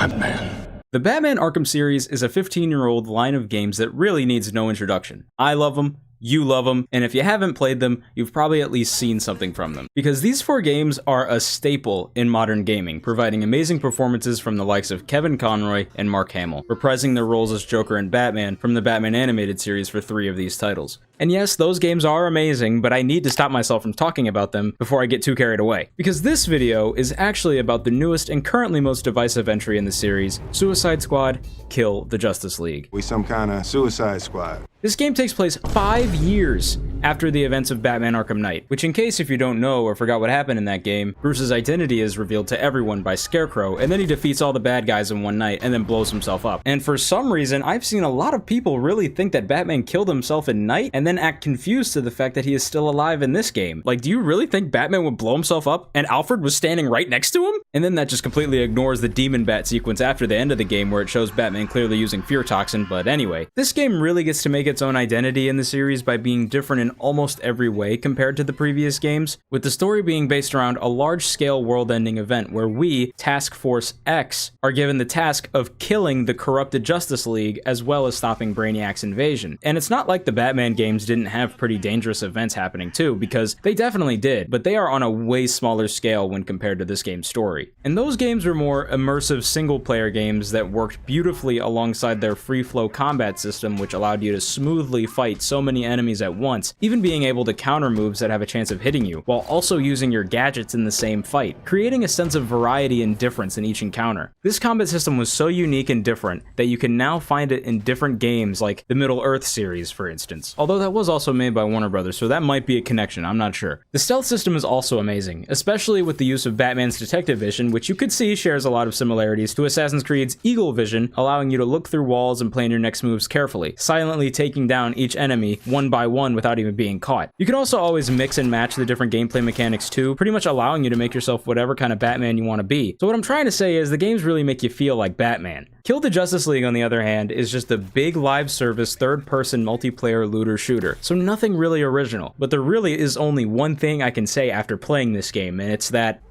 Batman. The Batman Arkham series is a 15-year-old line of games that really needs no introduction. I love them, you love them, and if you haven't played them, you've probably at least seen something from them. Because these 4 games are a staple in modern gaming, providing amazing performances from the likes of Kevin Conroy and Mark Hamill, reprising their roles as Joker and Batman from the Batman animated series for 3 of these titles. And yes, those games are amazing, but I need to stop myself from talking about them before I get too carried away. Because this video is actually about the newest and currently most divisive entry in the series, Suicide Squad: Kill the Justice League. We some kind of Suicide Squad. This game takes place 5 years after the events of Batman Arkham Knight, which in case if you don't know or forgot what happened in that game, Bruce's identity is revealed to everyone by Scarecrow, and then he defeats all the bad guys in one night and then blows himself up. And for some reason, I've seen a lot of people really think that Batman killed himself in Knight and then act confused to the fact that he is still alive in this game. Like, do you really think Batman would blow himself up and Alfred was standing right next to him? And then that just completely ignores the Demon Bat sequence after the end of the game where it shows Batman clearly using fear toxin, but anyway. This game really gets to make its own identity in the series by being different in almost every way compared to the previous games, with the story being based around a large-scale world-ending event where we, Task Force X, are given the task of killing the corrupted Justice League as well as stopping Brainiac's invasion. And it's not like the Batman games didn't have pretty dangerous events happening too, because they definitely did, but they are on a way smaller scale when compared to this game's story. And those games were more immersive single-player games that worked beautifully alongside their free-flow combat system, which allowed you to smoothly fight so many enemies at once, even being able to counter moves that have a chance of hitting you, while also using your gadgets in the same fight, creating a sense of variety and difference in each encounter. This combat system was so unique and different that you can now find it in different games like the Middle-earth series, for instance. Although that was also made by Warner Brothers, so that might be a connection, I'm not sure. The stealth system is also amazing, especially with the use of Batman's detective vision, which you could see shares a lot of similarities to Assassin's Creed's Eagle Vision, allowing you to look through walls and plan your next moves carefully, silently taking down each enemy one by one without even being caught. You can also always mix and match the different gameplay mechanics too, pretty much allowing you to make yourself whatever kind of Batman you want to be. So what I'm trying to say is the games really make you feel like Batman. Kill the Justice League, on the other hand, is just a big live service third-person multiplayer looter shooter, so nothing really original. But there really is only one thing I can say after playing this game, and it's that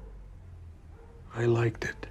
I liked it.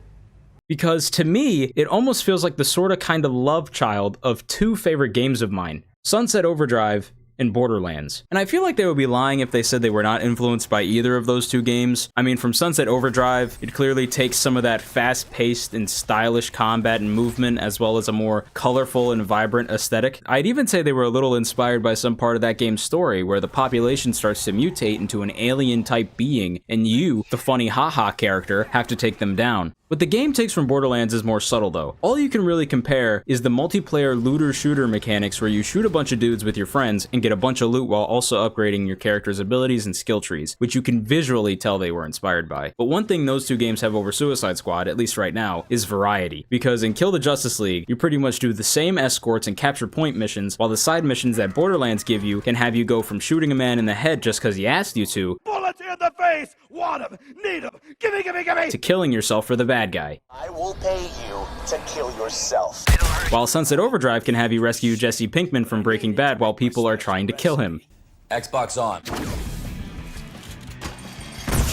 Because to me, it almost feels like the sorta kinda love child of 2 favorite games of mine, Sunset Overdrive and Borderlands. And I feel like they would be lying if they said they were not influenced by either of those 2 games. I mean, from Sunset Overdrive, it clearly takes some of that fast-paced and stylish combat and movement, as well as a more colorful and vibrant aesthetic. I'd even say they were a little inspired by some part of that game's story, where the population starts to mutate into an alien-type being, and you, the funny haha character, have to take them down. What the game takes from Borderlands is more subtle though. All you can really compare is the multiplayer looter-shooter mechanics where you shoot a bunch of dudes with your friends and get a bunch of loot while also upgrading your character's abilities and skill trees, which you can visually tell they were inspired by. But one thing those 2 games have over Suicide Squad, at least right now, is variety. Because in Kill the Justice League, you pretty much do the same escorts and capture point missions, while the side missions that Borderlands give you can have you go from shooting a man in the head just because he asked you to, bullets in the face, want him, need him, gimme, to killing yourself for the bad guy. I will pay you to kill yourself. While Sunset Overdrive can have you rescue Jesse Pinkman from Breaking Bad while people are trying to kill him. Xbox on.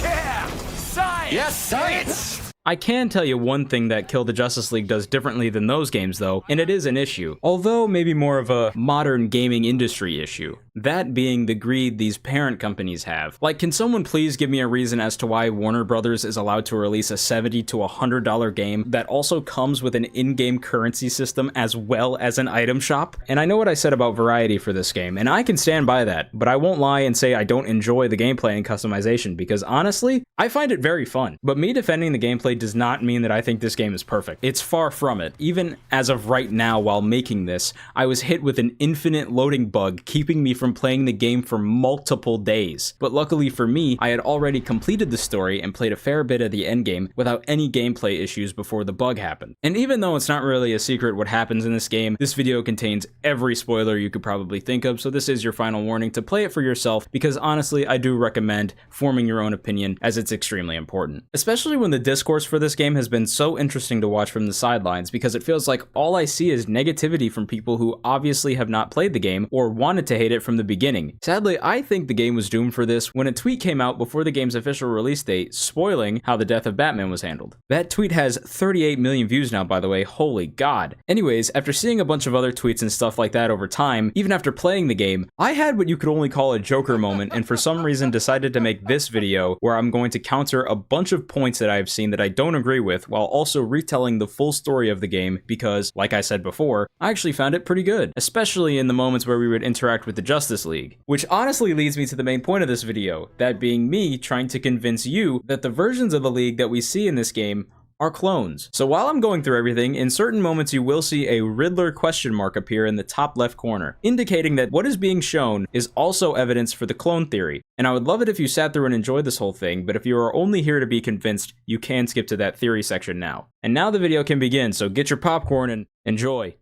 Yeah, science! Yes, science! I can tell you one thing that Kill the Justice League does differently than those games though, and it is an issue. Although maybe more of a modern gaming industry issue. That being the greed these parent companies have. Like, can someone please give me a reason as to why Warner Brothers is allowed to release a $70 to $100 game that also comes with an in-game currency system as well as an item shop? And I know what I said about variety for this game, and I can stand by that, but I won't lie and say I don't enjoy the gameplay and customization, because honestly, I find it very fun. But me defending the gameplay does not mean that I think this game is perfect. It's far from it. Even as of right now, while making this, I was hit with an infinite loading bug, keeping me from playing the game for multiple days. But luckily for me, I had already completed the story and played a fair bit of the endgame without any gameplay issues before the bug happened. And even though it's not really a secret what happens in this game, this video contains every spoiler you could probably think of, so this is your final warning to play it for yourself, because honestly, I do recommend forming your own opinion, as it's extremely important. Especially when the discourse for this game has been so interesting to watch from the sidelines, because it feels like all I see is negativity from people who obviously have not played the game or wanted to hate it from from the beginning. Sadly, I think the game was doomed for this when a tweet came out before the game's official release date spoiling how the death of Batman was handled. That tweet has 38 million views now, by the way, holy god. Anyways, after seeing a bunch of other tweets and stuff like that over time, even after playing the game, I had what you could only call a Joker moment, and for some reason decided to make this video where I'm going to counter a bunch of points that I've seen that I don't agree with, while also retelling the full story of the game because, like I said before, I actually found it pretty good, especially in the moments where we would interact with the Justice League. Which honestly leads me to the main point of this video, that being me trying to convince you that the versions of the League that we see in this game are clones. So while I'm going through everything, in certain moments you will see a Riddler question mark appear in the top left corner, indicating that what is being shown is also evidence for the clone theory. And I would love it if you sat through and enjoyed this whole thing, but if you are only here to be convinced, you can skip to that theory section now. And now the video can begin, so get your popcorn and enjoy.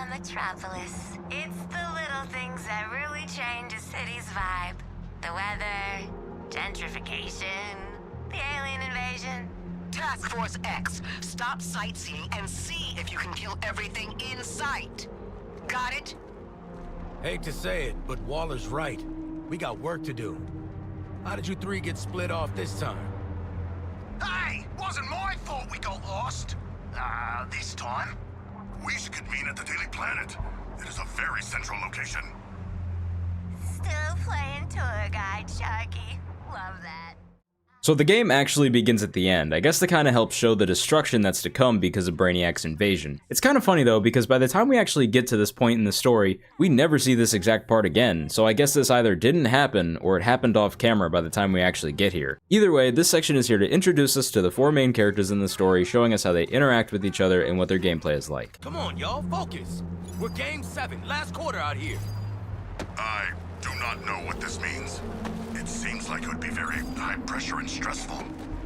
Metropolis. It's the little things that really change a city's vibe. The weather, gentrification, the alien invasion. Task Force X, stop sightseeing and see if you can kill everything in sight. Got it? Hate to say it, but Waller's right. We got work to do. How did you three get split off this time? Hey, wasn't my fault we got lost. This time. We should convene at the Daily Planet. It is a very central location. Still playing tour guide, Sharky. Love that. So the game actually begins at the end, I guess to kind of help show the destruction that's to come because of Brainiac's invasion. It's kind of funny though, because by the time we actually get to this point in the story, we never see this exact part again, so I guess this either didn't happen, or it happened off camera by the time we actually get here. Either way, this section is here to introduce us to the four main characters in the story, showing us how they interact with each other and what their gameplay is like. Come on, y'all, focus. We're game 7, last quarter out here. I do not know what this means. It seems like it would be very high pressure and stressful.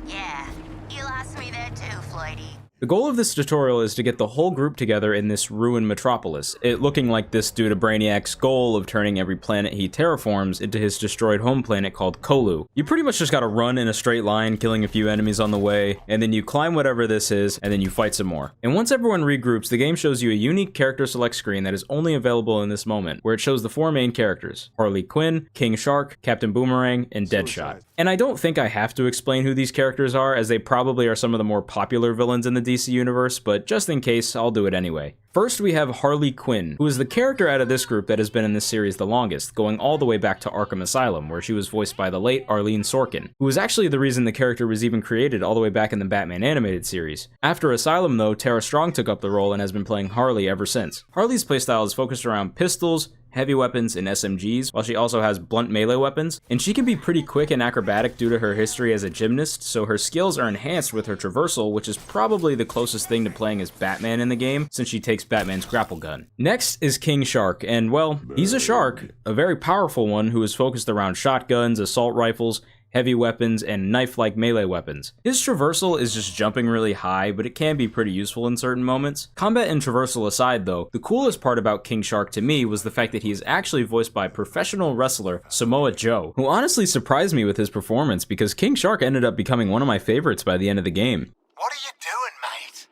Yeah, you lost me there too, Floydie. The goal of this tutorial is to get the whole group together in this ruined metropolis, it looking like this due to Brainiac's goal of turning every planet he terraforms into his destroyed home planet called Kolu. You pretty much just gotta run in a straight line, killing a few enemies on the way, and then you climb whatever this is, and then you fight some more. And once everyone regroups, the game shows you a unique character select screen that is only available in this moment, where it shows the four main characters: Harley Quinn, King Shark, Captain Boomerang, and Deadshot. And I don't think I have to explain who these characters are, as they probably are some of the more popular villains in the DC universe, but just in case, I'll do it anyway. First, we have Harley Quinn, who is the character out of this group that has been in this series the longest, going all the way back to Arkham Asylum, where she was voiced by the late Arlene Sorkin, who was actually the reason the character was even created all the way back in the Batman animated series. After Asylum though, Tara Strong took up the role and has been playing Harley ever since. Harley's playstyle is focused around pistols, heavy weapons, and SMGs, while she also has blunt melee weapons, and she can be pretty quick and acrobatic due to her history as a gymnast, so her skills are enhanced with her traversal, which is probably the closest thing to playing as Batman in the game, since she takes Batman's grapple gun. Next is King Shark, and well, he's a shark, a very powerful one who is focused around shotguns, assault rifles, heavy weapons, and knife-like melee weapons. His traversal is just jumping really high, but it can be pretty useful in certain moments. Combat and traversal aside though, the coolest part about King Shark to me was the fact that he is actually voiced by professional wrestler Samoa Joe, who honestly surprised me with his performance because King Shark ended up becoming one of my favorites by the end of the game. What are you doing, mate?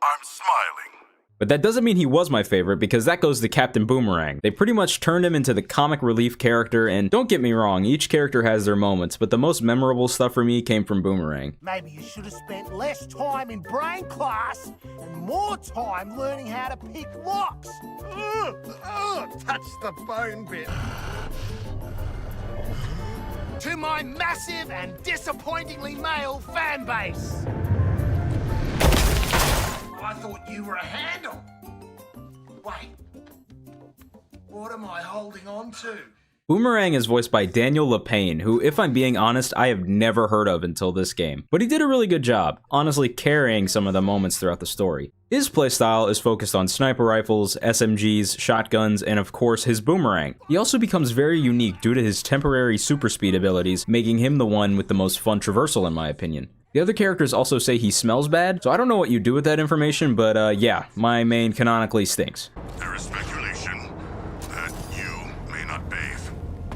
I'm smiling. But that doesn't mean he was my favorite, because that goes to Captain Boomerang. They pretty much turned him into the comic relief character, and don't get me wrong, each character has their moments, but the most memorable stuff for me came from Boomerang. Maybe you should have spent less time in brain class and more time learning how to pick locks. Touch the bone bit. To my massive and disappointingly male fan base. I thought you were a handle. Wait, what am I holding on to? Boomerang is voiced by Daniel LaPaine, who, if I'm being honest, I have never heard of until this game. But he did a really good job, honestly carrying some of the moments throughout the story. His playstyle is focused on sniper rifles, SMGs, shotguns, and of course his boomerang. He also becomes very unique due to his temporary super speed abilities, making him the one with the most fun traversal in my opinion. The other characters also say he smells bad, so I don't know what you do with that information, but yeah, my main canonically stinks. There is speculation that you may not bathe,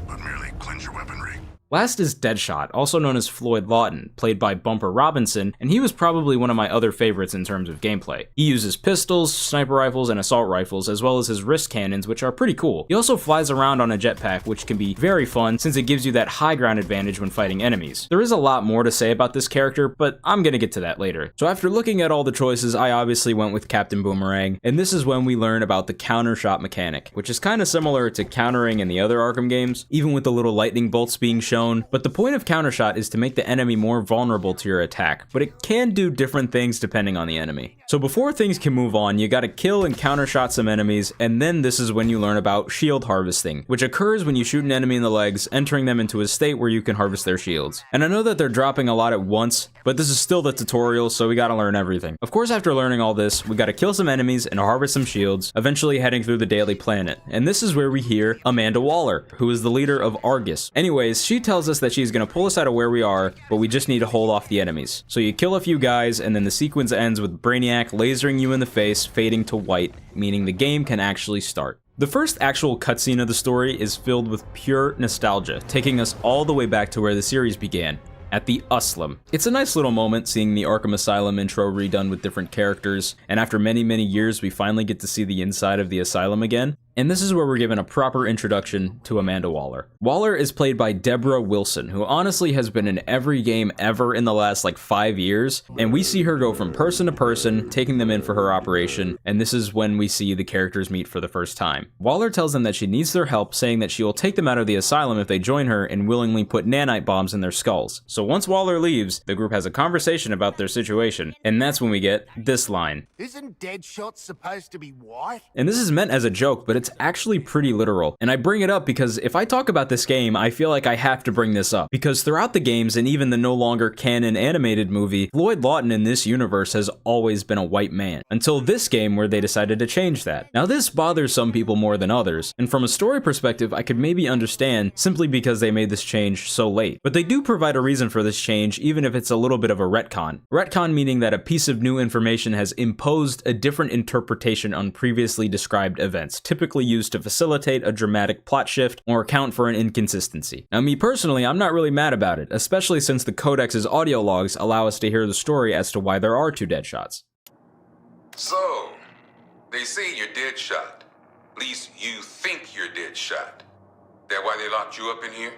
but merely cleanse your weaponry. Last is Deadshot, also known as Floyd Lawton, played by Bumper Robinson, and he was probably one of my other favorites in terms of gameplay. He uses pistols, sniper rifles, and assault rifles, as well as his wrist cannons, which are pretty cool. He also flies around on a jetpack, which can be very fun since it gives you that high ground advantage when fighting enemies. There is a lot more to say about this character, but I'm gonna get to that later. So after looking at all the choices, I obviously went with Captain Boomerang, and this is when we learn about the counter shot mechanic, which is kind of similar to countering in the other Arkham games, even with the little lightning bolts being shown. But the point of counter shot is to make the enemy more vulnerable to your attack, but it can do different things depending on the enemy. So before things can move on, you gotta kill and counter shot some enemies, and then this is when you learn about shield harvesting, which occurs when you shoot an enemy in the legs, entering them into a state where you can harvest their shields. And I know that they're dropping a lot at once, but this is still the tutorial, so we gotta learn everything. Of course, after learning all this, we gotta kill some enemies and harvest some shields, eventually heading through the Daily Planet. And this is where we hear Amanda Waller, who is the leader of Argus. Anyways, she tells us that she's gonna pull us out of where we are, but we just need to hold off the enemies. So you kill a few guys, and then the sequence ends with Brainiac lasering you in the face, fading to white, meaning the game can actually start. The first actual cutscene of the story is filled with pure nostalgia, taking us all the way back to where the series began, at the Uslam. It's a nice little moment seeing the Arkham Asylum intro redone with different characters, and after many years we finally get to see the inside of the asylum again. And this is where we're given a proper introduction to Amanda Waller. Waller is played by Deborah Wilson, who honestly has been in every game ever in the last 5 years, and we see her go from person to person, taking them in for her operation, and this is when we see the characters meet for the first time. Waller tells them that she needs their help, saying that she will take them out of the asylum if they join her and willingly put nanite bombs in their skulls. So once Waller leaves, the group has a conversation about their situation, and that's when we get this line. Isn't Deadshot supposed to be white? And this is meant as a joke, but it's actually pretty literal. And I bring it up because if I talk about this game, I feel like I have to bring this up. Because throughout the games and even the no longer canon animated movie, Floyd Lawton in this universe has always been a white man. Until this game where they decided to change that. Now this bothers some people more than others, and from a story perspective, I could maybe understand simply because they made this change so late. But they do provide a reason for this change, even if it's a little bit of a retcon. Retcon meaning that a piece of new information has imposed a different interpretation on previously described events, typically used to facilitate a dramatic plot shift or account for an inconsistency. Now me personally, I'm not really mad about it, especially since the Codex's audio logs allow us to hear the story as to why there are 2 Deadshots. So, they say you're Deadshot. At least you think you're Deadshot. That why they locked you up in here?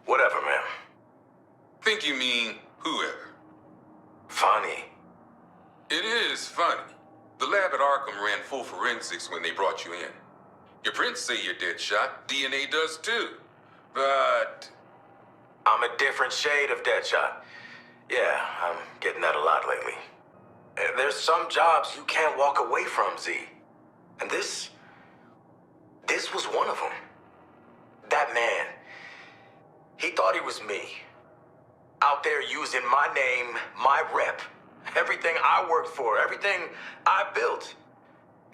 Whatever, man. Think you mean whoever. Funny. It is funny. The lab at Arkham ran full forensics when they brought you in. Your prints say you're Deadshot. DNA does too. But I'm a different shade of Deadshot. Yeah, I'm getting that a lot lately. There's some jobs you can't walk away from, Z. And this was one of them. That man, he thought he was me. Out there using my name, my rep, everything I worked for, everything I built.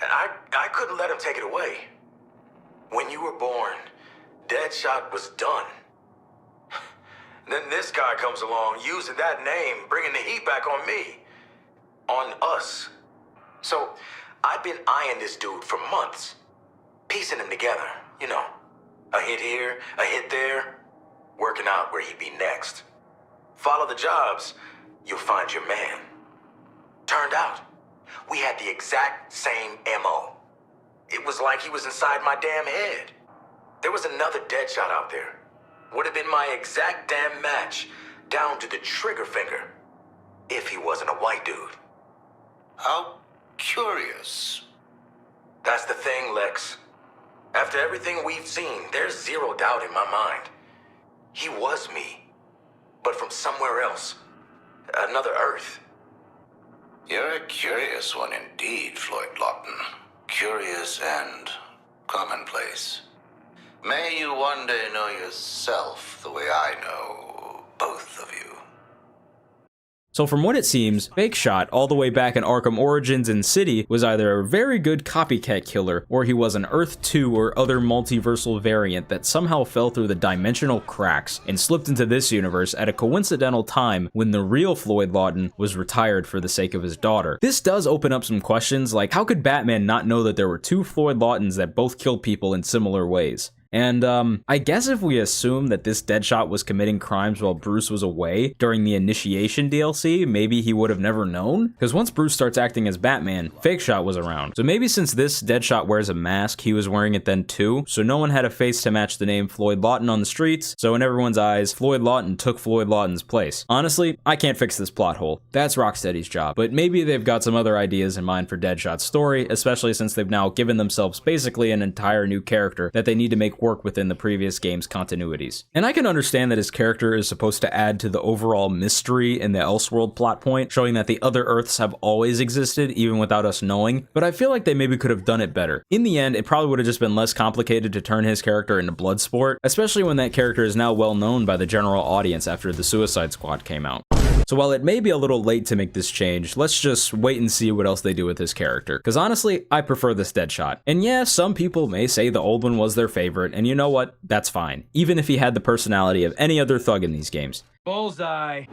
And I couldn't let him take it away. When you were born, Deadshot was done. And then this guy comes along using that name, bringing the heat back on me. On us. So, I'd been eyeing this dude for months. Piecing him together, you know. A hit here, a hit there. Working out where he'd be next. Follow the jobs, you'll find your man. Turned out, we had the exact same MO. It was like he was inside my damn head. There was another Deadshot out there. Would have been my exact damn match, down to the trigger finger. If he wasn't a white dude. How curious. That's the thing, Lex. After everything we've seen, there's zero doubt in my mind. He was me. But from somewhere else. Another Earth. You're a curious one indeed, Floyd Lawton. Curious and commonplace. May you one day know yourself the way I know both of you. So from what it seems, Fake Shot, all the way back in Arkham Origins and City, was either a very good copycat killer, or he was an Earth 2 or other multiversal variant that somehow fell through the dimensional cracks and slipped into this universe at a coincidental time when the real Floyd Lawton was retired for the sake of his daughter. This does open up some questions, like how could Batman not know that there were 2 Floyd Lawtons that both killed people in similar ways? And I guess if we assume that this Deadshot was committing crimes while Bruce was away during the Initiation DLC, maybe he would have never known? Because once Bruce starts acting as Batman, Fake Shot was around. So maybe since this Deadshot wears a mask, he was wearing it then too, so no one had a face to match the name Floyd Lawton on the streets, so in everyone's eyes, Floyd Lawton took Floyd Lawton's place. Honestly, I can't fix this plot hole. That's Rocksteady's job, but maybe they've got some other ideas in mind for Deadshot's story, especially since they've now given themselves basically an entire new character that they need to make work within the previous game's continuities. And I can understand that his character is supposed to add to the overall mystery in the Elseworld plot point, showing that the other Earths have always existed even without us knowing, but I feel like they maybe could have done it better. In the end, it probably would have just been less complicated to turn his character into Bloodsport, especially when that character is now well known by the general audience after the Suicide Squad came out. So while it may be a little late to make this change, let's just wait and see what else they do with his character. Because honestly, I prefer this Deadshot. And yeah, some people may say the old one was their favorite, and you know what? That's fine. Even if he had the personality of any other thug in these games. Bullseye.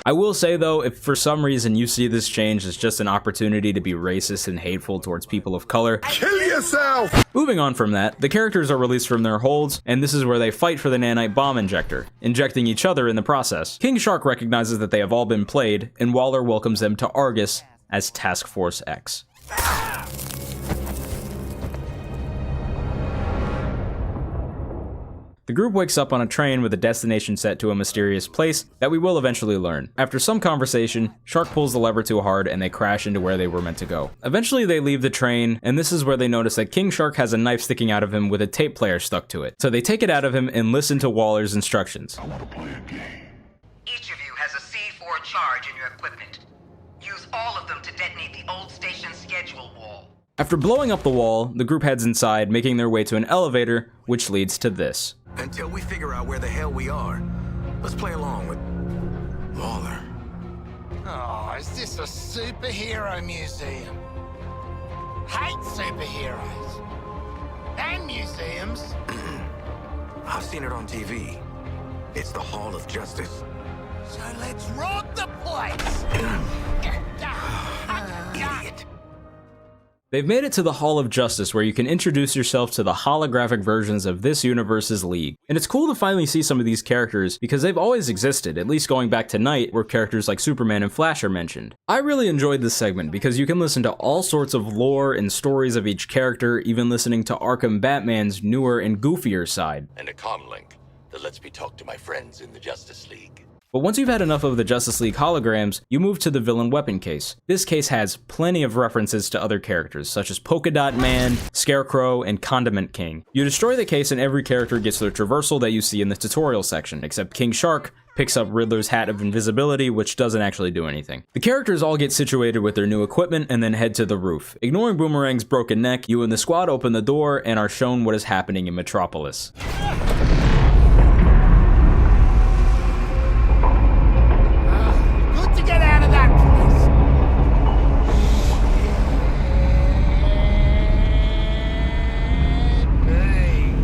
I will say though, if for some reason you see this change as just an opportunity to be racist and hateful towards people of color, Kill yourself! Moving on from that, the characters are released from their holds, and this is where they fight for the nanite bomb injector, injecting each other in the process. King Shark recognizes that they have all been played, and Waller welcomes them to Argus as Task Force X. The group wakes up on a train with a destination set to a mysterious place that we will eventually learn. After some conversation, Shark pulls the lever too hard and they crash into where they were meant to go. Eventually they leave the train, and this is where they notice that King Shark has a knife sticking out of him with a tape player stuck to it. So they take it out of him and listen to Waller's instructions. I want to play a game. Each of you has a C4 charge in your equipment. Use all of them to detonate the old station schedule wall. After blowing up the wall, the group heads inside, making their way to an elevator, which leads to this. Until we figure out where the hell we are, let's play along with Waller. Oh, is this a superhero museum? Hate superheroes. And museums. I've seen it on TV. It's the Hall of Justice. So let's rob the place. Idiot. They've made it to the Hall of Justice, where you can introduce yourself to the holographic versions of this universe's League. And it's cool to finally see some of these characters, because they've always existed, at least going back to Night, where characters like Superman and Flash are mentioned. I really enjoyed this segment, because you can listen to all sorts of lore and stories of each character, even listening to Arkham Batman's newer and goofier side. And a comlink that lets me talk to my friends in the Justice League. But once you've had enough of the Justice League holograms, you move to the villain weapon case. This case has plenty of references to other characters, such as Polka Dot Man, Scarecrow, and Condiment King. You destroy the case and every character gets their traversal that you see in the tutorial section, except King Shark picks up Riddler's Hat of Invisibility, which doesn't actually do anything. The characters all get situated with their new equipment and then head to the roof. Ignoring Boomerang's broken neck, you and the squad open the door and are shown what is happening in Metropolis. Get out of that place! Hey.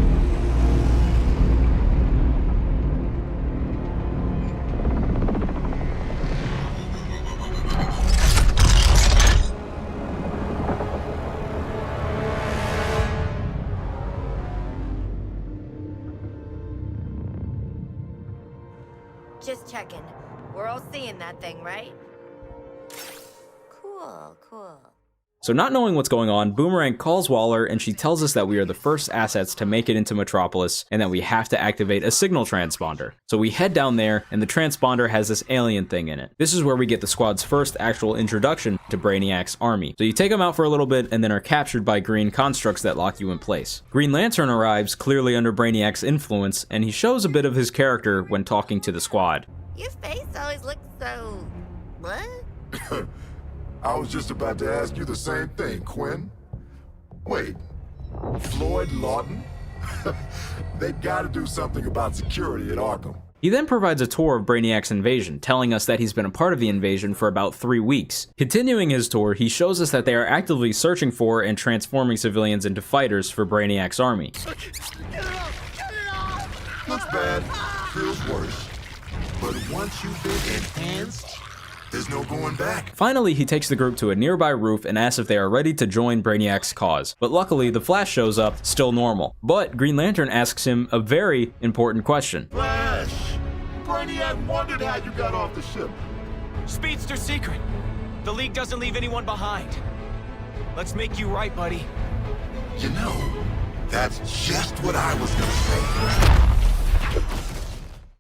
Just checking. We're all seeing that thing, right? Cool, cool. So not knowing what's going on, Boomerang calls Waller and she tells us that we are the first assets to make it into Metropolis and that we have to activate a signal transponder. So we head down there and the transponder has this alien thing in it. This is where we get the squad's first actual introduction to Brainiac's army. So you take them out for a little bit and then are captured by green constructs that lock you in place. Green Lantern arrives, clearly under Brainiac's influence, and he shows a bit of his character when talking to the squad. Your face always looks so... what? I was just about to ask you the same thing, Quinn. Wait, Floyd Lawton? They gotta do something about security at Arkham. He then provides a tour of Brainiac's invasion, telling us that he's been a part of the invasion for about 3 weeks. Continuing his tour, he shows us that they are actively searching for and transforming civilians into fighters for Brainiac's army. Looks bad, feels worse. But once you've been enhanced, There's no going back. Finally, he takes the group to a nearby roof and asks if they are ready to join Brainiac's cause. But luckily, the Flash shows up, still normal. But Green Lantern asks him a very important question. Flash! Brainiac wondered how you got off the ship. Speedster secret. The League doesn't leave anyone behind. Let's make you right, buddy. You know, that's just what I was gonna say.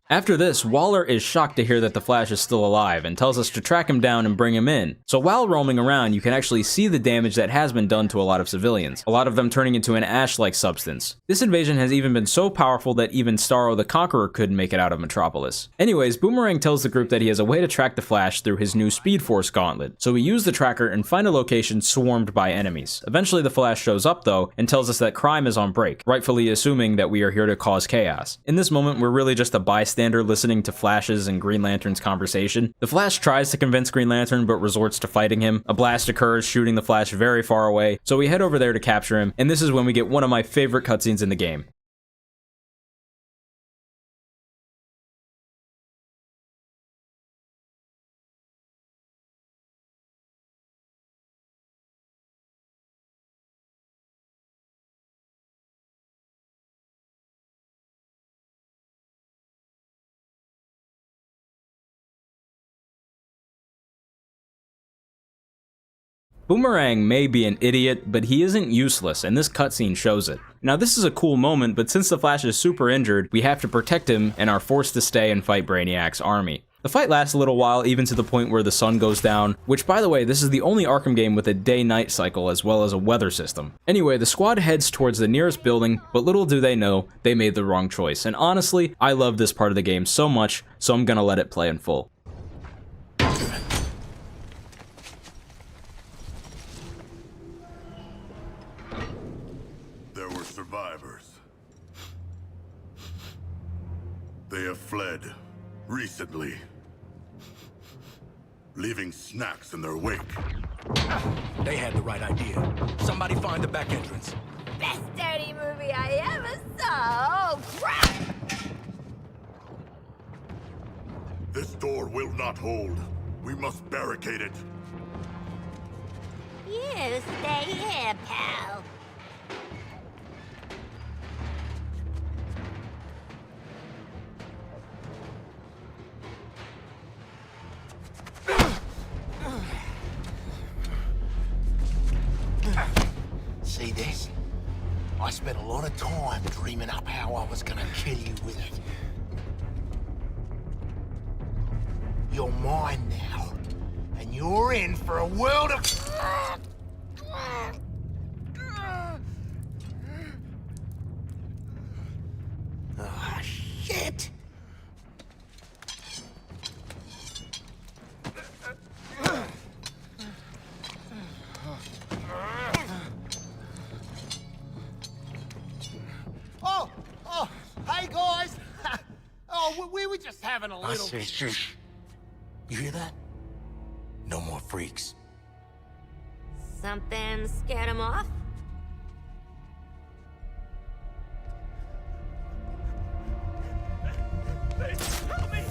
After this, Waller is shocked to hear that the Flash is still alive and tells us to track him down and bring him in. So while roaming around, you can actually see the damage that has been done to a lot of civilians, a lot of them turning into an ash-like substance. This invasion has even been so powerful that even Starro the Conqueror couldn't make it out of Metropolis. Anyways, Boomerang tells the group that he has a way to track the Flash through his new Speed Force gauntlet, so we use the tracker and find a location swarmed by enemies. Eventually the Flash shows up though and tells us that crime is on break, rightfully assuming that we are here to cause chaos. In this moment, we're really just a bystander listening to Flash's and Green Lantern's conversation. The Flash tries to convince Green Lantern but resorts to fighting him. A blast occurs, shooting the Flash very far away, so we head over there to capture him, and this is when we get one of my favorite cutscenes in the game. Boomerang may be an idiot, but he isn't useless, and this cutscene shows it. Now this is a cool moment, but since the Flash is super injured, we have to protect him and are forced to stay and fight Brainiac's army. The fight lasts a little while, even to the point where the sun goes down, which by the way, this is the only Arkham game with a day-night cycle as well as a weather system. Anyway, the squad heads towards the nearest building, but little do they know, they made the wrong choice. And honestly, I love this part of the game so much, so I'm gonna let it play in full. Survivors. They have fled recently, leaving snacks in their wake. They had the right idea. Somebody find the back entrance. Best dirty movie I ever saw. Oh, crap! This door will not hold. We must barricade it. You stay here, pal. See this? I spent a lot of time dreaming up how I was gonna kill you with it. You're mine now, and you're in for a world of... Ah, shit! Oh, hey guys! Oh, we were just having a little... I say shush. You hear that? No more freaks. Something scared him off? Help me!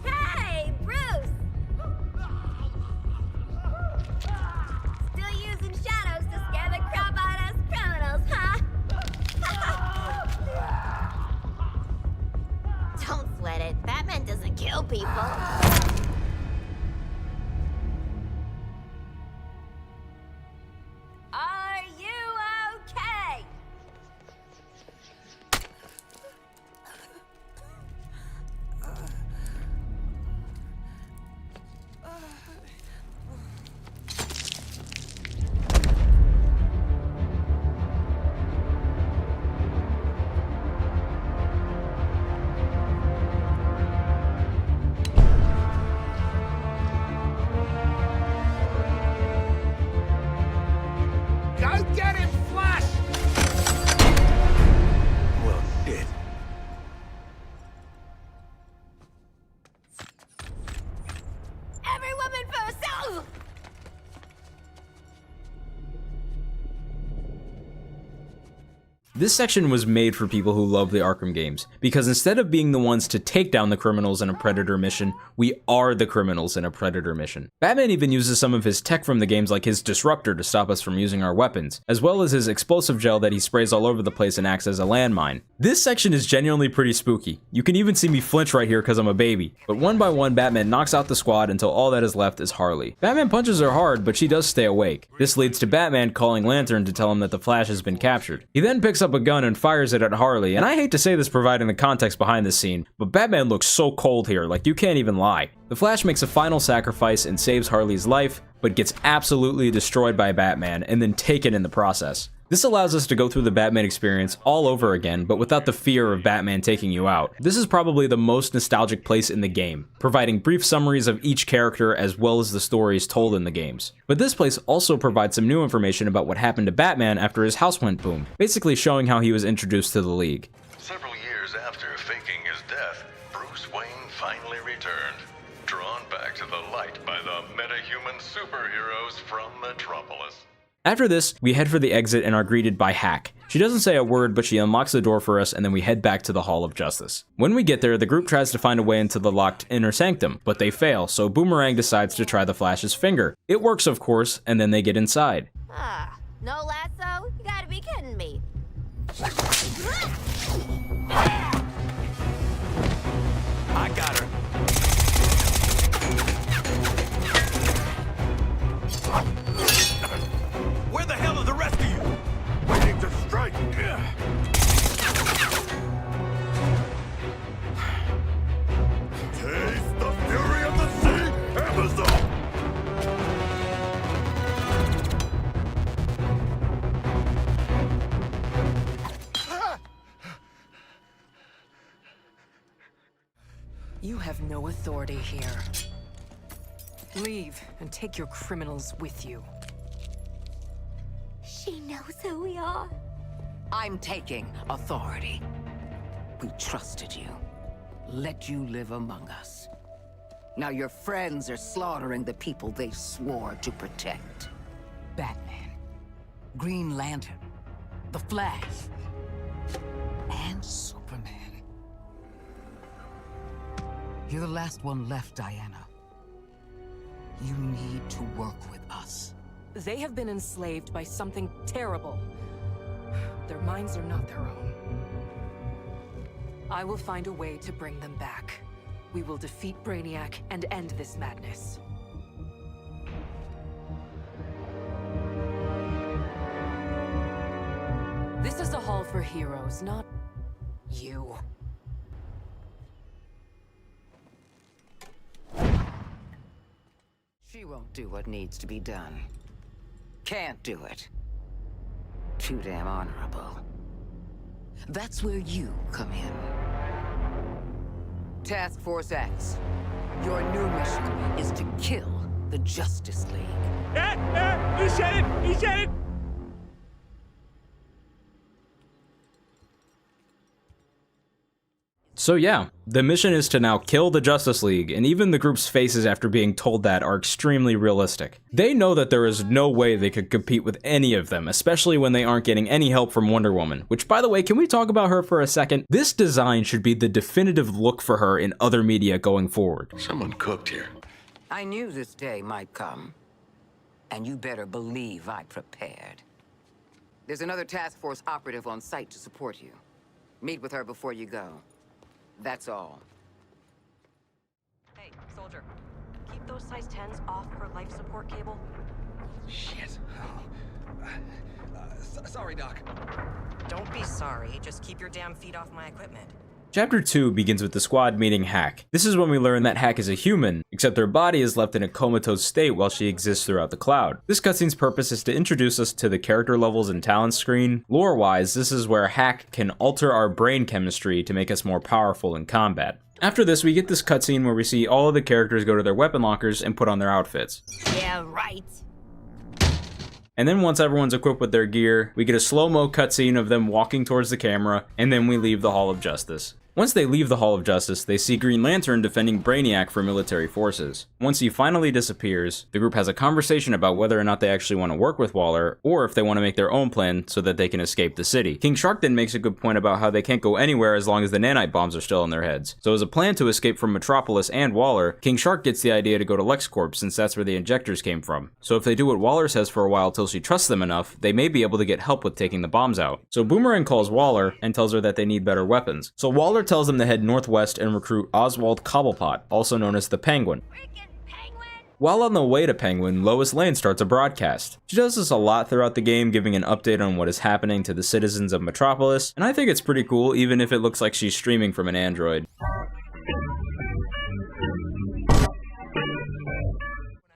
Hey, Bruce! Still using shadows to scare the crap out of us criminals, huh? Don't sweat it. Batman doesn't kill people. Are you okay? This section was made for people who love the Arkham games, because instead of being the ones to take down the criminals in a Predator mission, we are the criminals in a Predator mission. Batman even uses some of his tech from the games, like his disruptor, to stop us from using our weapons, as well as his explosive gel that he sprays all over the place and acts as a landmine. This section is genuinely pretty spooky. You can even see me flinch right here because I'm a baby. But one by one, Batman knocks out the squad until all that is left is Harley. Batman punches her hard, but she does stay awake. This leads to Batman calling Lantern to tell him that the Flash has been captured. He then picks up a gun and fires it at Harley, and I hate to say this providing the context behind this scene, but Batman looks so cold here, like you can't even lie. The Flash makes a final sacrifice and saves Harley's life, but gets absolutely destroyed by Batman and then taken in the process. This allows us to go through the Batman experience all over again, but without the fear of Batman taking you out. This is probably the most nostalgic place in the game, providing brief summaries of each character as well as the stories told in the games. But this place also provides some new information about what happened to Batman after his house went boom, basically showing how he was introduced to the League. Several years after faking his death, Bruce Wayne finally returned, drawn back to the light by the metahuman superheroes from Metropolis. After this, we head for the exit and are greeted by Hack. She doesn't say a word, but she unlocks the door for us, and then we head back to the Hall of Justice. When we get there, the group tries to find a way into the locked inner sanctum, but they fail, so Boomerang decides to try the Flash's finger. It works, of course, and then they get inside. No lasso? You gotta be kidding me. I got her. Where the hell are the rest of you? Waiting to strike. Taste the fury of the sea, Amazon! You have no authority here. Leave and take your criminals with you. She knows who we are. I'm taking authority. We trusted you. Let you live among us. Now your friends are slaughtering the people they swore to protect. Batman, Green Lantern, the Flash, and Superman. You're the last one left, Diana. You need to work with us. They have been enslaved by something terrible. Their minds are not their own. I will find a way to bring them back. We will defeat Brainiac and end this madness. This is a hall for heroes, not you. She won't do what needs to be done. Can't do it. Too damn honorable. That's where you come in. Task Force X, your new mission is to kill the Justice League. He said it! He said it! So yeah, the mission is to now kill the Justice League, and even the group's faces after being told that are extremely realistic. They know that there is no way they could compete with any of them, especially when they aren't getting any help from Wonder Woman, which, by the way, can we talk about her for a second? This design should be the definitive look for her in other media going forward. Someone cooked here. I knew this day might come, and you better believe I prepared. There's another task force operative on site to support you. Meet with her before you go. That's all. Hey, soldier. Keep those size 10s off her life support cable. Shit. Sorry, Doc. Don't be sorry. Just keep your damn feet off my equipment. Chapter 2 begins with the squad meeting Hack. This is when we learn that Hack is a human, except her body is left in a comatose state while she exists throughout the cloud. This cutscene's purpose is to introduce us to the character levels and talent screen. Lore-wise, this is where Hack can alter our brain chemistry to make us more powerful in combat. After this, we get this cutscene where we see all of the characters go to their weapon lockers and put on their outfits. Yeah, right. And then once everyone's equipped with their gear, we get a slow-mo cutscene of them walking towards the camera, and then we leave the Hall of Justice. Once they leave the Hall of Justice, they see Green Lantern defending Brainiac for military forces. Once he finally disappears, the group has a conversation about whether or not they actually want to work with Waller, or if they want to make their own plan so that they can escape the city. King Shark then makes a good point about how they can't go anywhere as long as the nanite bombs are still in their heads. So as a plan to escape from Metropolis and Waller, King Shark gets the idea to go to LexCorp since that's where the injectors came from. So if they do what Waller says for a while till she trusts them enough, they may be able to get help with taking the bombs out. So Boomerang calls Waller and tells her that they need better weapons. So Waller tells them to head northwest and recruit Oswald Cobblepot, also known as the Penguin. While on the way to Penguin, Lois Lane starts a broadcast. She does this a lot throughout the game, giving an update on what is happening to the citizens of Metropolis, and I think it's pretty cool even if it looks like she's streaming from an Android.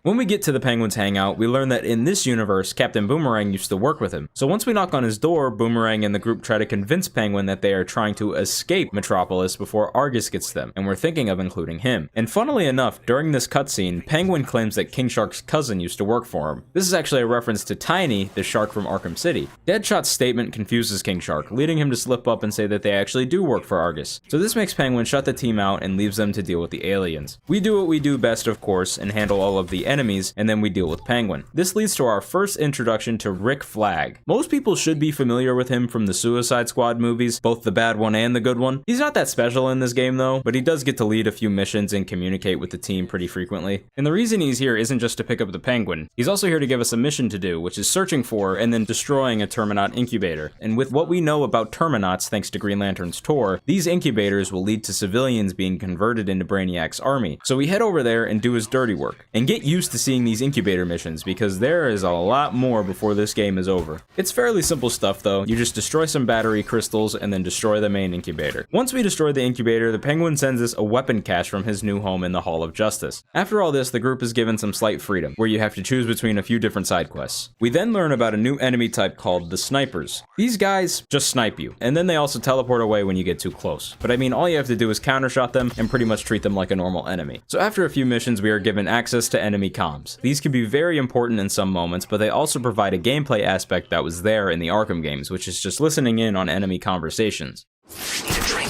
When we get to the Penguin's hangout, we learn that in this universe, Captain Boomerang used to work with him. So once we knock on his door, Boomerang and the group try to convince Penguin that they are trying to escape Metropolis before Argus gets them, and we're thinking of including him. And funnily enough, during this cutscene, Penguin claims that King Shark's cousin used to work for him. This is actually a reference to Tiny, the shark from Arkham City. Deadshot's statement confuses King Shark, leading him to slip up and say that they actually do work for Argus. So this makes Penguin shut the team out and leaves them to deal with the aliens. We do what we do best, of course, and handle all of the enemies, and then we deal with Penguin. This leads to our first introduction to Rick Flag. Most people should be familiar with him from the Suicide Squad movies, both the bad one and the good one. He's not that special in this game though, but he does get to lead a few missions and communicate with the team pretty frequently. And the reason he's here isn't just to pick up the Penguin. He's also here to give us a mission to do, which is searching for and then destroying a Terminaut incubator. And with what we know about Terminauts thanks to Green Lantern's tour, these incubators will lead to civilians being converted into Brainiac's army. So we head over there and do his dirty work. And get used to seeing these incubator missions because there is a lot more before this game is over. It's fairly simple stuff though. You just destroy some battery crystals and then destroy the main incubator. Once we destroy the incubator, the Penguin sends us a weapon cache from his new home in the Hall of Justice. After all this, the group is given some slight freedom, where you have to choose between a few different side quests. We then learn about a new enemy type called the Snipers. These guys just snipe you, and then they also teleport away when you get too close. But I mean, all you have to do is countershot them and pretty much treat them like a normal enemy. So after a few missions, we are given access to enemy comms. These can be very important in some moments, but they also provide a gameplay aspect that was there in the Arkham games, which is just listening in on enemy conversations. Need a drink?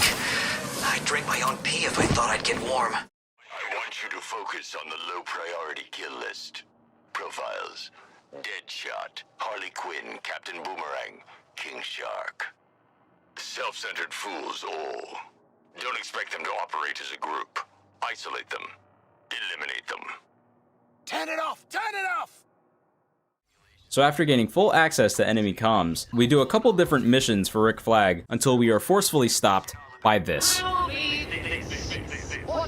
I'd drink my own pee if I thought I'd get warm. I want you to focus on the low priority kill list. Profiles: Deadshot, Harley Quinn, Captain Boomerang, King Shark. Self-centered fools all. Don't expect them to operate as a group. Isolate them. Eliminate them. Turn it off! Turn it off! So after gaining full access to enemy comms, we do a couple different missions for Rick Flag until we are forcefully stopped by this. What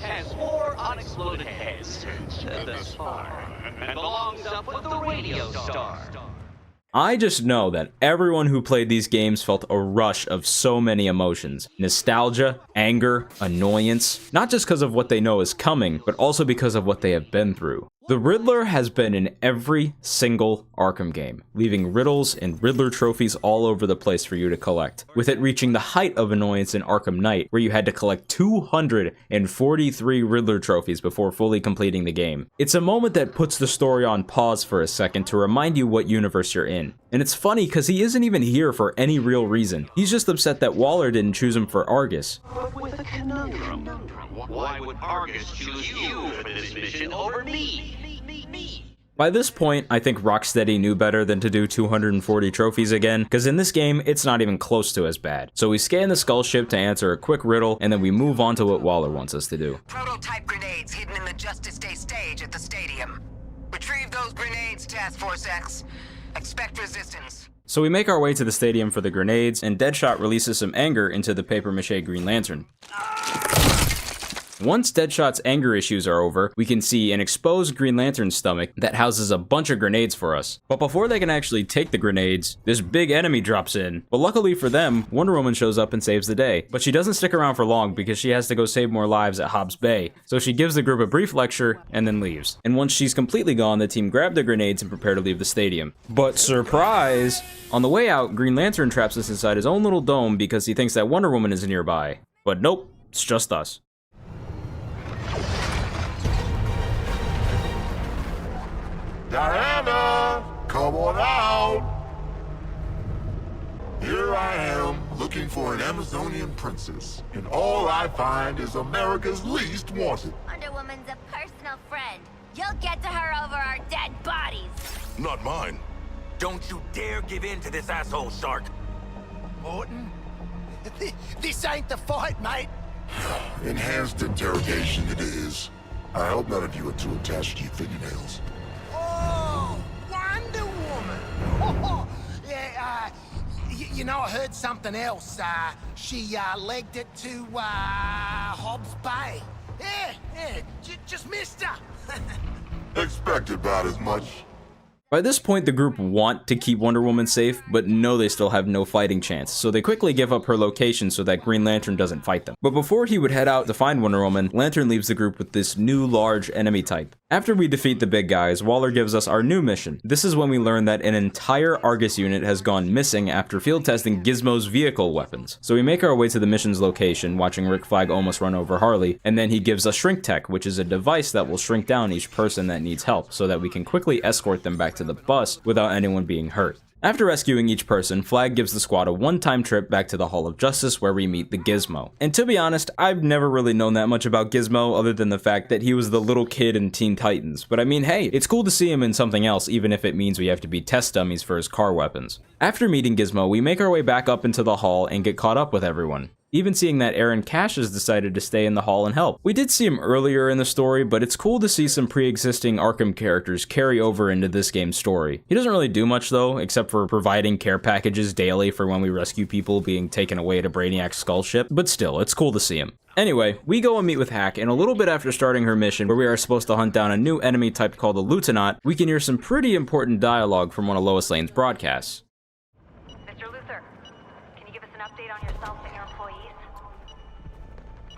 has 4 unexploded heads thus far and belongs up with the radio star? I just know that everyone who played these games felt a rush of so many emotions. Nostalgia, anger, annoyance, not just because of what they know is coming, but also because of what they have been through. The Riddler has been in every single Arkham game, leaving riddles and Riddler trophies all over the place for you to collect, with it reaching the height of annoyance in Arkham Knight, where you had to collect 243 Riddler trophies before fully completing the game. It's a moment that puts the story on pause for a second to remind you what universe you're in. And it's funny because he isn't even here for any real reason. He's just upset that Waller didn't choose him for Argus. But with a conundrum. Why would Argus choose you for this mission over me? By this point, I think Rocksteady knew better than to do 240 trophies again, because in this game, it's not even close to as bad. So we scan the Skull ship to answer a quick riddle, and then we move on to what Waller wants us to do. Prototype grenades hidden in the Justice Day stage at the stadium. Retrieve those grenades, Task Force X. Expect resistance. So we make our way to the stadium for the grenades, and Deadshot releases some anger into the papier-mâché Green Lantern. Once Deadshot's anger issues are over, we can see an exposed Green Lantern stomach that houses a bunch of grenades for us. But before they can actually take the grenades, this big enemy drops in. But luckily for them, Wonder Woman shows up and saves the day. But she doesn't stick around for long because she has to go save more lives at Hobbs Bay. So she gives the group a brief lecture and then leaves. And once she's completely gone, the team grab the grenades and prepare to leave the stadium. But surprise! On the way out, Green Lantern traps us inside his own little dome because he thinks that Wonder Woman is nearby. But nope, it's just us. Diana, come on out. Here I am. looking for an Amazonian princess, and all I find is America's least wanted. Wonder Woman's a personal friend. You'll get to her over our dead bodies. Not mine. Don't you dare give in to this asshole, Shark. Morton, this ain't the fight, mate. Enhanced interrogation it is. I hope none of you are too attached to your fingernails. Oh, Wonder Woman. Oh, yeah, you know, I heard something else. She legged it to Hobbs Bay. Yeah, just missed her. Expected about as much. By this point, the group want to keep Wonder Woman safe, but know they still have no fighting chance, so they quickly give up her location so that Green Lantern doesn't fight them. But before he would head out to find Wonder Woman, Lantern leaves the group with this new large enemy type. After we defeat the big guys, Waller gives us our new mission. This is when we learn that an entire Argus unit has gone missing after field testing Gizmo's vehicle weapons. So we make our way to the mission's location, watching Rick Flag almost run over Harley, and then he gives us Shrink Tech, which is a device that will shrink down each person that needs help, so that we can quickly escort them back to the bus without anyone being hurt. After rescuing each person, Flag gives the squad a one-time trip back to the Hall of Justice where we meet the Gizmo. And to be honest, I've never really known that much about Gizmo other than the fact that he was the little kid in Teen Titans. But I mean, hey, it's cool to see him in something else even if it means we have to be test dummies for his car weapons. After meeting Gizmo, we make our way back up into the hall and get caught up with everyone. Even seeing that Aaron Cash has decided to stay in the hall and help. We did see him earlier in the story, but it's cool to see some pre-existing Arkham characters carry over into this game's story. He doesn't really do much though, except for providing care packages daily for when we rescue people being taken away to Brainiac's skull ship, but still, it's cool to see him. Anyway, we go and meet with Hack, and a little bit after starting her mission, where we are supposed to hunt down a new enemy type called the Lieutenant, we can hear some pretty important dialogue from one of Lois Lane's broadcasts. Mr. Luthor, can you give us an update on yourself and your employees?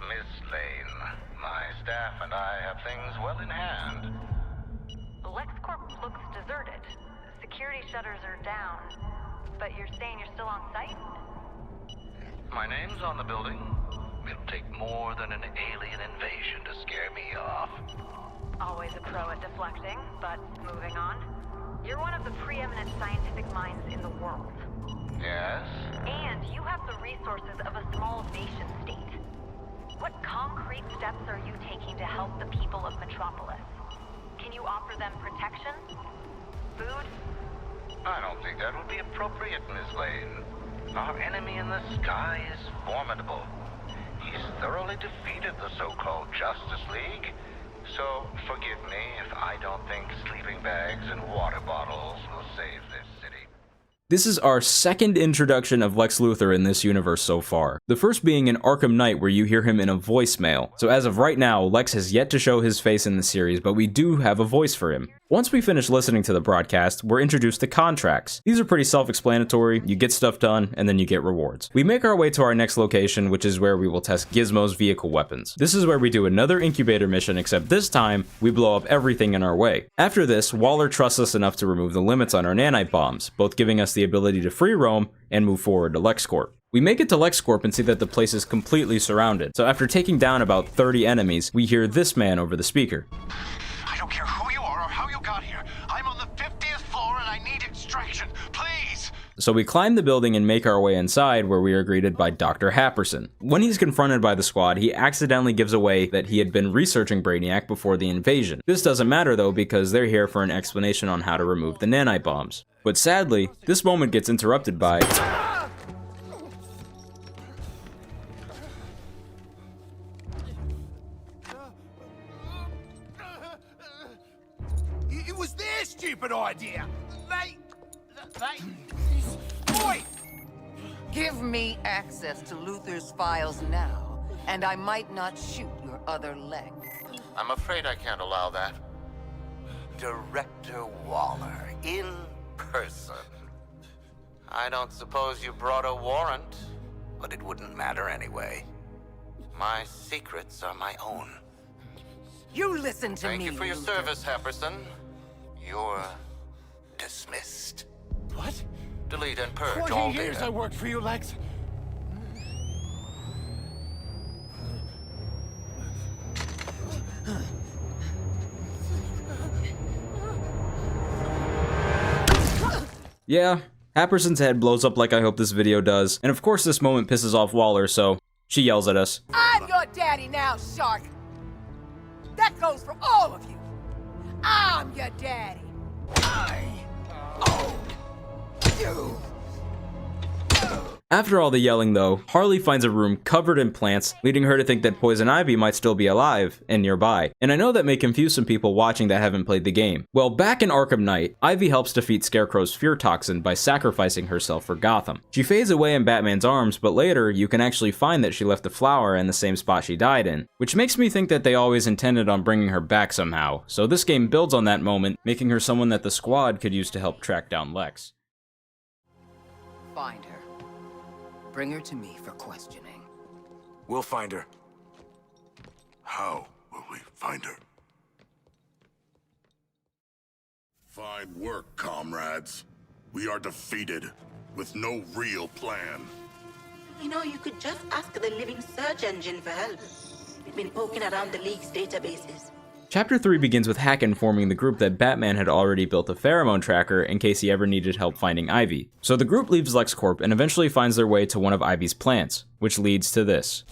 Miss Lane, my staff and I have things well in hand. LexCorp looks deserted. Security shutters are down. But you're saying you're still on site? My name's on the building. It'll take more than an alien invasion to scare me off. Always a pro at deflecting, but moving on. You're one of the preeminent scientific minds in the world. Yes? And you have the resources of a small nation state. What concrete steps are you taking to help the people of Metropolis? Can you offer them protection? Food? I don't think that would be appropriate, Miss Lane. Our enemy in the sky is formidable. He's thoroughly defeated the so-called Justice League. So, forgive me if I don't think sleeping bags and water bottles will save this city. This is our second introduction of Lex Luthor in this universe so far. The first being in Arkham Knight, where you hear him in a voicemail. So as of right now, Lex has yet to show his face in the series, but we do have a voice for him. Once we finish listening to the broadcast, we're introduced to contracts. These are pretty self-explanatory, you get stuff done, and then you get rewards. We make our way to our next location, which is where we will test Gizmo's vehicle weapons. This is where we do another incubator mission, except this time, we blow up everything in our way. After this, Waller trusts us enough to remove the limits on our nanite bombs, both giving us the ability to free roam and move forward to LexCorp. We make it to LexCorp and see that the place is completely surrounded. So after taking down about 30 enemies, we hear this man over the speaker. I don't care who you are or how you got here. I'm on the 50th floor and I need extraction. Please! So we climb the building and make our way inside, where we are greeted by Dr. Happerson. When he's confronted by the squad, he accidentally gives away that he had been researching Brainiac before the invasion. This doesn't matter though, because they're here for an explanation on how to remove the nanite bombs. But sadly, this moment gets interrupted by... It was their stupid idea. Boy! Give me access to Luthor's files now, and I might not shoot your other leg. I'm afraid I can't allow that. Director Waller, in person. I don't suppose you brought a warrant, but it wouldn't matter anyway. My secrets are my own. You listen to me, Thank you for your Luthor. service, Happerson. You're dismissed. What? Delete and purge 20 all years data. I worked for you, Lex. Yeah, Happerson's head blows up like I hope this video does, and of course this moment pisses off Waller, so she yells at us. I'm your daddy now, Shark. That goes for all of you. I'm your daddy. I own you. After all the yelling though, Harley finds a room covered in plants, leading her to think that Poison Ivy might still be alive and nearby. And I know that may confuse some people watching that haven't played the game. Well, back in Arkham Knight, Ivy helps defeat Scarecrow's fear toxin by sacrificing herself for Gotham. She fades away in Batman's arms, but later you can actually find that she left a flower in the same spot she died in, which makes me think that they always intended on bringing her back somehow. So this game builds on that moment, making her someone that the squad could use to help track down Lex. Find her. Bring her to me for questioning. We'll find her. How will we find her? Fine work, comrades. We are defeated, with no real plan. You know, you could just ask the living search engine for help. We've been poking around the League's databases. Chapter 3 begins with Hack informing the group that Batman had already built a pheromone tracker in case he ever needed help finding Ivy. So the group leaves LexCorp and eventually finds their way to one of Ivy's plants, which leads to this.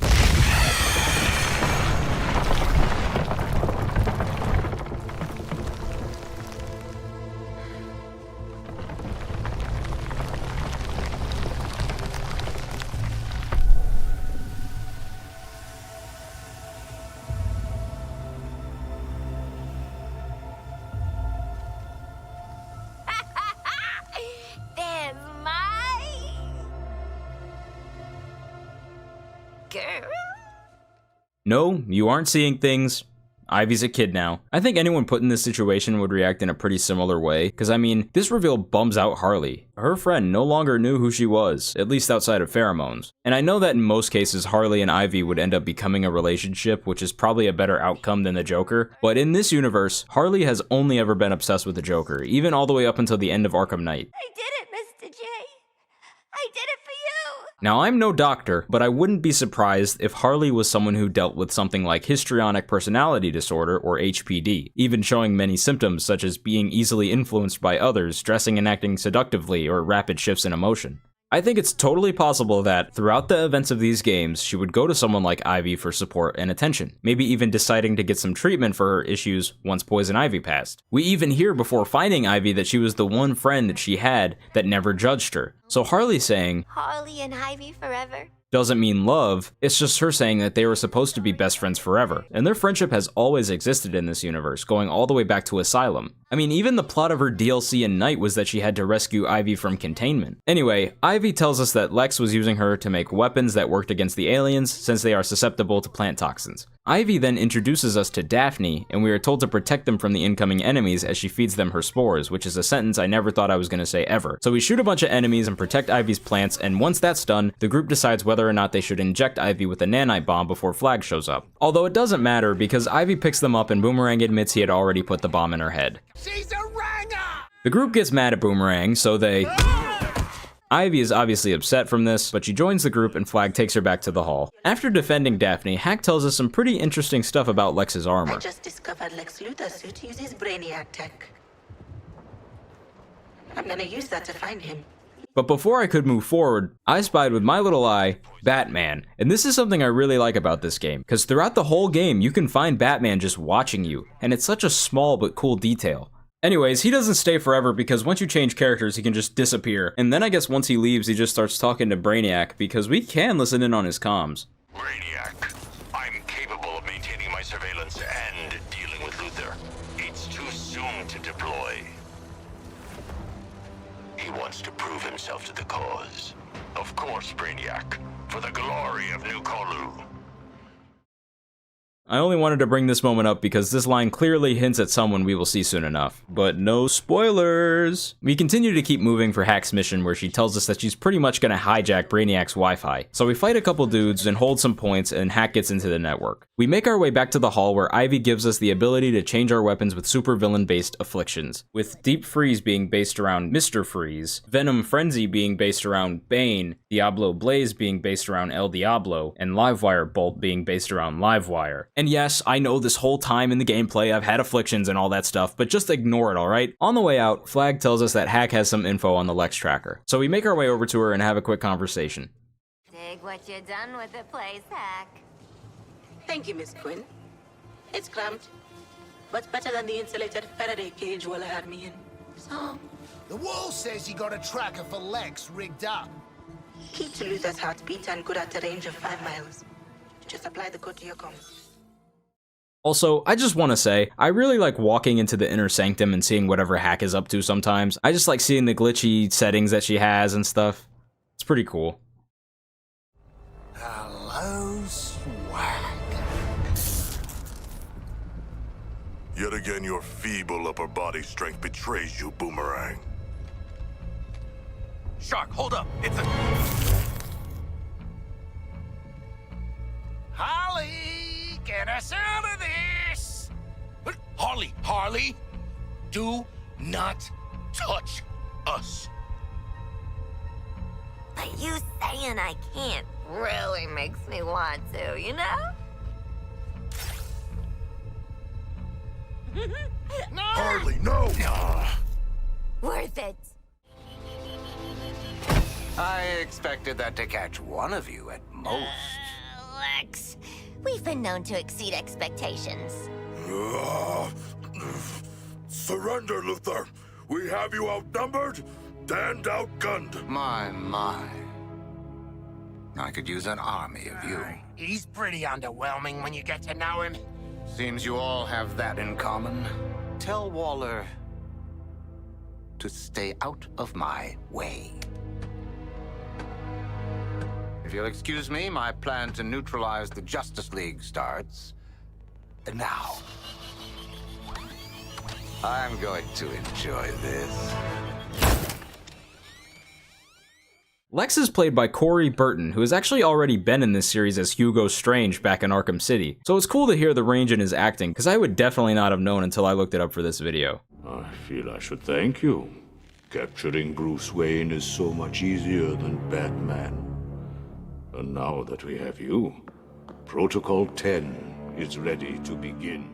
No, you aren't seeing things. Ivy's a kid now. I think anyone put in this situation would react in a pretty similar way, because I mean, this reveal bums out Harley. Her friend no longer knew who she was, at least outside of pheromones. And I know that in most cases Harley and Ivy would end up becoming a relationship, which is probably a better outcome than the Joker, but in this universe, Harley has only ever been obsessed with the Joker, even all the way up until the end of Arkham Knight. I did it, Mr. J. I did it for you. Now, I'm no doctor, but I wouldn't be surprised if Harley was someone who dealt with something like histrionic personality disorder, or HPD, even showing many symptoms such as being easily influenced by others, dressing and acting seductively, or rapid shifts in emotion. I think it's totally possible that, throughout the events of these games, she would go to someone like Ivy for support and attention, maybe even deciding to get some treatment for her issues once Poison Ivy passed. We even hear before finding Ivy that she was the one friend that she had that never judged her. So Harley saying, Harley and Ivy forever. doesn't mean love, it's just her saying that they were supposed to be best friends forever, and their friendship has always existed in this universe, going all the way back to Asylum. I mean, even the plot of her DLC in Night was that she had to rescue Ivy from containment. Anyway, Ivy tells us that Lex was using her to make weapons that worked against the aliens, since they are susceptible to plant toxins. Ivy then introduces us to Daphne, and we are told to protect them from the incoming enemies as she feeds them her spores, which is a sentence I never thought I was gonna say ever. So we shoot a bunch of enemies and protect Ivy's plants, and once that's done, the group decides whether or not they should inject Ivy with a nanite bomb before Flag shows up. Although it doesn't matter, because Ivy picks them up and Boomerang admits he had already put the bomb in her head. She's a ranger! The group gets mad at Boomerang, so they... Ivy is obviously upset from this, but she joins the group and Flag takes her back to the hall. After defending Daphne, Hack tells us some pretty interesting stuff about Lex's armor. I just discovered Lex Luthor's suit uses Brainiac tech. I'm gonna use that to find him. But before I could move forward, I spied with my little eye, Batman. And this is something I really like about this game, because throughout the whole game you can find Batman just watching you, and it's such a small but cool detail. Anyways, he doesn't stay forever because once you change characters, he can just disappear. And then I guess once he leaves, he just starts talking to Brainiac because we can listen in on his comms. Brainiac, I'm capable of maintaining my surveillance and dealing with Luthor. It's too soon to deploy. He wants to prove himself to the cause. Of course, Brainiac, for the glory of New Kolu. I only wanted to bring this moment up because this line clearly hints at someone we will see soon enough. But no spoilers! We continue to keep moving for Hack's mission where she tells us that she's pretty much gonna hijack Brainiac's Wi-Fi. So we fight a couple dudes and hold some points and Hack gets into the network. We make our way back to the hall where Ivy gives us the ability to change our weapons with supervillain based afflictions. With Deep Freeze being based around Mr. Freeze, Venom Frenzy being based around Bane, Diablo Blaze being based around El Diablo, and Livewire Bolt being based around Livewire. And yes, I know this whole time in the gameplay I've had afflictions and all that stuff, but just ignore it, alright? On the way out, Flag tells us that Hack has some info on the Lex tracker. So we make our way over to her and have a quick conversation. Dig what you done with the place, Hack. Thank you, Miss Quinn. It's cramped, but better than the insulated Faraday cage Waller had me in. So, The wall says you got a tracker for Lex rigged up. key to Luther's heartbeat and good at a range of 5 miles. Just apply the code to your comms. Also, I just want to say, I really like walking into the inner sanctum and seeing whatever Hack is up to sometimes. I just like seeing the glitchy settings that she has and stuff. It's pretty cool. Hello, swag. Yet again, your feeble upper body strength betrays you, Boomerang. Shark, hold up. It's a... Harley, get us out of this! Harley, do not touch us. But you saying I can't really makes me want to, you know? No! Harley, no! Worth it. I expected that to catch one of you at most. Lex, we've been known to exceed expectations. Surrender, Luther. We have you outnumbered and outgunned. My. I could use an army of you. He's pretty underwhelming when you get to know him. Seems you all have that in common. Tell Waller to stay out of my way. If you'll excuse me, my plan to neutralize the Justice League starts now. I'm going to enjoy this. Lex is played by Corey Burton, who has actually already been in this series as Hugo Strange back in Arkham City. So it's cool to hear the range in his acting, because I would definitely not have known until I looked it up for this video. I feel I should thank you. Capturing Bruce Wayne is so much easier than Batman. And now that we have you, Protocol 10 is ready to begin.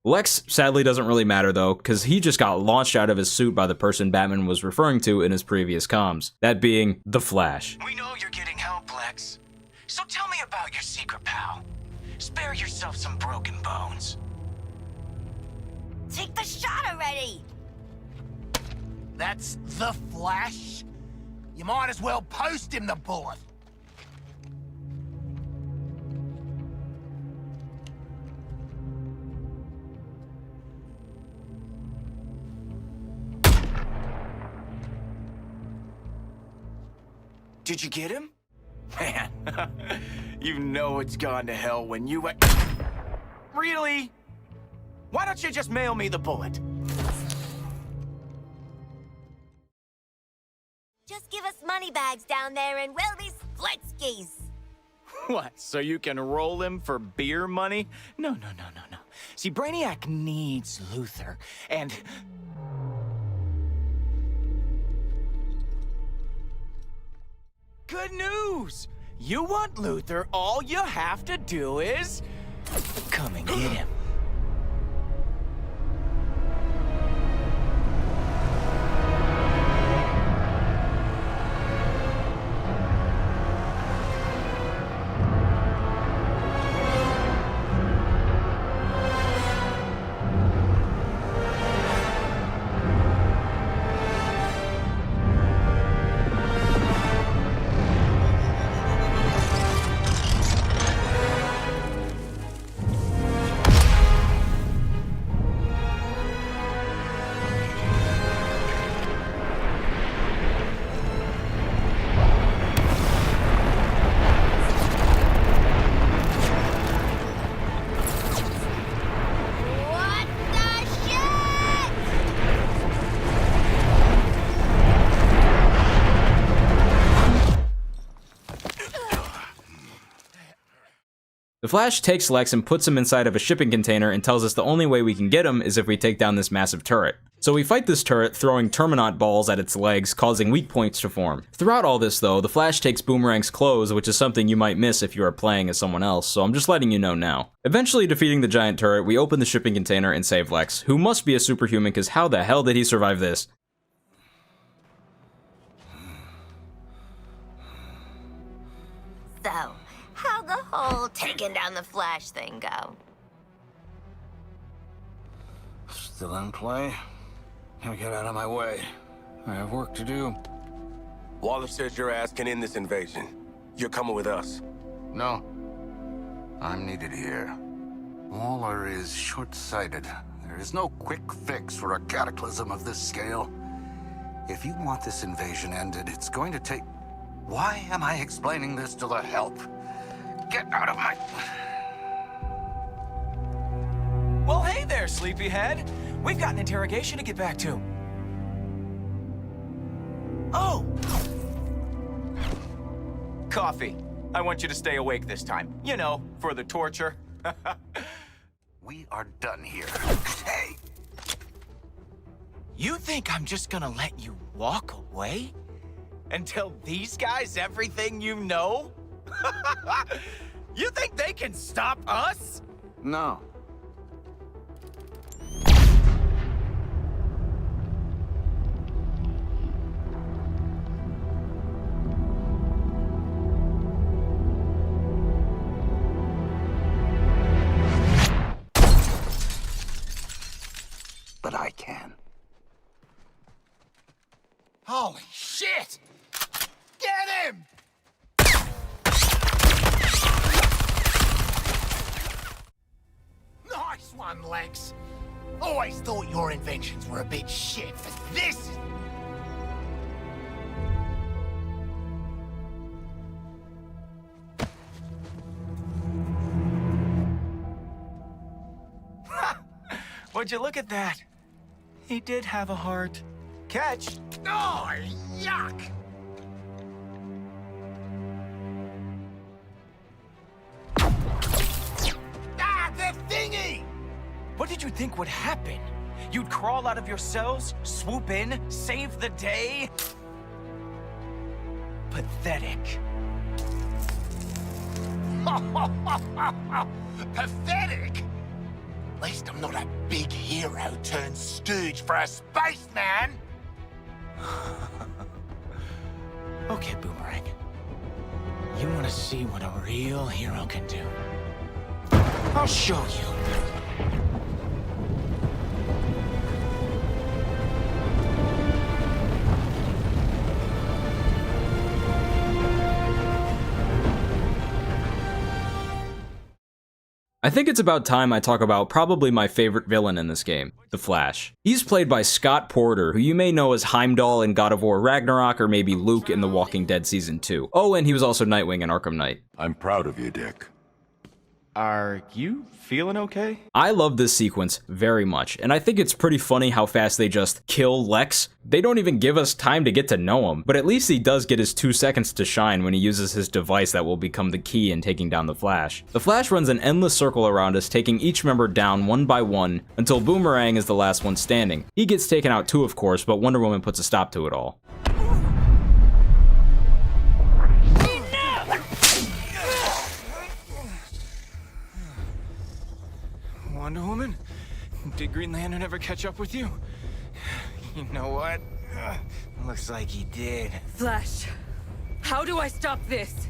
Lex sadly doesn't really matter though, because he just got launched out of his suit by the person Batman was referring to in his previous comms, that being the Flash. We know you're getting help, Lex. So tell me about your secret pal. Spare yourself some broken bones. Take the shot already! That's the Flash? You might as well post him the bullet. Did you get him? Man, you know it's gone to hell when you... Really? Why don't you just mail me the bullet? Just give us money bags down there and we'll be splitskis. What, so you can roll him for beer money? No. See, Brainiac needs Luthor, and... Good news! You want Luthor, all you have to do is... come and get him. Flash takes Lex and puts him inside of a shipping container and tells us the only way we can get him is if we take down this massive turret. So we fight this turret, throwing Terminant balls at its legs, causing weak points to form. Throughout all this though, the Flash takes Boomerang's clothes, which is something you might miss if you are playing as someone else, so I'm just letting you know now. Eventually defeating the giant turret, we open the shipping container and save Lex, who must be a superhuman because how the hell did he survive this? So, how'd the whole taking down the Flash thing go? Still in play? Now get out of my way. I have work to do. Waller says your ass can end this invasion. You're coming with us. No. I'm needed here. Waller is short-sighted. There is no quick fix for a cataclysm of this scale. If you want this invasion ended, it's going to take... Why am I explaining this to the help? Get out of my... Well, hey there, sleepyhead. We've got an interrogation to get back to. Oh! Coffee. I want you to stay awake this time. You know, for the torture. We are done here. Hey! You think I'm just gonna let you walk away? And tell these guys everything you know? You think they can stop us? No. But I can. Holy shit! Get him! Nice one, Lex. Always thought your inventions were a bit shit, but this is... Would you look at that? He did have a heart. Catch. Oh, yuck! Ah, the thingy! What did you think would happen? You'd crawl out of your cells, swoop in, save the day? Pathetic. Pathetic? At least I'm not a big hero turned stooge for a spaceman. Okay, Boomerang. You want to see what a real hero can do? I'll show you. I think it's about time I talk about probably my favorite villain in this game, the Flash. He's played by Scott Porter, who you may know as Heimdall in God of War Ragnarok or maybe Luke in The Walking Dead Season 2. Oh, and he was also Nightwing in Arkham Knight. I'm proud of you, Dick. Are you feeling okay? I love this sequence very much, and I think it's pretty funny how fast they just kill Lex. They don't even give us time to get to know him, but at least he does get his 2 seconds to shine when he uses his device that will become the key in taking down the Flash. The Flash runs an endless circle around us, taking each member down one by one, until Boomerang is the last one standing. He gets taken out too, of course, but Wonder Woman puts a stop to it all. Wonder Woman? Did Green Lantern ever catch up with you? You know what? Looks like he did. Flash, how do I stop this?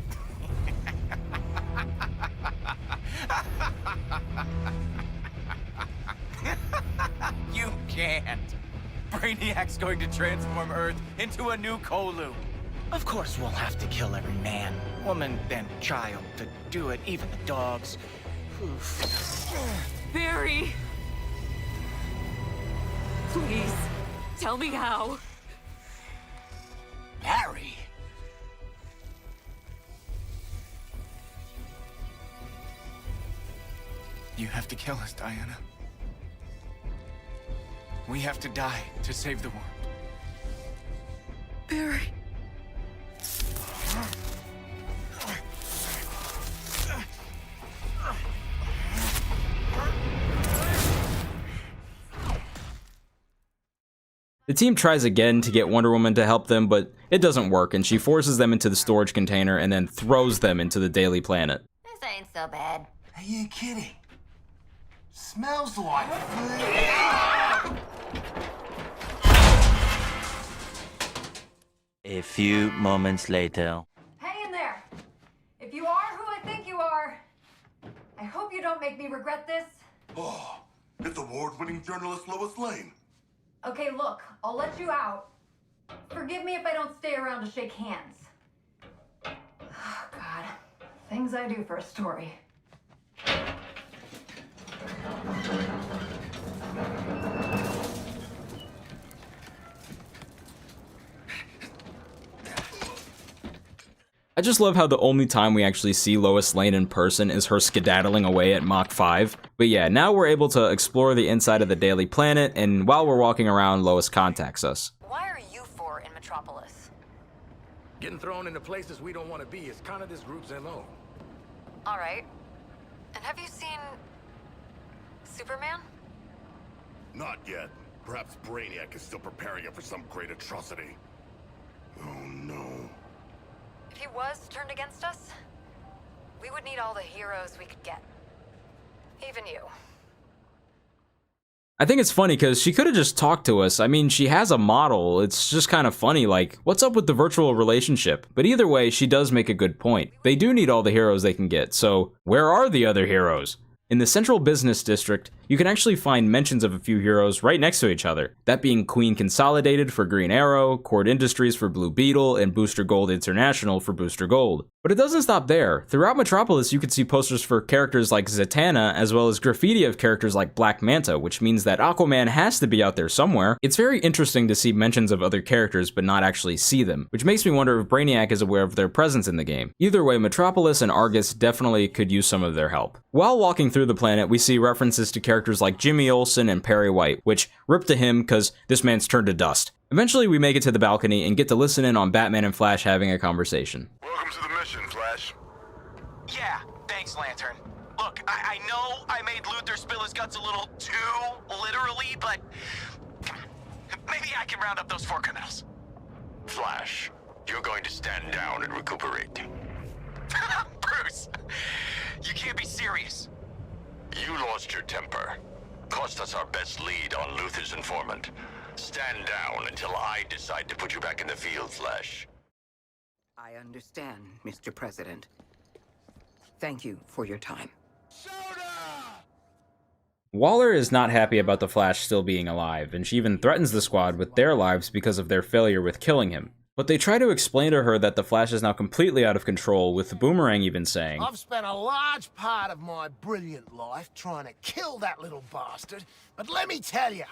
You can't. Brainiac's going to transform Earth into a new Kolu. Of course we'll have to kill every man, woman, and child to do it, even the dogs. Oof. Barry! Please, tell me how. Barry? You have to kill us, Diana. We have to die to save the world. Barry. The team tries again to get Wonder Woman to help them, but it doesn't work, and she forces them into the storage container and then throws them into the Daily Planet. This ain't so bad. Are you kidding? Smells like food. A few moments later. Hang in there. If you are who I think you are, I hope you don't make me regret this. Oh, it's award-winning journalist Lois Lane. Okay, look, I'll let you out. Forgive me if I don't stay around to shake hands. Oh, God. Things I do for a story. I just love how the only time we actually see Lois Lane in person is her skedaddling away at Mach 5. But yeah, now we're able to explore the inside of the Daily Planet, and while we're walking around, Lois contacts us. Why are you four in Metropolis? Getting thrown into places we don't want to be is kind of this group's MO. All right. And have you seen Superman? Not yet. Perhaps Brainiac is still preparing it for some great atrocity. Oh no. If he was turned against us, we would need all the heroes we could get. Even you. I think it's funny because she could have just talked to us. I mean, she has a model. It's just kind of funny, like, what's up with the virtual relationship? But either way, she does make a good point. They do need all the heroes they can get, so where are the other heroes? In the Central Business District, you can actually find mentions of a few heroes right next to each other, that being Queen Consolidated for Green Arrow, Cord Industries for Blue Beetle, and Booster Gold International for Booster Gold. But it doesn't stop there. Throughout Metropolis, you can see posters for characters like Zatanna, as well as graffiti of characters like Black Manta, which means that Aquaman has to be out there somewhere. It's very interesting to see mentions of other characters but not actually see them, which makes me wonder if Brainiac is aware of their presence in the game. Either way, Metropolis and Argus definitely could use some of their help. While walking through the planet, we see references to characters like Jimmy Olsen and Perry White, which rip to him because this man's turned to dust. Eventually, we make it to the balcony and get to listen in on Batman and Flash having a conversation. Welcome to the mission, Flash. Yeah, thanks, Lantern. Look, I know I made Luther spill his guts a little too literally, but maybe I can round up those 4 criminals. Flash, you're going to stand down and recuperate. Bruce, you can't be serious. You lost your temper. Cost us our best lead on Luther's informant. Stand down until I decide to put you back in the field, Flash. I understand, Mr. President. Thank you for your time. Waller is not happy about the Flash still being alive, and she even threatens the squad with their lives because of their failure with killing him. But they try to explain to her that the Flash is now completely out of control, with the Boomerang even saying, I've spent a large part of my brilliant life trying to kill that little bastard, but let me tell you,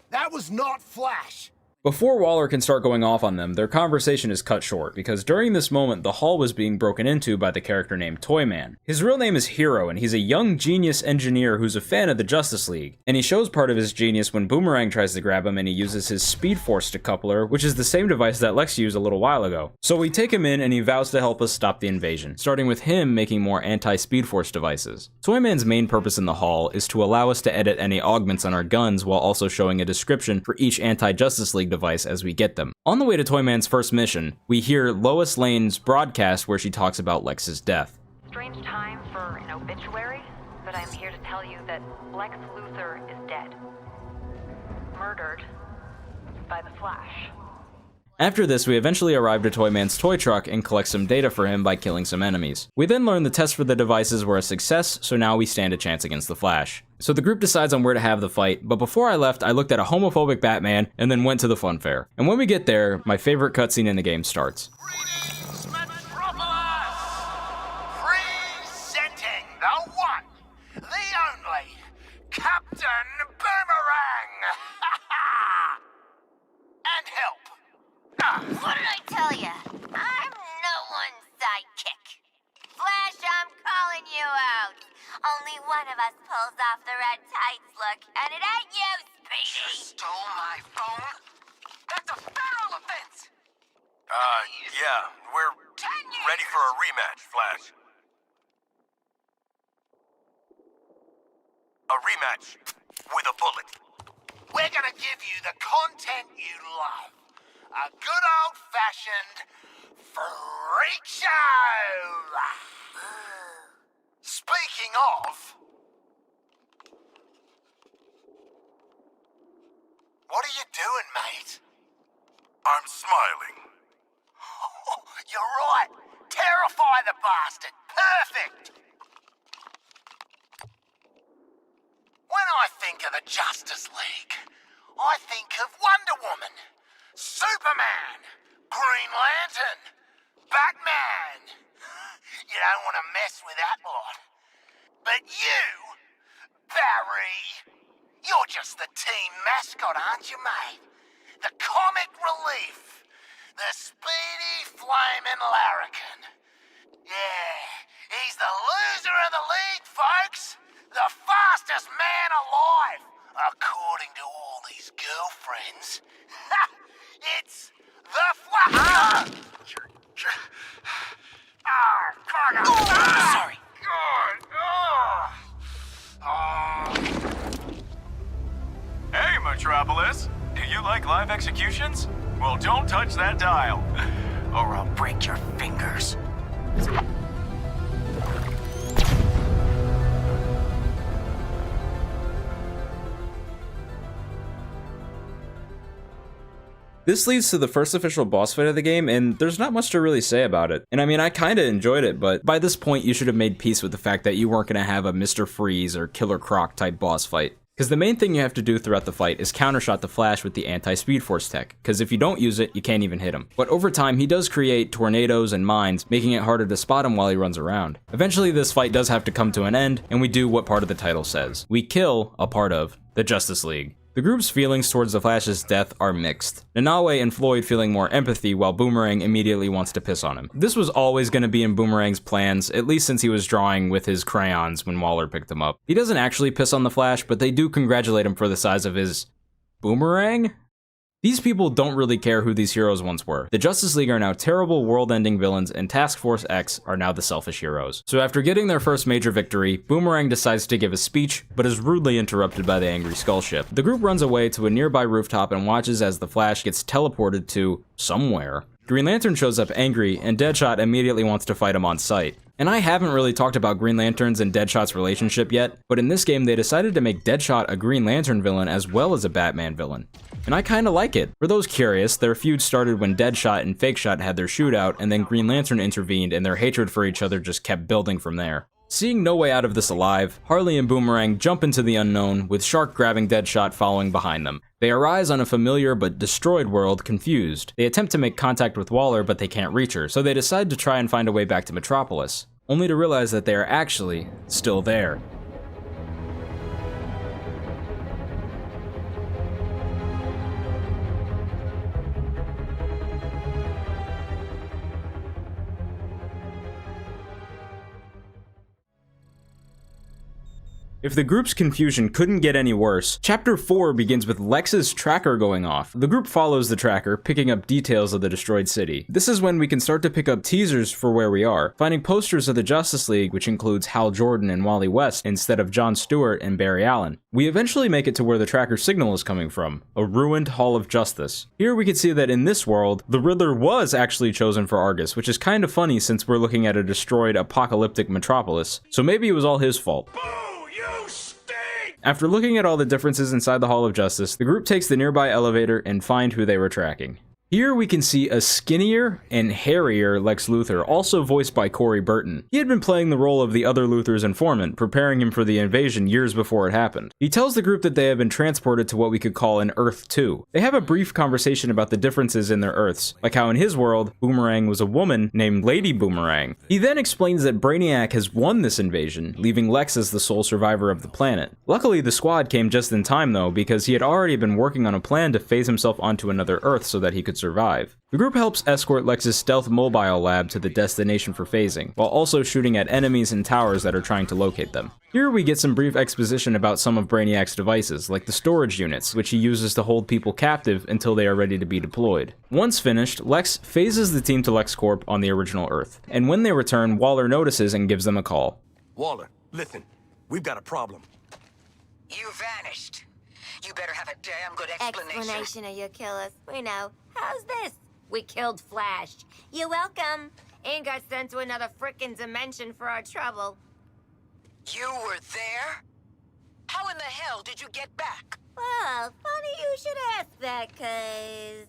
that was not Flash. Before Waller can start going off on them, their conversation is cut short, because during this moment, the hall was being broken into by the character named Toyman. His real name is Hero, and he's a young genius engineer who's a fan of the Justice League. And he shows part of his genius when Boomerang tries to grab him and he uses his Speed Force decoupler, which is the same device that Lex used a little while ago. So we take him in and he vows to help us stop the invasion, starting with him making more anti-Speed Force devices. Toyman's main purpose in the hall is to allow us to edit any augments on our guns while also showing a description for each anti-Justice League device as we get them. On the way to Toyman's first mission, we hear Lois Lane's broadcast where she talks about Lex's death. Strange time for an obituary, but I'm here to tell you that Lex Luthor is dead. Murdered by the Flash. After this, we eventually arrive to Toyman's toy truck and collect some data for him by killing some enemies. We then learn the tests for the devices were a success, so now we stand a chance against the Flash. So the group decides on where to have the fight, but before I left, I looked at a homophobic Batman and then went to the fun fair. And when we get there, my favorite cutscene in the game starts. Presenting the one, the only, Captain Boomerang! And help! What did I tell ya? I'm no one's sidekick. Flash, I'm calling you out. Only one of us pulls off the red tights look, and it ain't you, Speedy. You stole my phone? That's a federal offense! Yeah, we're ready for a rematch, Flash. A rematch with a bullet. we're gonna give you the content you love. A good old-fashioned freak show! Speaking of... What are you doing, mate? I'm smiling. You're right. Terrify the bastard. Perfect. When I think of the Justice League, I think of Wonder Woman, Superman, Green Lantern, Batman. You don't want to mess with that lot. But you, Barry, you're just the team mascot, aren't you, mate? The comic relief. The speedy flaming larrikin. Yeah, he's the loser of the league, folks. The fastest man alive, according to all these girlfriends. It's the Kogam! Sorry. Hey, Metropolis. Do you like live executions? Well, don't touch that dial, or I'll break your fingers. This leads to the first official boss fight of the game, and there's not much to really say about it. And I mean, I kinda enjoyed it, but by this point you should have made peace with the fact that you weren't gonna have a Mr. Freeze or Killer Croc type boss fight. Because the main thing you have to do throughout the fight is countershot the Flash with the anti-Speed Force tech, because if you don't use it, you can't even hit him. But over time, he does create tornadoes and mines, making it harder to spot him while he runs around. Eventually, this fight does have to come to an end, and we do what part of the title says. We kill a part of the Justice League. The group's feelings towards the Flash's death are mixed. Nanaue and Floyd feeling more empathy, while Boomerang immediately wants to piss on him. This was always going to be in Boomerang's plans, at least since he was drawing with his crayons when Waller picked him up. He doesn't actually piss on the Flash, but they do congratulate him for the size of his... boomerang? These people don't really care who these heroes once were. The Justice League are now terrible world-ending villains, and Task Force X are now the selfish heroes. So after getting their first major victory, Boomerang decides to give a speech, but is rudely interrupted by the angry Skull ship. The group runs away to a nearby rooftop and watches as the Flash gets teleported to somewhere. Green Lantern shows up angry, and Deadshot immediately wants to fight him on sight. And I haven't really talked about Green Lantern's and Deadshot's relationship yet, but in this game they decided to make Deadshot a Green Lantern villain as well as a Batman villain. And I kinda like it. For those curious, their feud started when Deadshot and Fakeshot had their shootout, and then Green Lantern intervened and their hatred for each other just kept building from there. Seeing no way out of this alive, Harley and Boomerang jump into the unknown, with Shark grabbing Deadshot following behind them. They arise on a familiar but destroyed world, confused. They attempt to make contact with Waller, but they can't reach her, so they decide to try and find a way back to Metropolis, only to realize that they are actually still there. If the group's confusion couldn't get any worse, Chapter 4 begins with Lex's tracker going off. The group follows the tracker, picking up details of the destroyed city. This is when we can start to pick up teasers for where we are, finding posters of the Justice League, which includes Hal Jordan and Wally West instead of John Stewart and Barry Allen. We eventually make it to where the tracker signal is coming from, a ruined Hall of Justice. Here we can see that in this world, the Riddler was actually chosen for Argus, which is kind of funny since we're looking at a destroyed apocalyptic Metropolis, so maybe it was all his fault. After looking at all the differences inside the Hall of Justice, the group takes the nearby elevator and find who they were tracking. Here we can see a skinnier and hairier Lex Luthor, also voiced by Corey Burton. He had been playing the role of the other Luthor's informant, preparing him for the invasion years before it happened. He tells the group that they have been transported to what we could call an Earth 2. They have a brief conversation about the differences in their Earths, like how in his world, Boomerang was a woman named Lady Boomerang. He then explains that Brainiac has won this invasion, leaving Lex as the sole survivor of the planet. Luckily, the squad came just in time though, because he had already been working on a plan to phase himself onto another Earth so that he could survive. The group helps escort Lex's stealth mobile lab to the destination for phasing, while also shooting at enemies and towers that are trying to locate them. Here we get some brief exposition about some of Brainiac's devices, like the storage units, which he uses to hold people captive until they are ready to be deployed. Once finished, Lex phases the team to LexCorp on the original Earth, and when they return, Waller notices and gives them a call. Waller, listen, we've got a problem. You vanished. You better have a damn good explanation. Explanation of your killers. We know. How's this? We killed Flash. You're welcome. And got sent to another frickin' dimension for our trouble. You were there? How in the hell did you get back? Well, funny you should ask that, 'cause...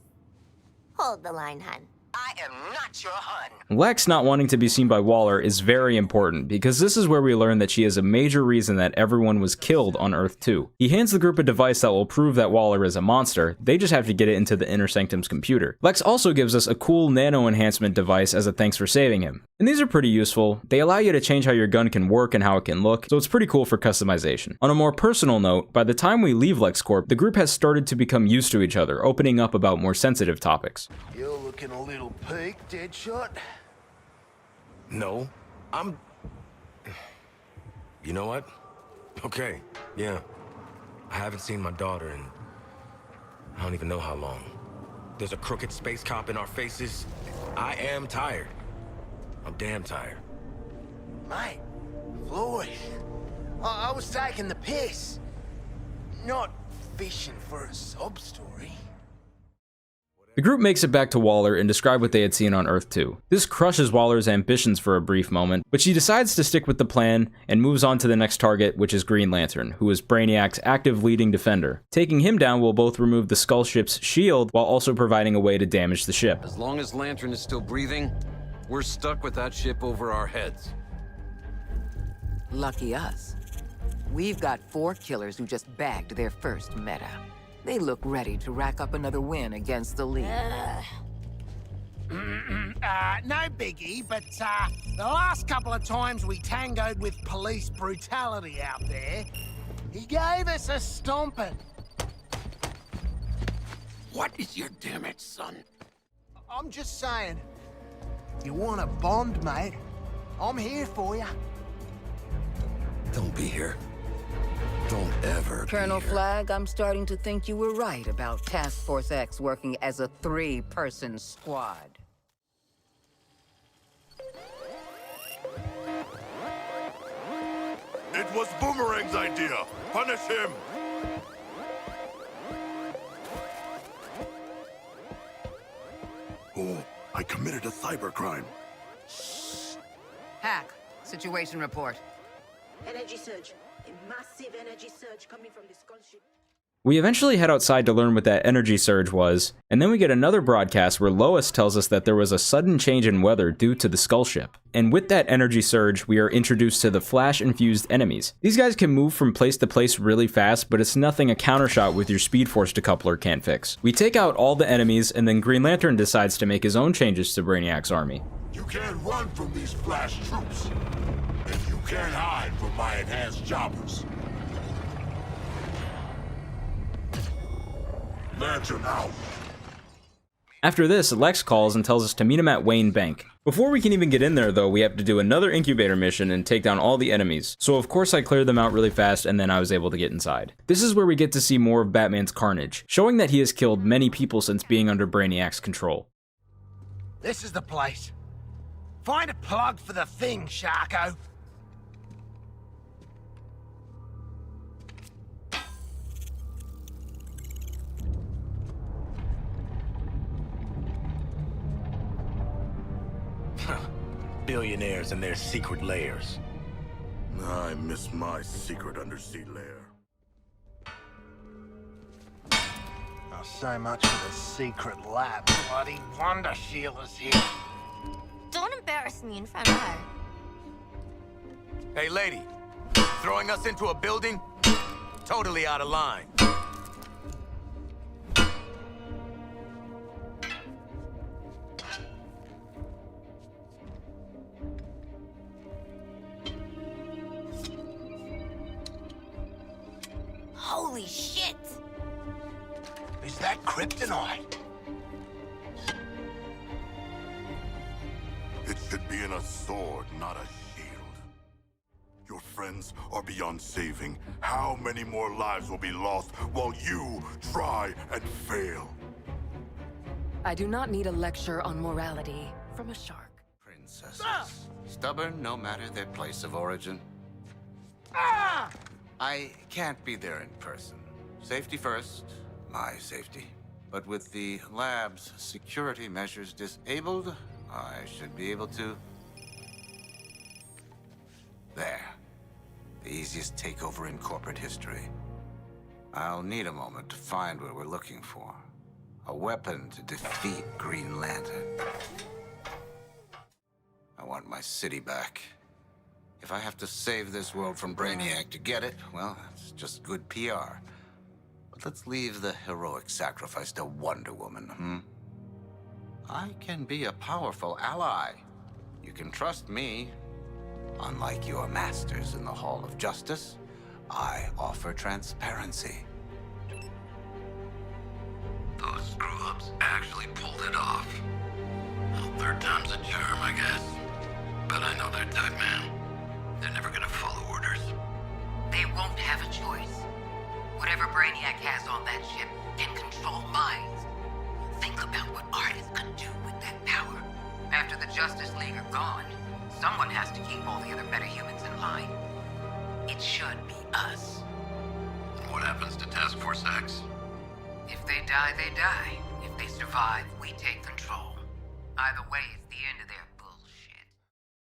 Hold the line, hun. I am not your hun. Lex not wanting to be seen by Waller is very important, because this is where we learn that she is a major reason that everyone was killed on Earth 2. He hands the group a device that will prove that Waller is a monster, they just have to get it into the Inner Sanctum's computer. Lex also gives us a cool nano enhancement device as a thanks for saving him. And these are pretty useful. They allow you to change how your gun can work and how it can look, so it's pretty cool for customization. On a more personal note, by the time we leave LexCorp, the group has started to become used to each other, opening up about more sensitive topics. You're looking a little peaked, Deadshot. No, You know what? Okay, yeah. I haven't seen my daughter in... I don't even know how long. There's a crooked space cop in our faces. I am tired. I'm damn tired. Mate, Floyd, I was taking the piss. Not fishing for a sob story. The group makes it back to Waller and describe what they had seen on Earth 2. This crushes Waller's ambitions for a brief moment, but she decides to stick with the plan and moves on to the next target, which is Green Lantern, who is Brainiac's active leading defender. Taking him down will both remove the Skull ship's shield while also providing a way to damage the ship. As long as Lantern is still breathing, we're stuck with that ship over our heads. Lucky us. We've got 4 killers who just bagged their first meta. They look ready to rack up another win against the League. No biggie, but the last couple of times we tangoed with police brutality out there, he gave us a stomping. What is your damage, son? I'm just saying, you want a bond, mate? I'm here for you. Don't be here. Don't ever Colonel Flagg, I'm starting to think you were right about Task Force X working as a 3-person squad. It was Boomerang's idea. Punish him. Oh, I committed a cybercrime. Hack, situation report. Energy surge. A massive energy surge coming from the Skull ship. We eventually head outside to learn what that energy surge was, and then we get another broadcast where Lois tells us that there was a sudden change in weather due to the Skull ship. And with that energy surge, we are introduced to the Flash-infused enemies. These guys can move from place to place really fast, but it's nothing a countershot with your Speed Force decoupler can't fix. We take out all the enemies, and then Green Lantern decides to make his own changes to Brainiac's army. You can't run from these Flash troops. And you can't hide from my enhanced choppers. Lantern out. After this, Lex calls and tells us to meet him at Wayne Bank. Before we can even get in there though, we have to do another incubator mission and take down all the enemies. So of course I cleared them out really fast and then I was able to get inside. This is where we get to see more of Batman's carnage, showing that he has killed many people since being under Brainiac's control. This is the place. Find a plug for the thing, Sharko. Billionaires and their secret lairs. I miss my secret undersea lair. Not so much for the secret lab. Bloody Wonder Sheila's here. Don't embarrass me in front of her. Hey, lady. Throwing us into a building? Totally out of line. Holy shit! Is that kryptonite? It should be in a sword, not a shield. Your friends are beyond saving. How many more lives will be lost while you try and fail? I do not need a lecture on morality from a shark. Princesses. Stubborn no matter their place of origin. Ah! I can't be there in person, Safety first, my safety. But with the lab's security measures disabled, I should be able to... There. The easiest takeover in corporate history. I'll need a moment to find what we're looking for. A weapon to defeat Green Lantern. I want my city back. If I have to save this world from Brainiac to get it, well, that's just good PR. But let's leave the heroic sacrifice to Wonder Woman, I can be a powerful ally. You can trust me. Unlike your masters in the Hall of Justice, I offer transparency. Those screw-ups actually pulled it off. Well, third time's a charm, I guess. But I know their type, man. They're never gonna follow orders. They won't have a choice. Whatever Brainiac has on that ship can control minds. Think about what artists could do with that power. After the Justice League are gone, someone has to keep all the other metahumans in line. It should be us. What happens to Task Force X? If they die, they die. If they survive, we take control. Either way, it's the end of their bullshit.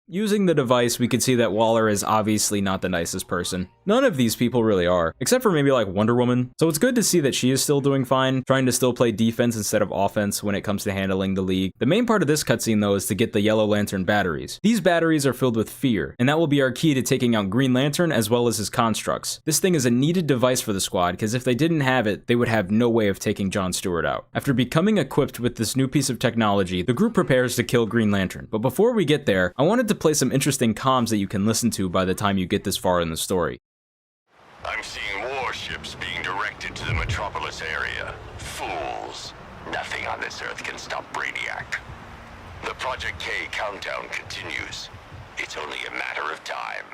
Using the device, we could see that Waller is obviously not the nicest person. None of these people really are, except for maybe like Wonder Woman. So it's good to see that she is still doing fine, trying to still play defense instead of offense when it comes to handling the League. The main part of this cutscene though is to get the Yellow Lantern batteries. These batteries are filled with fear, and that will be our key to taking out Green Lantern as well as his constructs. This thing is a needed device for the squad, because if they didn't have it, they would have no way of taking John Stewart out. After becoming equipped with this new piece of technology, the group prepares to kill Green Lantern. But before we get there, I wanted to play some interesting comms that you can listen to by the time you get this far in the story. I'm seeing warships being directed to the Metropolis area. Fools. Nothing on this Earth can stop Brainiac. The Project K countdown continues. It's only a matter of time.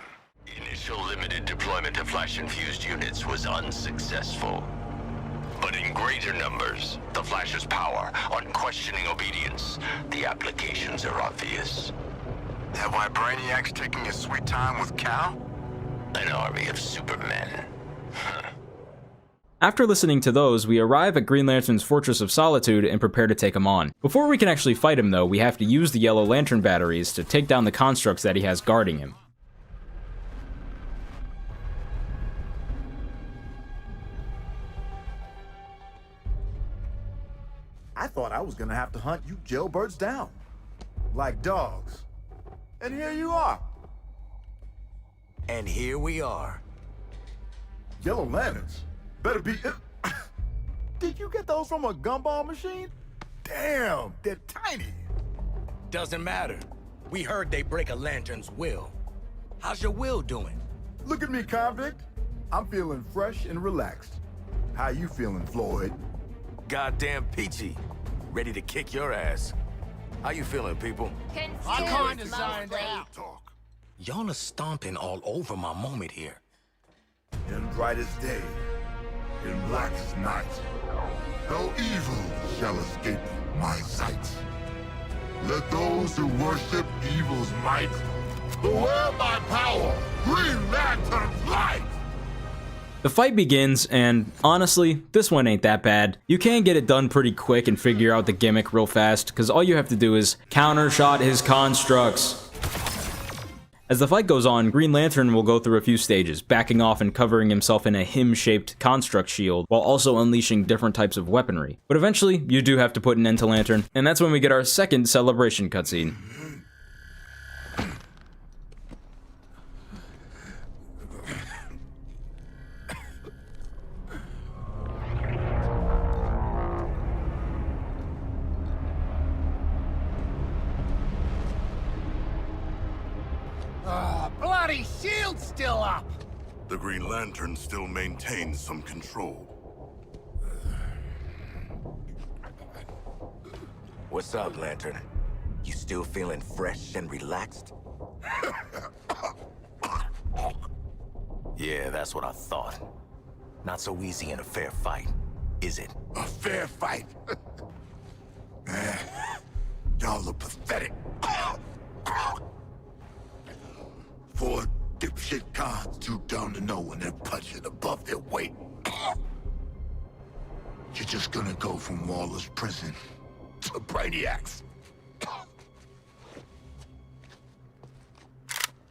Initial limited deployment of Flash-infused units was unsuccessful. But in greater numbers, the Flash's power, unquestioning obedience, the applications are obvious. That why Brainiac's taking his sweet time with Cal? An army of supermen. After listening to those, we arrive at Green Lantern's Fortress of Solitude and prepare to take him on. Before we can actually fight him though, we have to use the Yellow Lantern batteries to take down the constructs that he has guarding him. I thought I was gonna have to hunt you jailbirds down. Like dogs. And here you are. And here we are. Yellow Lanterns? Better be... Did you get those from a gumball machine? Damn, they're tiny. Doesn't matter. We heard they break a Lantern's will. How's your will doing? Look at me, convict. I'm feeling fresh and relaxed. How you feeling, Floyd? Goddamn peachy. Ready to kick your ass. How you feeling, people? I kinda signed out. Y'all are stomping all over my moment here. In brightest day, in blackest night, no evil shall escape my sight. Let those who worship evil's might beware my power, Green Lantern's light! The fight begins, and honestly, this one ain't that bad. You can get it done pretty quick and figure out the gimmick real fast, because all you have to do is counter-shot his constructs. As the fight goes on, Green Lantern will go through a few stages, backing off and covering himself in a him-shaped construct shield, while also unleashing different types of weaponry. But eventually, you do have to put an end to Lantern, and that's when we get our second celebration cutscene. Bloody shield's still up! The Green Lantern still maintains some control. What's up, Lantern? You still feeling fresh and relaxed? Yeah, that's what I thought. Not so easy in a fair fight, is it? A fair fight? Man, y'all look pathetic. 4 dipshit cons too dumb to know when they're punching above their weight. just gonna go from Waller's prison to Brainiac's.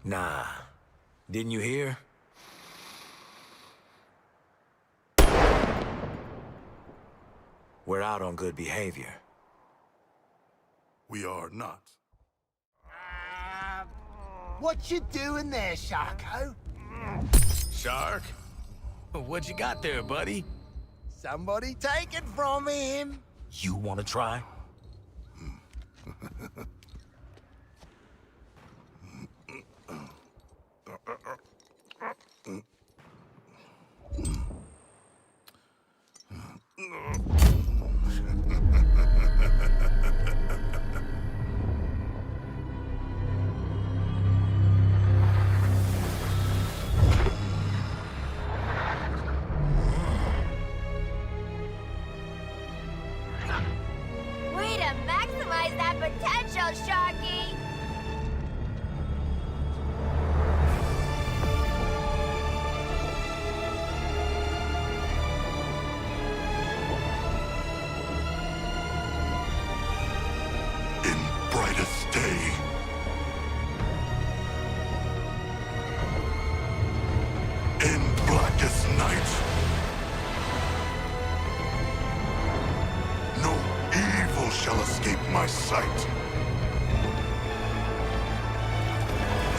Nah. Didn't you hear? We're out on good behavior. We are not. What you doing there, Sharko? Shark? What you got there, buddy? Somebody take it from him. You wanna try? Way to maximize that potential, Sharky! Brightest day. In blackest night. No evil shall escape my sight.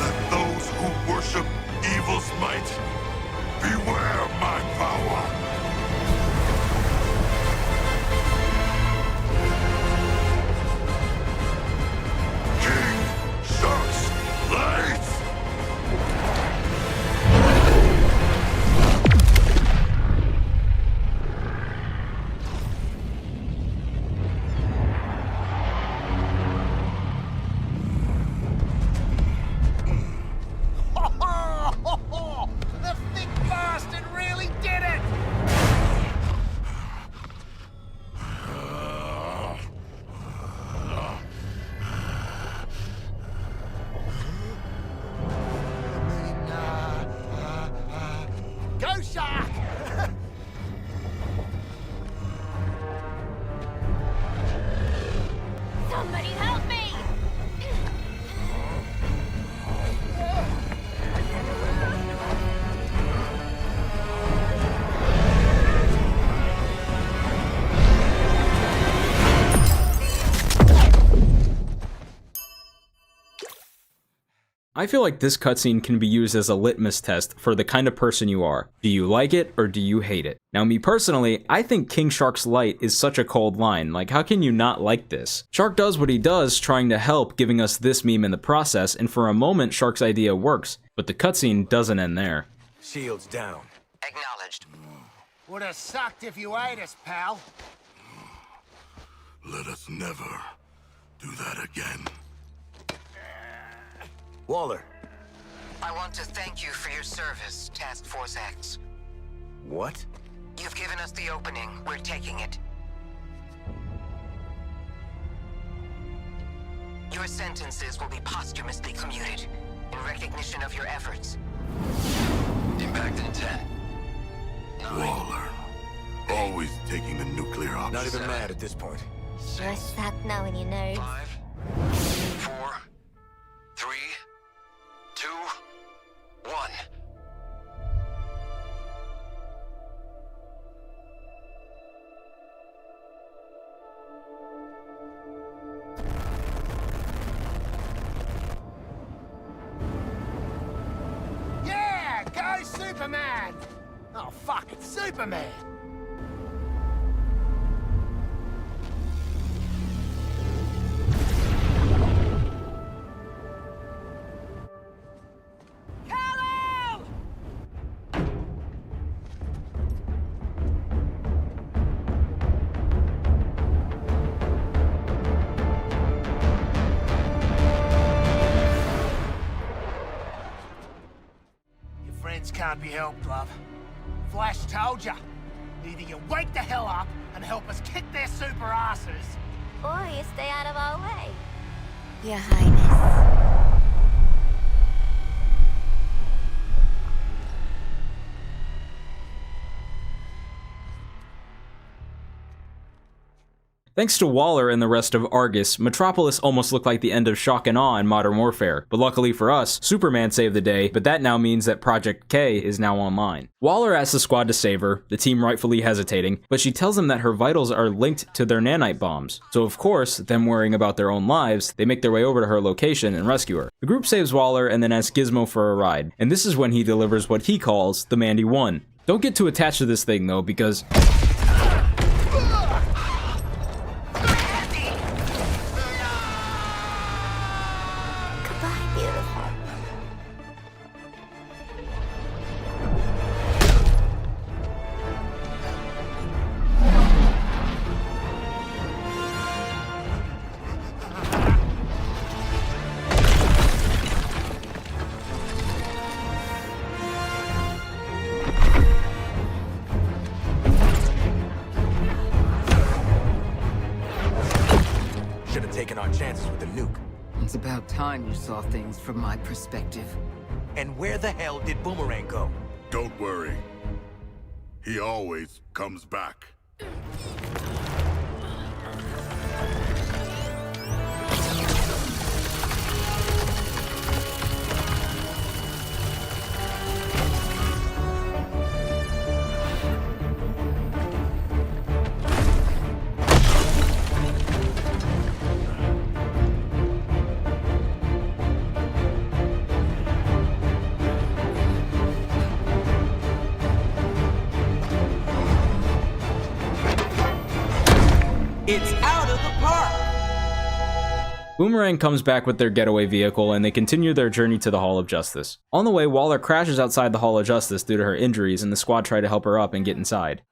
Let those who worship evil's might beware my power. The thick bastard really did it! Go, Shark! Somebody help me! I feel like this cutscene can be used as a litmus test for the kind of person you are. Do you like it or do you hate it? Now me personally, I think King Shark's light is such a cold line. Like, how can you not like this? Shark does what he does, trying to help, giving us this meme in the process, and for a moment Shark's idea works, but the cutscene doesn't end there. Shields down. Acknowledged. Would have sucked if you ate us, pal. Let us never do that again. Waller. I want to thank you for your service, Task Force X. What? You've given us the opening. We're taking it. Your sentences will be posthumously commuted in recognition of your efforts. Impact in 10. Waller. Always taking the nuclear option. Not even mad at this point. Sure suck knowing you nerds. 5, 4, 3, 2, 1. Yeah, go Superman! Oh, fuck, it's Superman! Can't be helped, love. Flash told ya. Either you wake the hell up and help us kick their super asses, Or you stay out of our way, Your Highness. Thanks to Waller and the rest of Argus, Metropolis almost looked like the end of Shock and Awe in Modern Warfare, but luckily for us, Superman saved the day, but that now means that Project K is now online. Waller asks the squad to save her, the team rightfully hesitating, but she tells them that her vitals are linked to their nanite bombs. So of course, them worrying about their own lives, they make their way over to her location and rescue her. The group saves Waller and then asks Gizmo for a ride, and this is when he delivers what he calls the Mandy 1. Don't get too attached to this thing though, because It's about time you saw things from my perspective. And where the hell did Boomerang go? Don't worry. He always comes back. It's out of the park! Boomerang comes back with their getaway vehicle and they continue their journey to the Hall of Justice. On the way, Waller crashes outside the Hall of Justice due to her injuries and the squad try to help her up and get inside.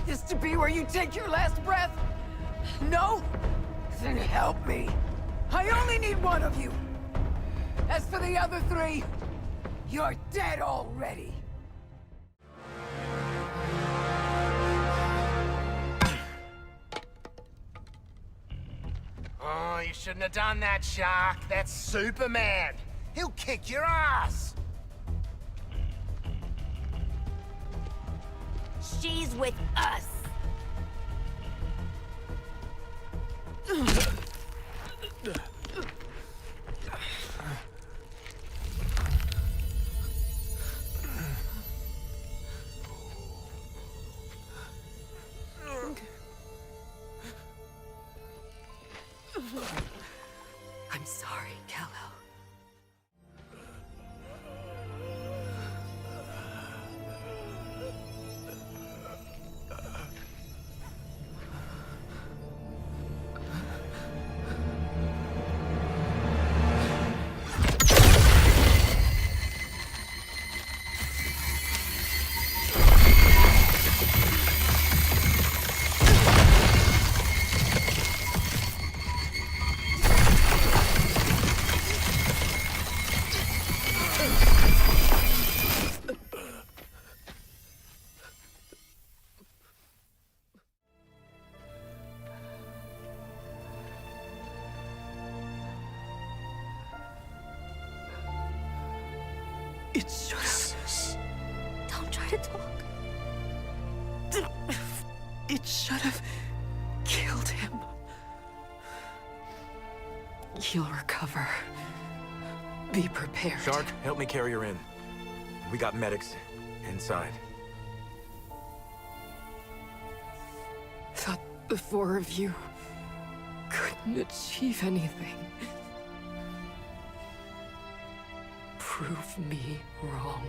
This to be where you take your last breath? No? Then help me. I only need one of you. As for the other three, you're dead already. Oh, you shouldn't have done that, Shark. That's Superman. He'll kick your ass. She's with us. I'm sorry, Kal-El. It should have... Don't try to talk. It should have killed him. He'll recover. Be prepared. Shark, help me carry her in. We got medics inside. Thought the four of you couldn't achieve anything. Prove me wrong.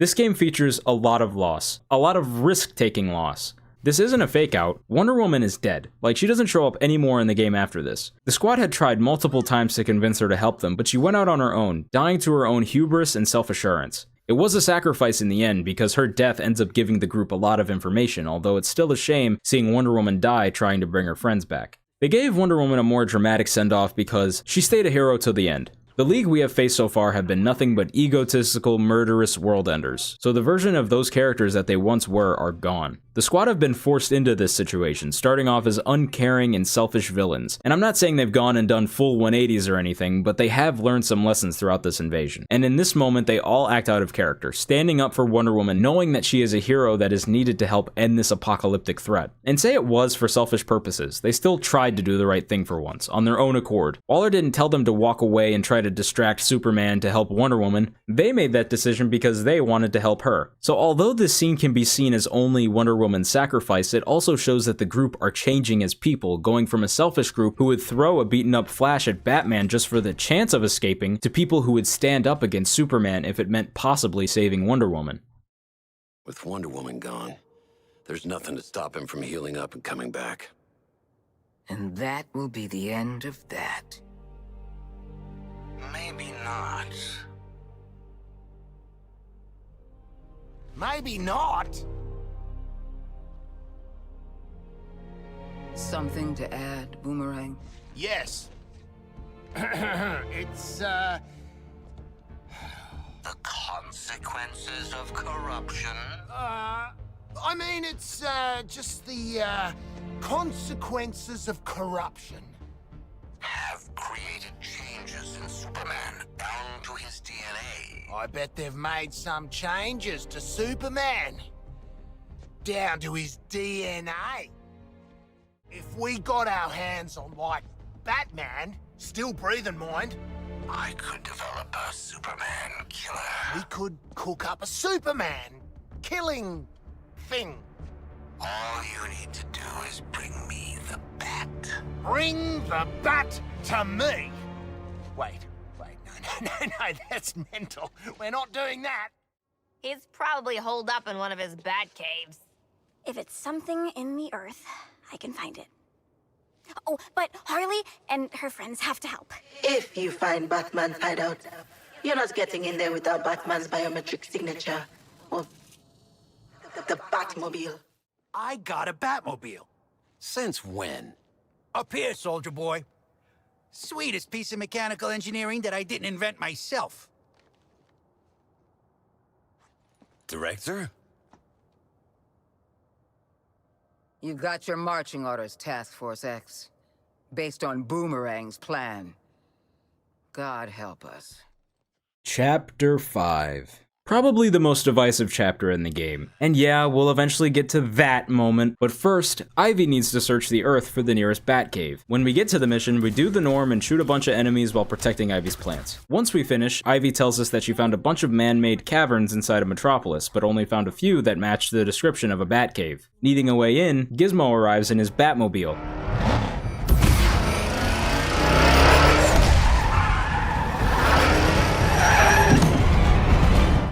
This game features a lot of loss, a lot of risk-taking loss. This isn't a fake out. Wonder Woman is dead. Like, she doesn't show up anymore in the game after this. The squad had tried multiple times to convince her to help them, but she went out on her own, dying to her own hubris and self-assurance. It was a sacrifice in the end because her death ends up giving the group a lot of information, although it's still a shame seeing Wonder Woman die trying to bring her friends back. They gave Wonder Woman a more dramatic send-off because she stayed a hero till the end. The League we have faced so far have been nothing but egotistical, murderous world enders, so the version of those characters that they once were are gone. The squad have been forced into this situation, starting off as uncaring and selfish villains, and I'm not saying they've gone and done full 180s or anything, but they have learned some lessons throughout this invasion. And in this moment, they all act out of character, standing up for Wonder Woman, knowing that she is a hero that is needed to help end this apocalyptic threat. And say it was for selfish purposes, they still tried to do the right thing for once, on their own accord. Waller didn't tell them to walk away and try to distract Superman to help Wonder Woman. They made that decision because they wanted to help her. So although this scene can be seen as only Wonder Woman's sacrifice, it also shows that the group are changing as people, going from a selfish group who would throw a beaten up Flash at Batman just for the chance of escaping, to people who would stand up against Superman if it meant possibly saving Wonder Woman. With Wonder Woman gone, there's nothing to stop him from healing up and coming back. And that will be the end of that. Maybe not. Maybe not. Something to add, Boomerang? Yes. It's, The consequences of corruption? I mean, it's, just the, consequences of corruption. Have created changes in Superman down to his DNA. I bet they've made some changes to Superman. Down to his DNA. If we got our hands on, like, Batman, still breathing, mind. I could develop a Superman killer. We could cook up a Superman killing thing. All you need to do is bring me the bat. Bring the bat to me? Wait, no, that's mental. We're not doing that. He's probably holed up in one of his bat caves. If it's something in the earth, I can find it. Oh, but Harley and her friends have to help. If you find Batman's hideout, you're not getting in there without Batman's biometric signature. Or the Batmobile. I got a Batmobile. Since when? Up here, soldier boy. Sweetest piece of mechanical engineering that I didn't invent myself. Director? You got your marching orders, Task Force X. Based on Boomerang's plan. God help us. Chapter 5. Probably the most divisive chapter in the game. And yeah, we'll eventually get to that moment, but first, Ivy needs to search the Earth for the nearest Batcave. When we get to the mission, we do the norm and shoot a bunch of enemies while protecting Ivy's plants. Once we finish, Ivy tells us that she found a bunch of man-made caverns inside of Metropolis, but only found a few that matched the description of a Batcave. Needing a way in, Gizmo arrives in his Batmobile.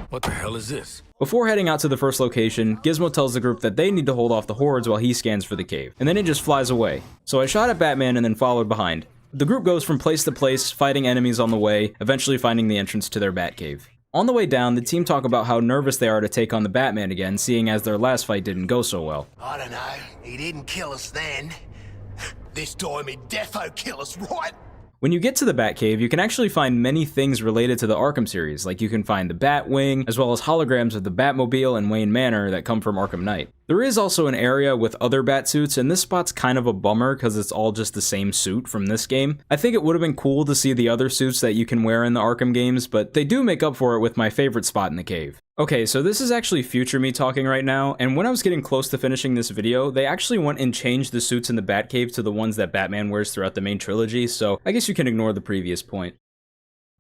What the hell is this? Before heading out to the first location, Gizmo tells the group that they need to hold off the hordes while he scans for the cave, and then he just flies away. So I shot at Batman and then followed behind. The group goes from place to place, fighting enemies on the way, eventually finding the entrance to their Batcave. On the way down, the team talk about how nervous they are to take on the Batman again, seeing as their last fight didn't go so well. I don't know. He didn't kill us then. This time he'd defo kill us, right? When you get to the Batcave, you can actually find many things related to the Arkham series, like you can find the Batwing, as well as holograms of the Batmobile and Wayne Manor that come from Arkham Knight. There is also an area with other Batsuits, and this spot's kind of a bummer because it's all just the same suit from this game. I think it would have been cool to see the other suits that you can wear in the Arkham games, but they do make up for it with my favorite spot in the cave. Okay, so this is actually future me talking right now, and when I was getting close to finishing this video, they actually went and changed the suits in the Batcave to the ones that Batman wears throughout the main trilogy, so I guess you can ignore the previous point.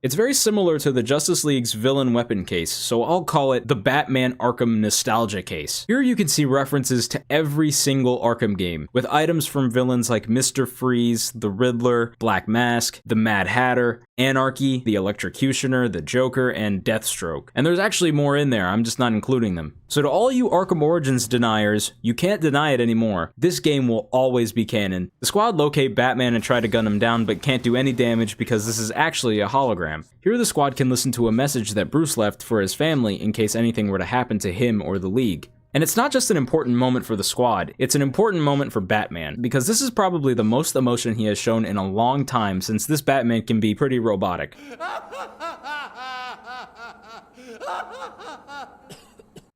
It's very similar to the Justice League's villain weapon case, so I'll call it the Batman Arkham Nostalgia case. Here you can see references to every single Arkham game, with items from villains like Mr. Freeze, the Riddler, Black Mask, the Mad Hatter, Anarchy, the Electrocutioner, the Joker, and Deathstroke. And there's actually more in there, I'm just not including them. So to all you Arkham Origins deniers, you can't deny it anymore. This game will always be canon. The squad locate Batman and try to gun him down, but can't do any damage because this is actually a hologram. Here the squad can listen to a message that Bruce left for his family in case anything were to happen to him or the League. And it's not just an important moment for the squad, it's an important moment for Batman, because this is probably the most emotion he has shown in a long time since this Batman can be pretty robotic.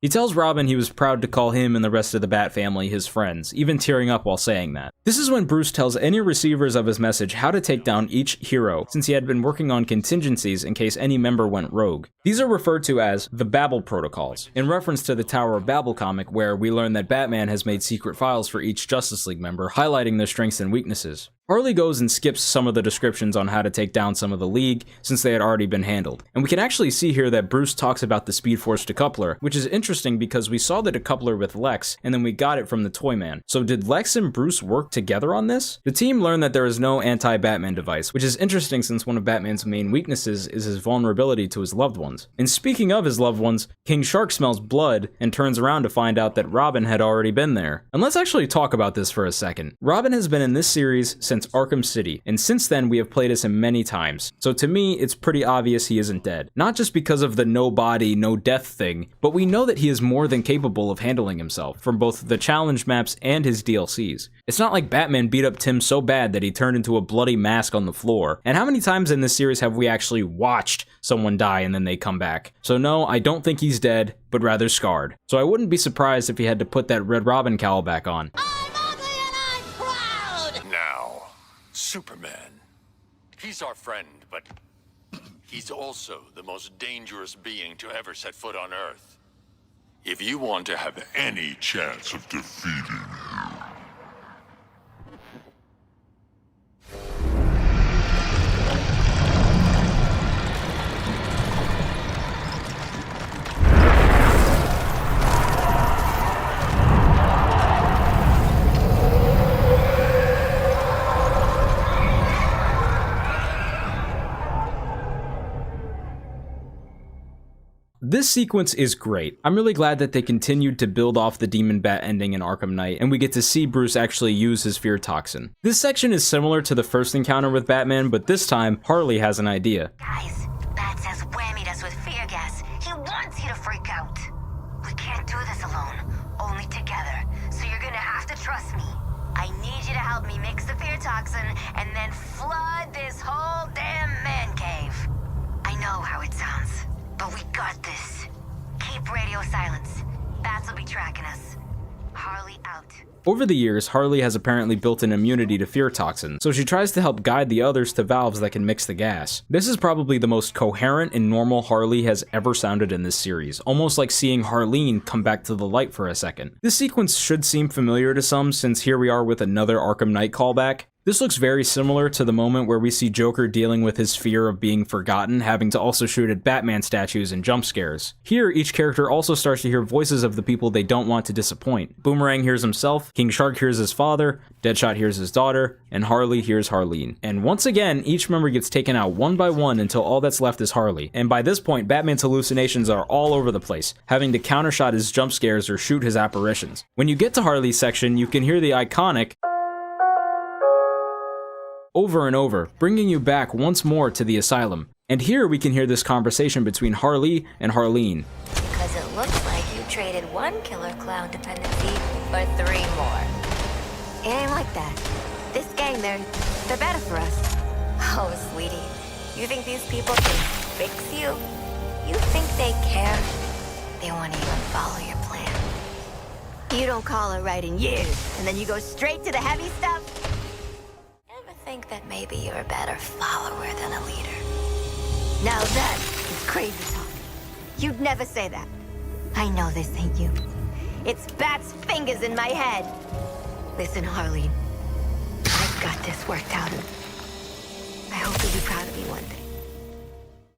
He tells Robin he was proud to call him and the rest of the Bat family his friends, even tearing up while saying that. This is when Bruce tells any receivers of his message how to take down each hero, since he had been working on contingencies in case any member went rogue. These are referred to as the Babel Protocols, in reference to the Tower of Babel comic where we learn that Batman has made secret files for each Justice League member, highlighting their strengths and weaknesses. Harley goes and skips some of the descriptions on how to take down some of the League, since they had already been handled. And we can actually see here that Bruce talks about the Speed Force decoupler, which is interesting because we saw the decoupler with Lex, and then we got it from the Toyman. So did Lex and Bruce work together on this? The team learned that there is no anti-Batman device, which is interesting since one of Batman's main weaknesses is his vulnerability to his loved ones. And speaking of his loved ones, King Shark smells blood and turns around to find out that Robin had already been there. And let's actually talk about this for a second. Robin has been in this series since Arkham City, and since then we have played as him many times, so to me it's pretty obvious he isn't dead. Not just because of the no body, no death thing, but we know that he is more than capable of handling himself, from both the challenge maps and his DLCs. It's not like Batman beat up Tim so bad that he turned into a bloody mask on the floor, and how many times in this series have we actually watched someone die and then they come back? So no, I don't think he's dead, but rather scarred. So I wouldn't be surprised if he had to put that Red Robin cowl back on. Superman. He's our friend, but he's also the most dangerous being to ever set foot on Earth. If you want to have any chance of defeating him... This sequence is great. I'm really glad that they continued to build off the Demon Bat ending in Arkham Knight, and we get to see Bruce actually use his fear toxin. This section is similar to the first encounter with Batman, but this time, Harley has an idea. Guys, Bat has whammied us with fear gas. He wants you to freak out. We can't do this alone, only together. So you're gonna have to trust me. I need you to help me mix the fear toxin and then flood this whole damn man cave. I know how it sounds. But we got this. Keep radio silence. Bats will be tracking us. Harley out. Over the years, Harley has apparently built an immunity to fear toxin, so she tries to help guide the others to valves that can mix the gas. This is probably the most coherent and normal Harley has ever sounded in this series, almost like seeing Harleen come back to the light for a second. This sequence should seem familiar to some, since here we are with another Arkham Knight callback. This looks very similar to the moment where we see Joker dealing with his fear of being forgotten, having to also shoot at Batman statues and jump scares. Here, each character also starts to hear voices of the people they don't want to disappoint. Boomerang hears himself, King Shark hears his father, Deadshot hears his daughter, and Harley hears Harleen. And once again, each member gets taken out one by one until all that's left is Harley. And by this point, Batman's hallucinations are all over the place, having to countershot his jump scares or shoot his apparitions. When you get to Harley's section, you can hear the iconic over and over, bringing you back once more to the asylum. And here we can hear this conversation between Harley and Harleen. Because it looks like you traded one killer clown dependency for 3 more. It ain't like that. This gang, they're better for us. Oh, sweetie. You think these people can fix you? You think they care? They won't even follow your plan. You don't call her right in years, and then you go straight to the heavy stuff? Ever think that maybe you're a better follower than a leader? Now that is crazy talk. You'd never say that. I know this ain't you. It's Bat's fingers in my head. Listen, Harleen. I've got this worked out. I hope you'll be proud of me one day.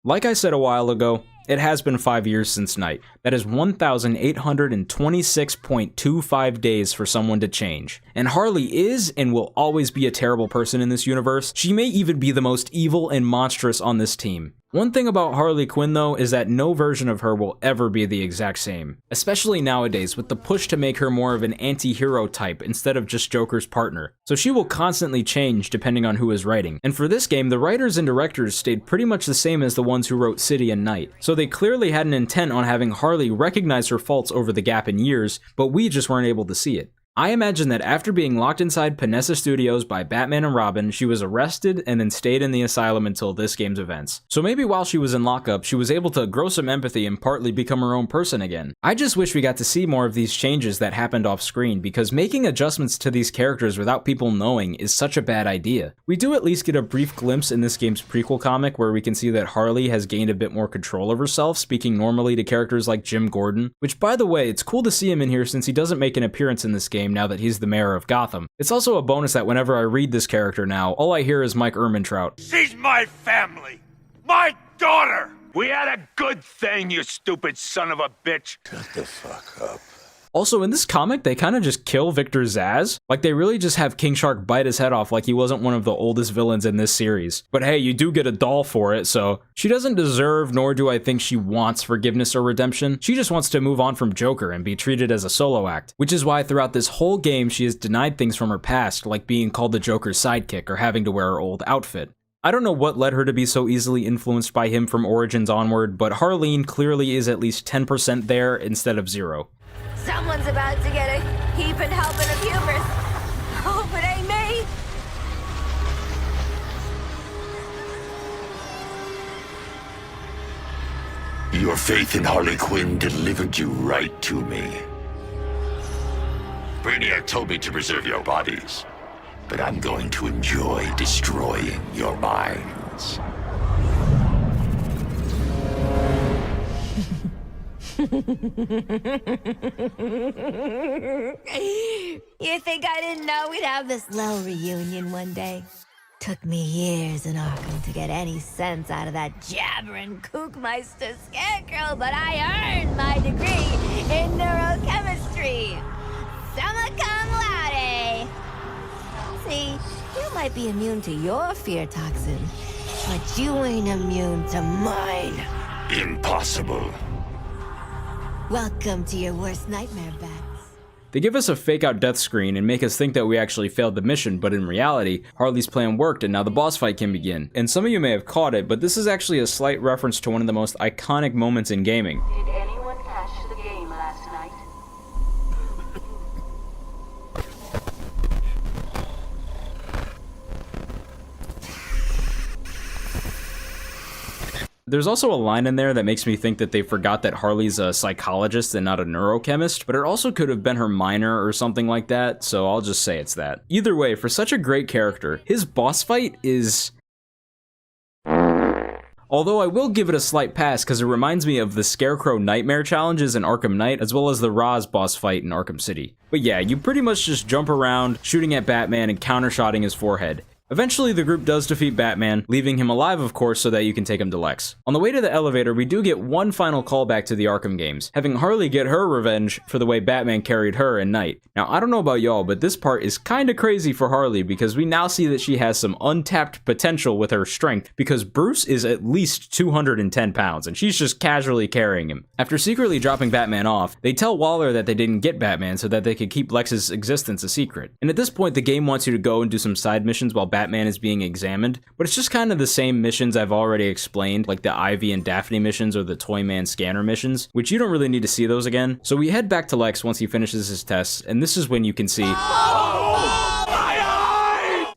Like I said a while ago, it has been 5 years since Night. That is 1,826.25 days for someone to change. And Harley is and will always be a terrible person in this universe. She may even be the most evil and monstrous on this team. One thing about Harley Quinn though is that no version of her will ever be the exact same. Especially nowadays with the push to make her more of an anti-hero type instead of just Joker's partner. So she will constantly change depending on who is writing. And for this game, the writers and directors stayed pretty much the same as the ones who wrote City and Night. So they clearly had an intent on having Harley recognize her faults over the gap in years, but we just weren't able to see it. I imagine that after being locked inside Panessa Studios by Batman and Robin, she was arrested and then stayed in the asylum until this game's events. So maybe while she was in lockup, she was able to grow some empathy and partly become her own person again. I just wish we got to see more of these changes that happened off screen, because making adjustments to these characters without people knowing is such a bad idea. We do at least get a brief glimpse in this game's prequel comic where we can see that Harley has gained a bit more control of herself, speaking normally to characters like Jim Gordon, which by the way, it's cool to see him in here since he doesn't make an appearance in this game now that he's the mayor of Gotham. It's also a bonus that whenever I read this character now, all I hear is Mike Ehrmantraut. She's my family! My daughter! We had a good thing, you stupid son of a bitch! Shut the fuck up. Also, in this comic, they kind of just kill Victor Zsasz. Like, they really just have King Shark bite his head off like he wasn't one of the oldest villains in this series. But hey, you do get a doll for it, so she doesn't deserve, nor do I think she wants forgiveness or redemption. She just wants to move on from Joker and be treated as a solo act, which is why throughout this whole game, she is denied things from her past, like being called the Joker's sidekick or having to wear her old outfit. I don't know what led her to be so easily influenced by him from Origins onward, but Harleen clearly is at least 10% there instead of 0. Someone's about to get a heaping helping of hubris. Hope it ain't me. Your faith in Harley Quinn delivered you right to me. Brainiac told me to preserve your bodies, but I'm going to enjoy destroying your minds. You think I didn't know we'd have this little reunion one day? Took me years in Arkham to get any sense out of that jabbering kookmeister scarecrow, but I earned my degree in neurochemistry. Summa cum laude. See, you might be immune to your fear toxin, but you ain't immune to mine. Impossible. Welcome to your worst nightmare, Bats. They give us a fake out death screen and make us think that we actually failed the mission, but in reality, Harley's plan worked and now the boss fight can begin. And some of you may have caught it, but this is actually a slight reference to one of the most iconic moments in gaming. Did anyone catch the game last night? There's also a line in there that makes me think that they forgot that Harley's a psychologist and not a neurochemist, but it also could have been her minor or something like that, so I'll just say it's that. Either way, for such a great character, his boss fight is... Although I will give it a slight pass because it reminds me of the Scarecrow Nightmare challenges in Arkham Knight, as well as the Roz boss fight in Arkham City. But yeah, you pretty much just jump around, shooting at Batman and counter-shotting his forehead. Eventually, the group does defeat Batman, leaving him alive, of course, so that you can take him to Lex. On the way to the elevator, we do get one final callback to the Arkham games, having Harley get her revenge for the way Batman carried her in Night. Now, I don't know about y'all, but this part is kinda crazy for Harley because we now see that she has some untapped potential with her strength because Bruce is at least 210 pounds, and she's just casually carrying him. After secretly dropping Batman off, they tell Waller that they didn't get Batman so that they could keep Lex's existence a secret. And at this point, the game wants you to go and do some side missions while Batman is being examined, but it's just kind of the same missions I've already explained, like the Ivy and Daphne missions or the Toyman scanner missions, which you don't really need to see those again. So we head back to Lex once he finishes his tests, and this is when you can see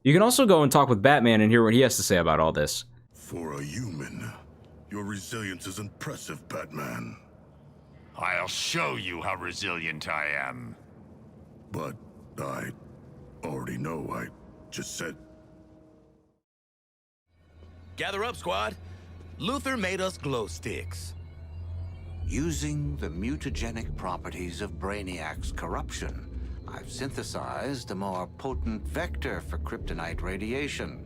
You can also go and talk with Batman and hear what he has to say about all this. For a human, your resilience is impressive, Batman. I'll show you how resilient I am. But I already know. I just said... Gather up, squad. Luther made us glow sticks. Using the mutagenic properties of Brainiac's corruption, I've synthesized a more potent vector for kryptonite radiation.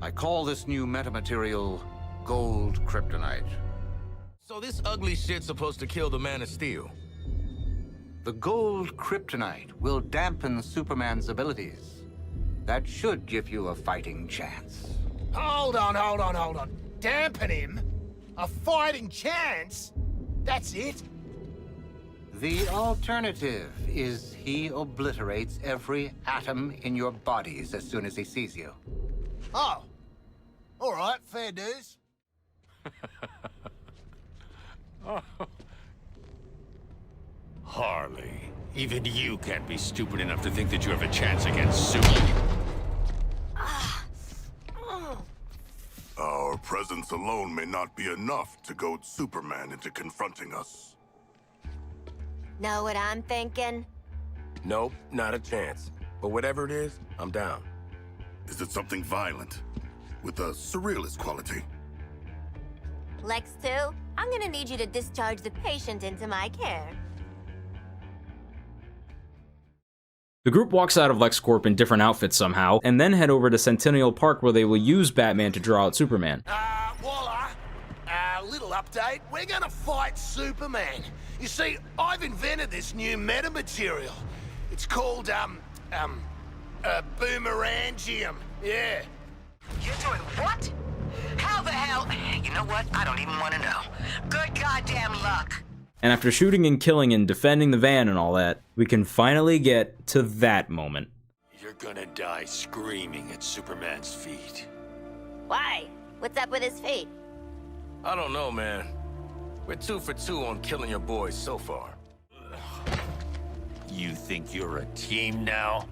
I call this new metamaterial gold kryptonite. So this ugly shit's supposed to kill the Man of Steel. The gold kryptonite will dampen Superman's abilities. That should give you a fighting chance. Hold on. Dampen him? A fighting chance? That's it? The alternative is he obliterates every atom in your bodies as soon as he sees you. Oh. All right, fair dues. Harley, even you can't be stupid enough to think that you have a chance against Superman. Our presence alone may not be enough to goad Superman into confronting us. Know what I'm thinking? Nope, not a chance. But whatever it is, I'm down. Is it violent? With a surrealist quality? Lex 2, I'm gonna need you to discharge the patient into my care. The group walks out of LexCorp in different outfits somehow, and then head over to Centennial Park where they will use Batman to draw out Superman. Voila. Little update. We're gonna fight Superman. You see, I've invented this new metamaterial. It's called, boomerangium. Yeah. You're doing what? How the hell? You know what? I don't even want to know. Good goddamn luck. And after shooting and killing and defending the van and all that, we can finally get to that moment. You're gonna die screaming at Superman's feet. Why? What's up with his feet? I don't know, man. We're 2 for 2 on killing your boys so far. You think you're a team now?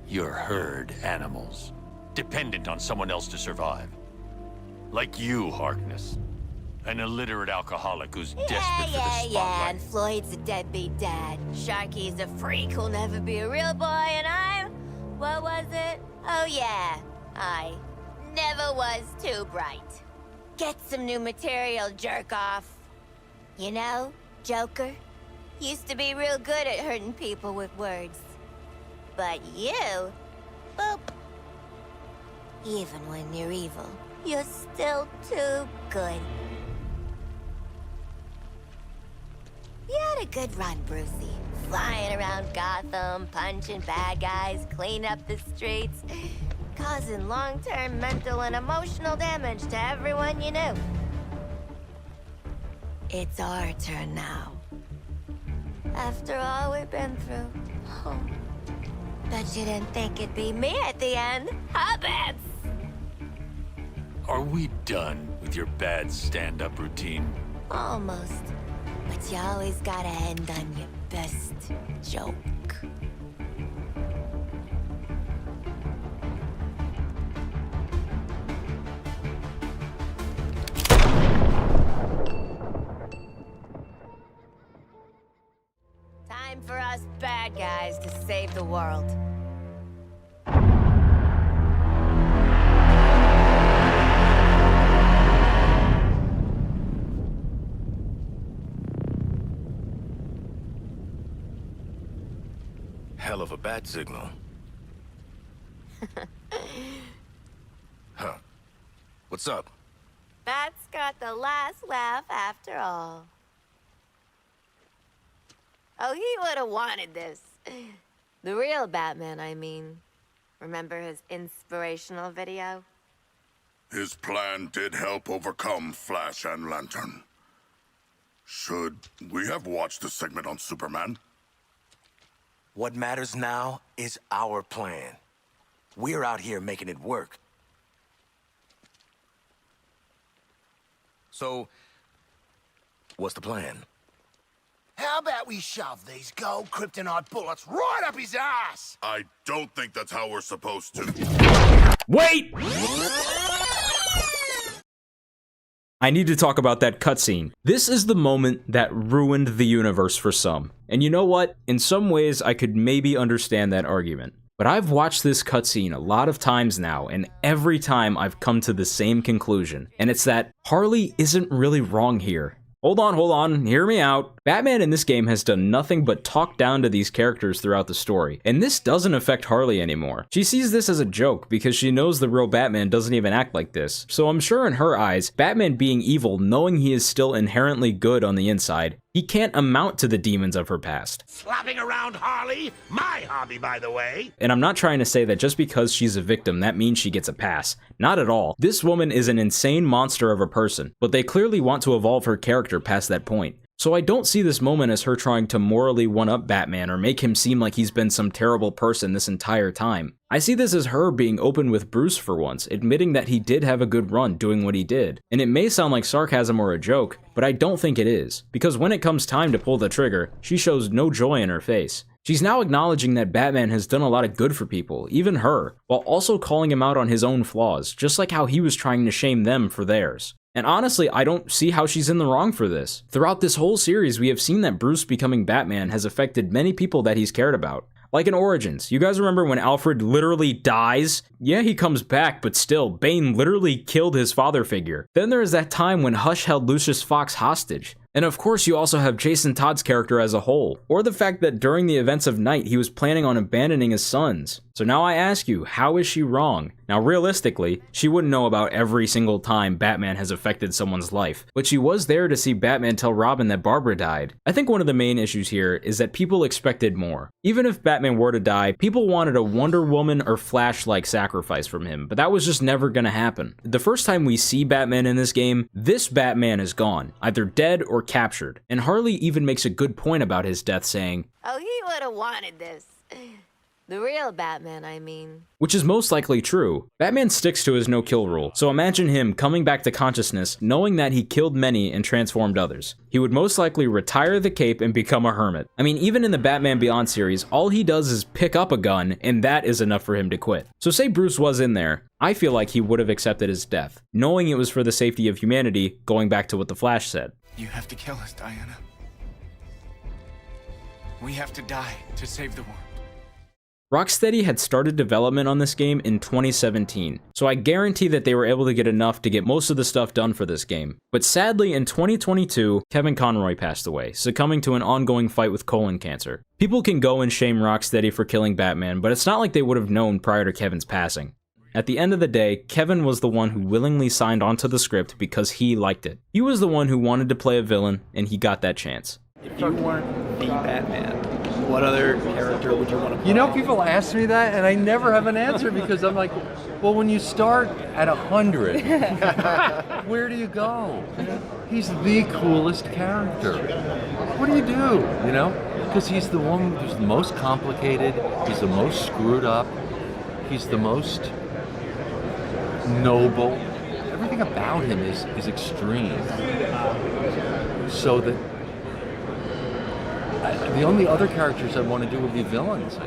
You're herd animals, dependent on someone else to survive. Like you, Harkness. An illiterate alcoholic who's desperate for the spotlight. Yeah, and Floyd's a deadbeat dad. Sharky's a freak who'll never be a real boy, and I'm... What was it? Oh yeah, I never was too bright. Get some new material, jerk off. You know, Joker used to be real good at hurting people with words. But you, boop. Even when you're evil, you're still too good. You had a good run, Brucey. Flying around Gotham, punching bad guys, cleaning up the streets, causing long-term mental and emotional damage to everyone you knew. It's our turn now. After all we've been through. Oh. Bet you didn't think it'd be me at the end, huh, Babs? Are we done with your bad stand-up routine? Almost. But you always gotta end on your best joke. Time for us bad guys to save the world. Hell of a bat signal. Huh. What's up? Bat's got the last laugh after all. Oh, he would have wanted this. The real Batman, I mean. Remember his inspirational video? His plan did help overcome Flash and Lantern. Should we have watched the segment on Superman? What matters now is our plan. We're out here making it work. So, what's the plan? How about we shove these gold kryptonite bullets right up his ass? I don't think that's how we're supposed to. Wait! I need to talk about that cutscene. This is the moment that ruined the universe for some. And you know what? In some ways, I could maybe understand that argument. But I've watched this cutscene a lot of times now, and every time I've come to the same conclusion. And it's that Harley isn't really wrong here. Hold on, hear me out. Batman in this game has done nothing but talk down to these characters throughout the story, and this doesn't affect Harley anymore. She sees this as a joke because she knows the real Batman doesn't even act like this, so I'm sure in her eyes, Batman being evil knowing he is still inherently good on the inside, he can't amount to the demons of her past. Slapping around Harley? My hobby, by the way. And I'm not trying to say that just because she's a victim, that means she gets a pass. Not at all. This woman is an insane monster of a person, but they clearly want to evolve her character past that point. So I don't see this moment as her trying to morally one-up Batman or make him seem like he's been some terrible person this entire time. I see this as her being open with Bruce for once, admitting that he did have a good run doing what he did. And it may sound like sarcasm or a joke, but I don't think it is, because when it comes time to pull the trigger, she shows no joy in her face. She's now acknowledging that Batman has done a lot of good for people, even her, while also calling him out on his own flaws, just like how he was trying to shame them for theirs. And honestly, I don't see how she's in the wrong for this. Throughout this whole series, we have seen that Bruce becoming Batman has affected many people that he's cared about. Like in Origins, you guys remember when Alfred literally dies? Yeah, he comes back, but still, Bane literally killed his father figure. Then there is that time when Hush held Lucius Fox hostage. And of course you also have Jason Todd's character as a whole, or the fact that during the events of Night he was planning on abandoning his sons. So now I ask you, how is she wrong? Now realistically, she wouldn't know about every single time Batman has affected someone's life, but she was there to see Batman tell Robin that Barbara died. I think one of the main issues here is that people expected more. Even if Batman were to die, people wanted a Wonder Woman or Flash-like sacrifice from him, but that was just never gonna happen. The first time we see Batman in this game, this Batman is gone, either dead or captured, and Harley even makes a good point about his death, saying, "Oh, he would have wanted this. The real Batman, I mean." Which is most likely true. Batman sticks to his no-kill rule, so imagine him coming back to consciousness knowing that he killed many and transformed others. He would most likely retire the cape and become a hermit. I mean, even in the Batman Beyond series, all he does is pick up a gun, and that is enough for him to quit. So say Bruce was in there, I feel like he would have accepted his death, knowing it was for the safety of humanity, going back to what the Flash said. You have to kill us, Diana. We have to die to save the world. Rocksteady had started development on this game in 2017, so I guarantee that they were able to get enough to get most of the stuff done for this game. But sadly, in 2022, Kevin Conroy passed away, succumbing to an ongoing fight with colon cancer. People can go and shame Rocksteady for killing Batman, but it's not like they would have known prior to Kevin's passing. At the end of the day, Kevin was the one who willingly signed onto the script because he liked it. He was the one who wanted to play a villain, and he got that chance. If you weren't the Batman, what other character would you want to play? You know, people ask me that, and I never have an answer because I'm like, well, when you start at 100, where do you go? He's the coolest character. What do? You know? Because he's the one who's the most complicated, he's the most screwed up, he's the most noble. Everything about him is extreme. So that the only other characters I want to do would be villains.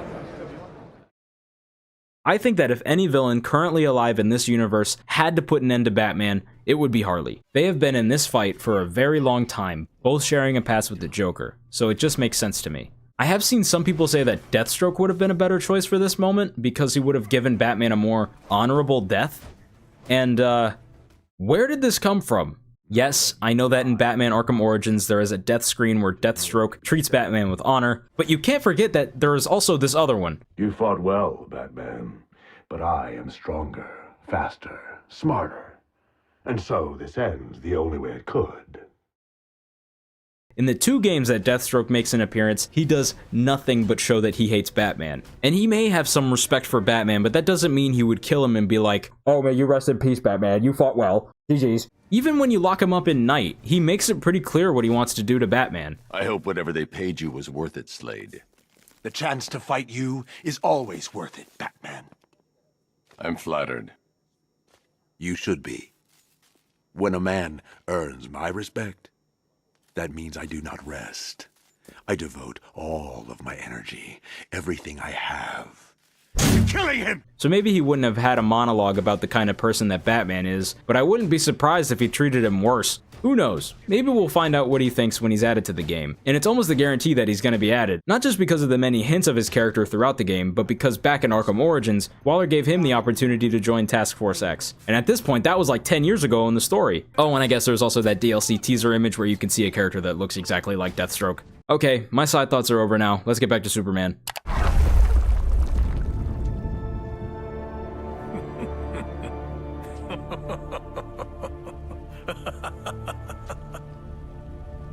I think that if any villain currently alive in this universe had to put an end to Batman, it would be Harley. They have been in this fight for a very long time, both sharing a past with the Joker, so it just makes sense to me. I have seen some people say that Deathstroke would have been a better choice for this moment because he would have given Batman a more honorable death. And, where did this come from? Yes, I know that in Batman Arkham Origins there is a death screen where Deathstroke treats Batman with honor, but you can't forget that there is also this other one. You fought well, Batman, but I am stronger, faster, smarter. And so this ends the only way it could. In the two games that Deathstroke makes an appearance, he does nothing but show that he hates Batman. And he may have some respect for Batman, but that doesn't mean he would kill him and be like, "Oh man, you rest in peace, Batman, you fought well. GG's." Even when you lock him up in Night, he makes it pretty clear what he wants to do to Batman. I hope whatever they paid you was worth it, Slade. The chance to fight you is always worth it, Batman. I'm flattered. You should be. When a man earns my respect, that means I do not rest I devote all of my energy, everything I have, to killing him! So maybe he wouldn't have had a monologue about the kind of person that Batman is, but I wouldn't be surprised if he treated him worse. Who knows? Maybe we'll find out what he thinks when he's added to the game. And it's almost a guarantee that he's going to be added, not just because of the many hints of his character throughout the game, but because back in Arkham Origins, Waller gave him the opportunity to join Task Force X. And at this point, that was like 10 years ago in the story. Oh, and I guess there's also that DLC teaser image where you can see a character that looks exactly like Deathstroke. Okay, my side thoughts are over now. Let's get back to Superman.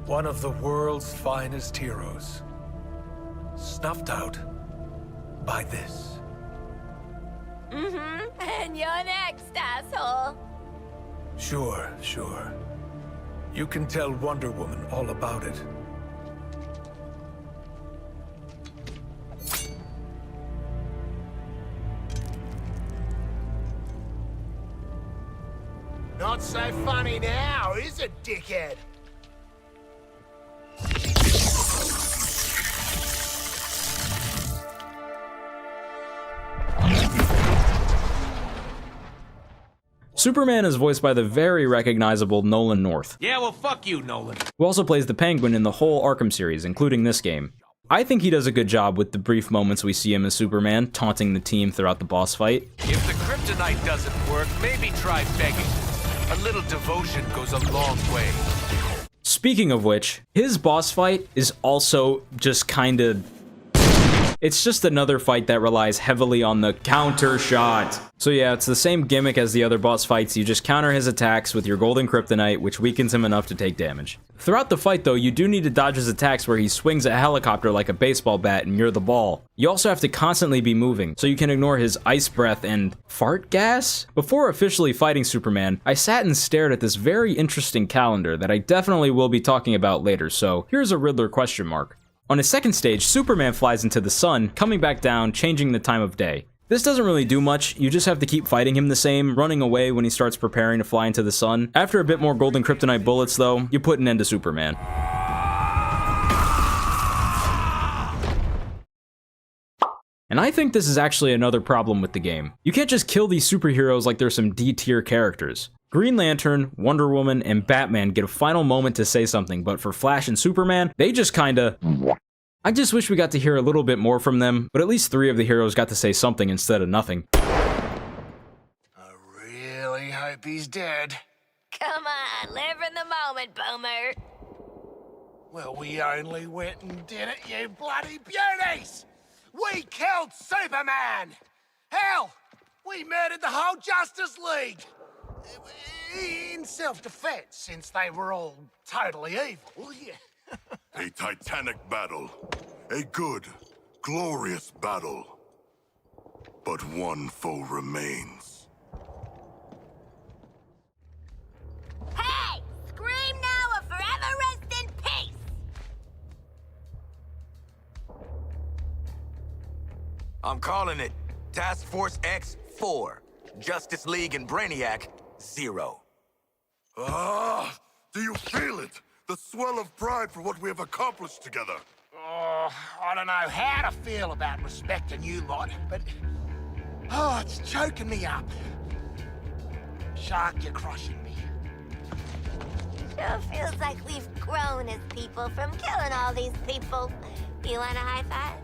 One of the world's finest heroes. Snuffed out by this. Mm-hmm. And you're next, asshole. Sure. You can tell Wonder Woman all about it. Not so funny now, is it, dickhead? Superman is voiced by the very recognizable Nolan North, Yeah, well, fuck you, Nolan. who also plays the Penguin in the whole Arkham series, including this game. I think he does a good job with the brief moments we see him as Superman, taunting the team throughout the boss fight. If the kryptonite doesn't work, maybe try begging. A little devotion goes a long way. Speaking of which, his boss fight is also just kinda... It's just another fight that relies heavily on the counter shot. So yeah, it's the same gimmick as the other boss fights, you just counter his attacks with your golden kryptonite, which weakens him enough to take damage. Throughout the fight though, you do need to dodge his attacks where he swings a helicopter like a baseball bat and you're the ball. You also have to constantly be moving, so you can ignore his ice breath and fart gas? Before officially fighting Superman, I sat and stared at this very interesting calendar that I definitely will be talking about later, so here's a Riddler question mark. On his second stage, Superman flies into the sun, coming back down, changing the time of day. This doesn't really do much, you just have to keep fighting him the same, running away when he starts preparing to fly into the sun. After a bit more golden kryptonite bullets though, you put an end to Superman. And I think this is actually another problem with the game. You can't just kill these superheroes like they're some D-tier characters. Green Lantern, Wonder Woman, and Batman get a final moment to say something, but for Flash and Superman, they just kinda... I just wish we got to hear a little bit more from them, but at least 3 of the heroes got to say something instead of nothing. Really hope he's dead. Come on, live in the moment, Boomer. Well, we only went and did it, you bloody beauties! We killed Superman! Hell, we murdered the whole Justice League! In self-defense, since they were all totally evil, yeah. A titanic battle. A good, glorious battle. But one foe remains. Hey! Scream now or forever rest in peace! I'm calling it Task Force X 4. Justice League and Brainiac 0. Ah, do you feel it? The swell of pride for what we have accomplished together. Oh, I don't know how to feel about respecting you lot, but... Oh, it's choking me up. Shark, you're crushing me. Sure feels like we've grown as people from killing all these people. You want a high five?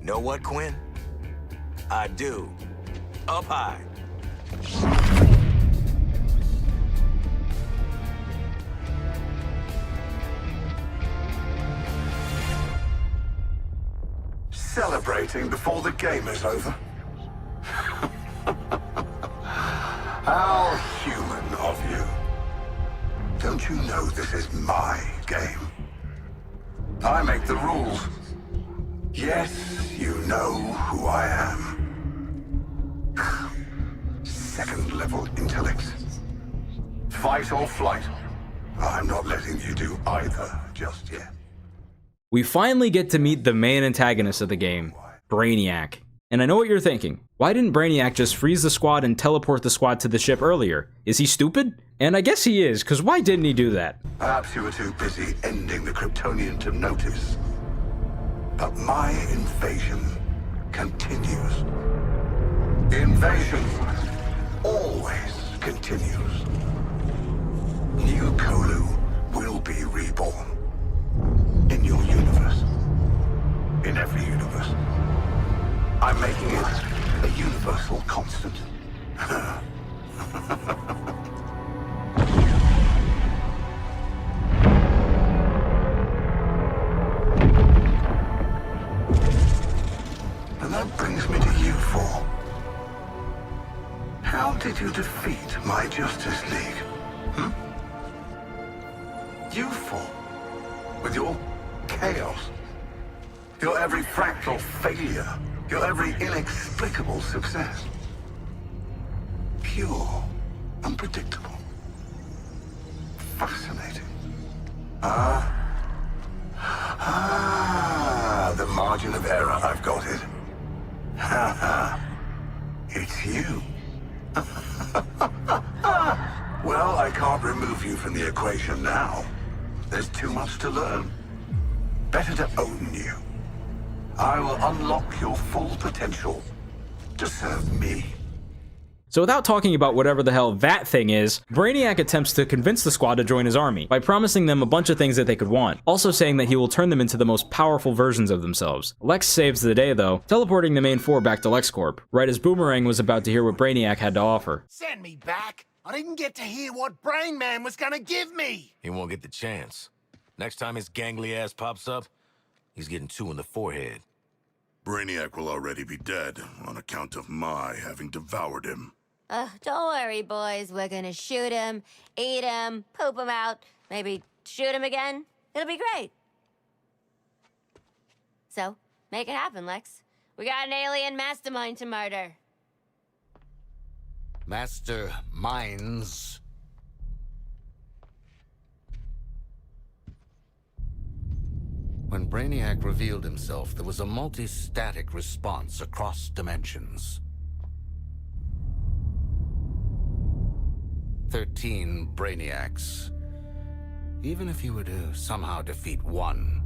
Know what, Quinn? I do. Up high. Celebrating before the game is over. How human of you. Don't you know this is my game? I make the rules. Yes, you know who I am. Second level intellect. Fight or flight. I'm not letting you do either just yet. We finally get to meet the main antagonist of the game, Brainiac. And I know what you're thinking. Why didn't Brainiac just freeze the squad and teleport the squad to the ship earlier? Is he stupid? And I guess he is, because why didn't he do that? Perhaps you were too busy ending the Kryptonian to notice. But my invasion continues. Invasion always continues. New Kolu will be reborn. In your universe. In every universe. I'm making it a universal constant. And that brings me to you four. How did you defeat my Justice League? You four. With your chaos. Your every fractal failure. Your every inexplicable success. Pure. Unpredictable. Fascinating. The margin of error, I've got it. It's you. Well, I can't remove you from the equation now. There's too much to learn. Better to own you. I will unlock your full potential to serve me. So without talking about whatever the hell that thing is, Brainiac attempts to convince the squad to join his army by promising them a bunch of things that they could want, also saying that he will turn them into the most powerful versions of themselves. Lex saves the day though, teleporting the main four back to LexCorp, right as Boomerang was about to hear what Brainiac had to offer. Send me back. I didn't get to hear what Brain Man was gonna give me. He won't get the chance. Next time his gangly ass pops up, he's getting 2 in the forehead. Brainiac will already be dead on account of my having devoured him. Don't worry, boys. We're gonna shoot him, eat him, poop him out, maybe shoot him again. It'll be great. So, make it happen, Lex. We got an alien mastermind to murder. Masterminds. When Brainiac revealed himself, there was a multi-static response across dimensions. 13 Brainiacs. Even if you were to somehow defeat one,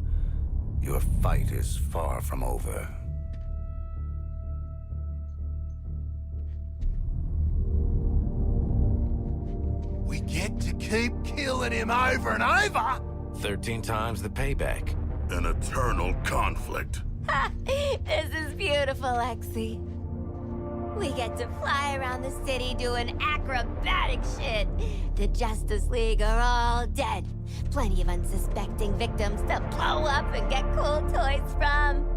your fight is far from over. We get to keep killing him over and over. 13 times the payback. An eternal conflict. This is beautiful, Lexi. We get to fly around the city doing acrobatic shit. The Justice League are all dead. Plenty of unsuspecting victims to blow up and get cool toys from.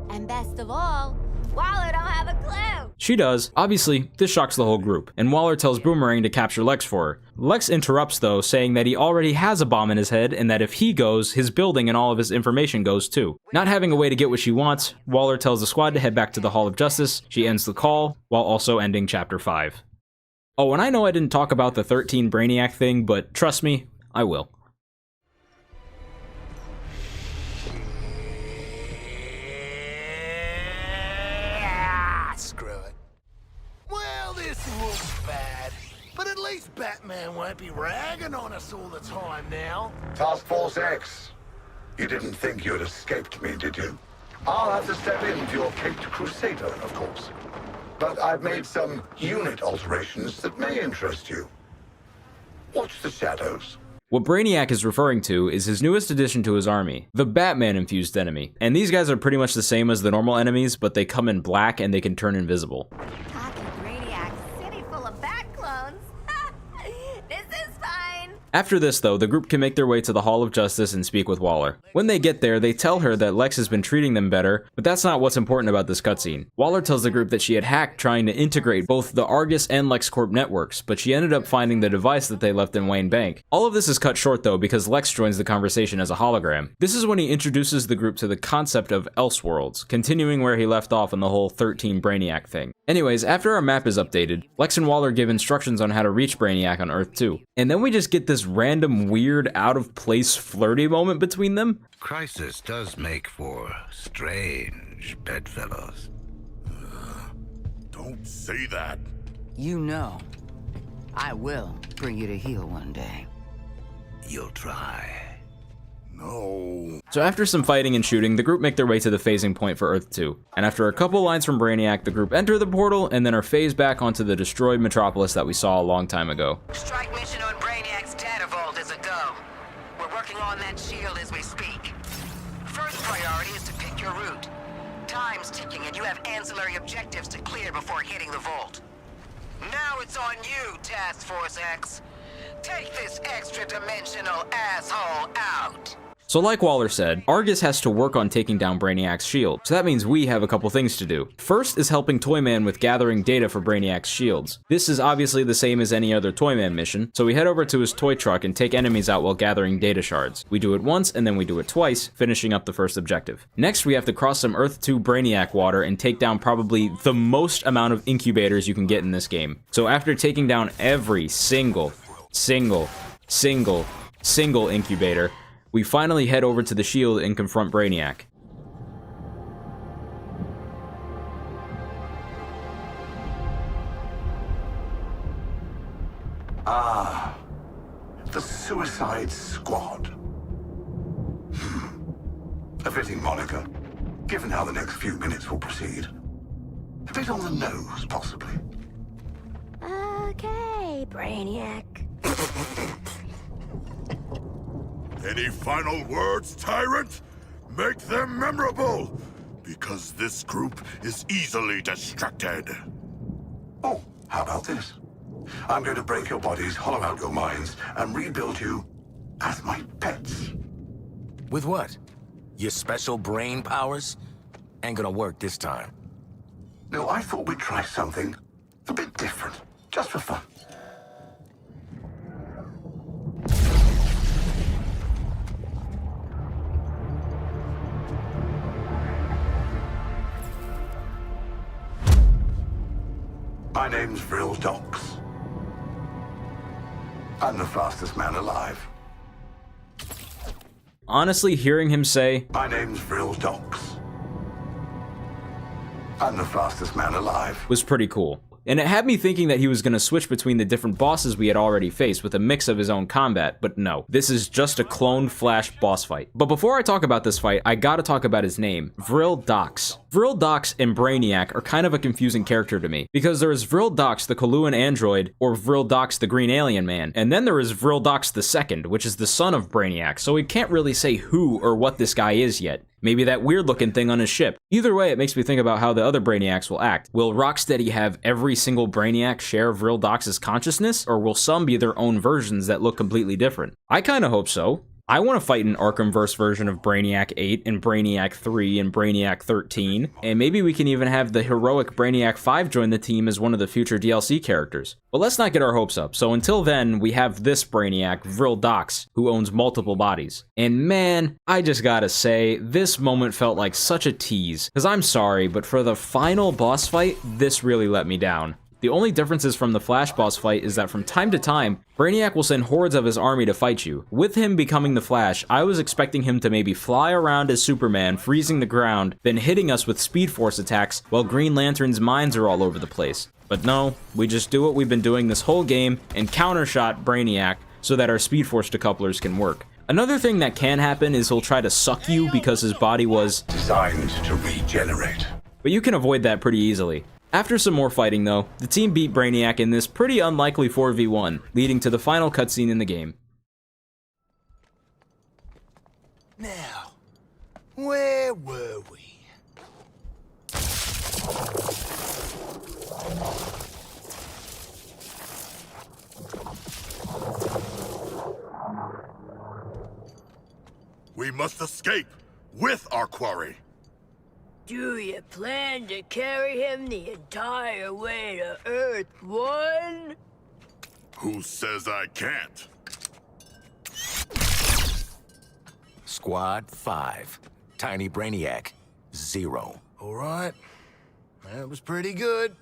And best of all, Waller don't have a clue. She does. Obviously, this shocks the whole group, and Waller tells Boomerang to capture Lex for her. Lex interrupts though, saying that he already has a bomb in his head and that if he goes, his building and all of his information goes too. Not having a way to get what she wants, Waller tells the squad to head back to the Hall of Justice. She ends the call, while also ending Chapter 5. Oh, and I know I didn't talk about the 13 Brainiac thing, but trust me, I will. Well, this looks bad. But at least Batman won't be ragging on us all the time now. Task Force X. You didn't think you'd escaped me, did you? I'll have to step in for your Caped Crusader, of course. But I've made some unit alterations that may interest you. Watch the shadows. What Brainiac is referring to is his newest addition to his army, the Batman-infused enemy. And these guys are pretty much the same as the normal enemies, but they come in black and they can turn invisible. Cocky Brainiac, city full of bat clones. This is fine. After this though, the group can make their way to the Hall of Justice and speak with Waller. When they get there, they tell her that Lex has been treating them better, but that's not what's important about this cutscene. Waller tells the group that she had hacked trying to integrate both the Argus and LexCorp networks, but she ended up finding the device that they left in Wayne Bank. All of this is cut short though because Lex joins the conversation as a hologram. This is when he introduces the group to the concept of Elseworlds, continuing where he left off in the whole 13 Brainiac thing. Anyways, after our map is updated, Lex and Waller give instructions on how to reach Brainiac on Earth 2. And then we just get this random, weird, out-of-place flirty moment between them. Crisis does make for strange bedfellows. Don't say that. You know, I will bring you to heel one day. You'll try. no. So after some fighting and shooting, the group make their way to the phasing point for Earth 2. And after a couple lines from Brainiac, the group enter the portal and then are phased back onto the destroyed metropolis that we saw a long time ago. Strike mission on Brainiac's data vault is a go. We're working on that shield as we speak. First priority is to pick your route. Time's ticking and you have ancillary objectives to clear before hitting the vault. Now it's on you, Task Force X. Take this extra-dimensional asshole out. So like Waller said, Argus has to work on taking down Brainiac's shield, so that means we have a couple things to do. First is helping Toyman with gathering data for Brainiac's shields. This is obviously the same as any other Toyman mission, so we head over to his toy truck and take enemies out while gathering data shards. We do it once and then we do it twice, finishing up the first objective. Next we have to cross some Earth 2 Brainiac water and take down probably the most amount of incubators you can get in this game. So after taking down every single incubator, we finally head over to the shield and confront Brainiac. Ah, the Suicide Squad. A fitting moniker, given how the next few minutes will proceed. A bit on the nose, possibly. Okay, Brainiac. Any final words, Tyrant? Make them memorable, because this group is easily distracted. Oh, how about this? I'm going to break your bodies, hollow out your minds, and rebuild you as my pets. With what? Your special brain powers? Ain't gonna work this time. No, I thought we'd try something a bit different, just for fun. My name's Vril Dox. I'm the fastest man alive. Honestly, hearing him say, My name's Vril Dox. I'm the fastest man alive, was pretty cool. And it had me thinking that he was going to switch between the different bosses we had already faced with a mix of his own combat, but no. This is just a cloned Flash boss fight. But before I talk about this fight, I gotta talk about his name, Vril Dox. Vril Dox and Brainiac are kind of a confusing character to me, because there is Vril Dox the Coluan android, or Vril Dox the Green Alien Man, and then there is Vril Dox II, which is the son of Brainiac, so we can't really say who or what this guy is yet. Maybe that weird looking thing on his ship. Either way, it makes me think about how the other Brainiacs will act. Will Rocksteady have every single Brainiac share Vril Dox's consciousness, or will some be their own versions that look completely different? I kinda hope so. I want to fight an Arkhamverse version of Brainiac 8 and Brainiac 3 and Brainiac 13, and maybe we can even have the heroic Brainiac 5 join the team as one of the future DLC characters. But let's not get our hopes up, so until then, we have this Brainiac, Vril Dox, who owns multiple bodies. And man, I just gotta say, this moment felt like such a tease, because I'm sorry, but for the final boss fight, this really let me down. The only differences from the Flash boss fight is that from time to time, Brainiac will send hordes of his army to fight you. With him becoming the Flash, I was expecting him to maybe fly around as Superman, freezing the ground, then hitting us with Speed Force attacks while Green Lantern's mines are all over the place. But no, we just do what we've been doing this whole game and countershot Brainiac so that our Speed Force decouplers can work. Another thing that can happen is he'll try to suck you because his body was designed to regenerate. But you can avoid that pretty easily. After some more fighting though, the team beat Brainiac in this pretty unlikely 4v1, leading to the final cutscene in the game. Now, where were we? We must escape with our quarry. Do you plan to carry him the entire way to Earth 1? Who says I can't? Squad 5. Tiny Brainiac 0. All right. That was pretty good.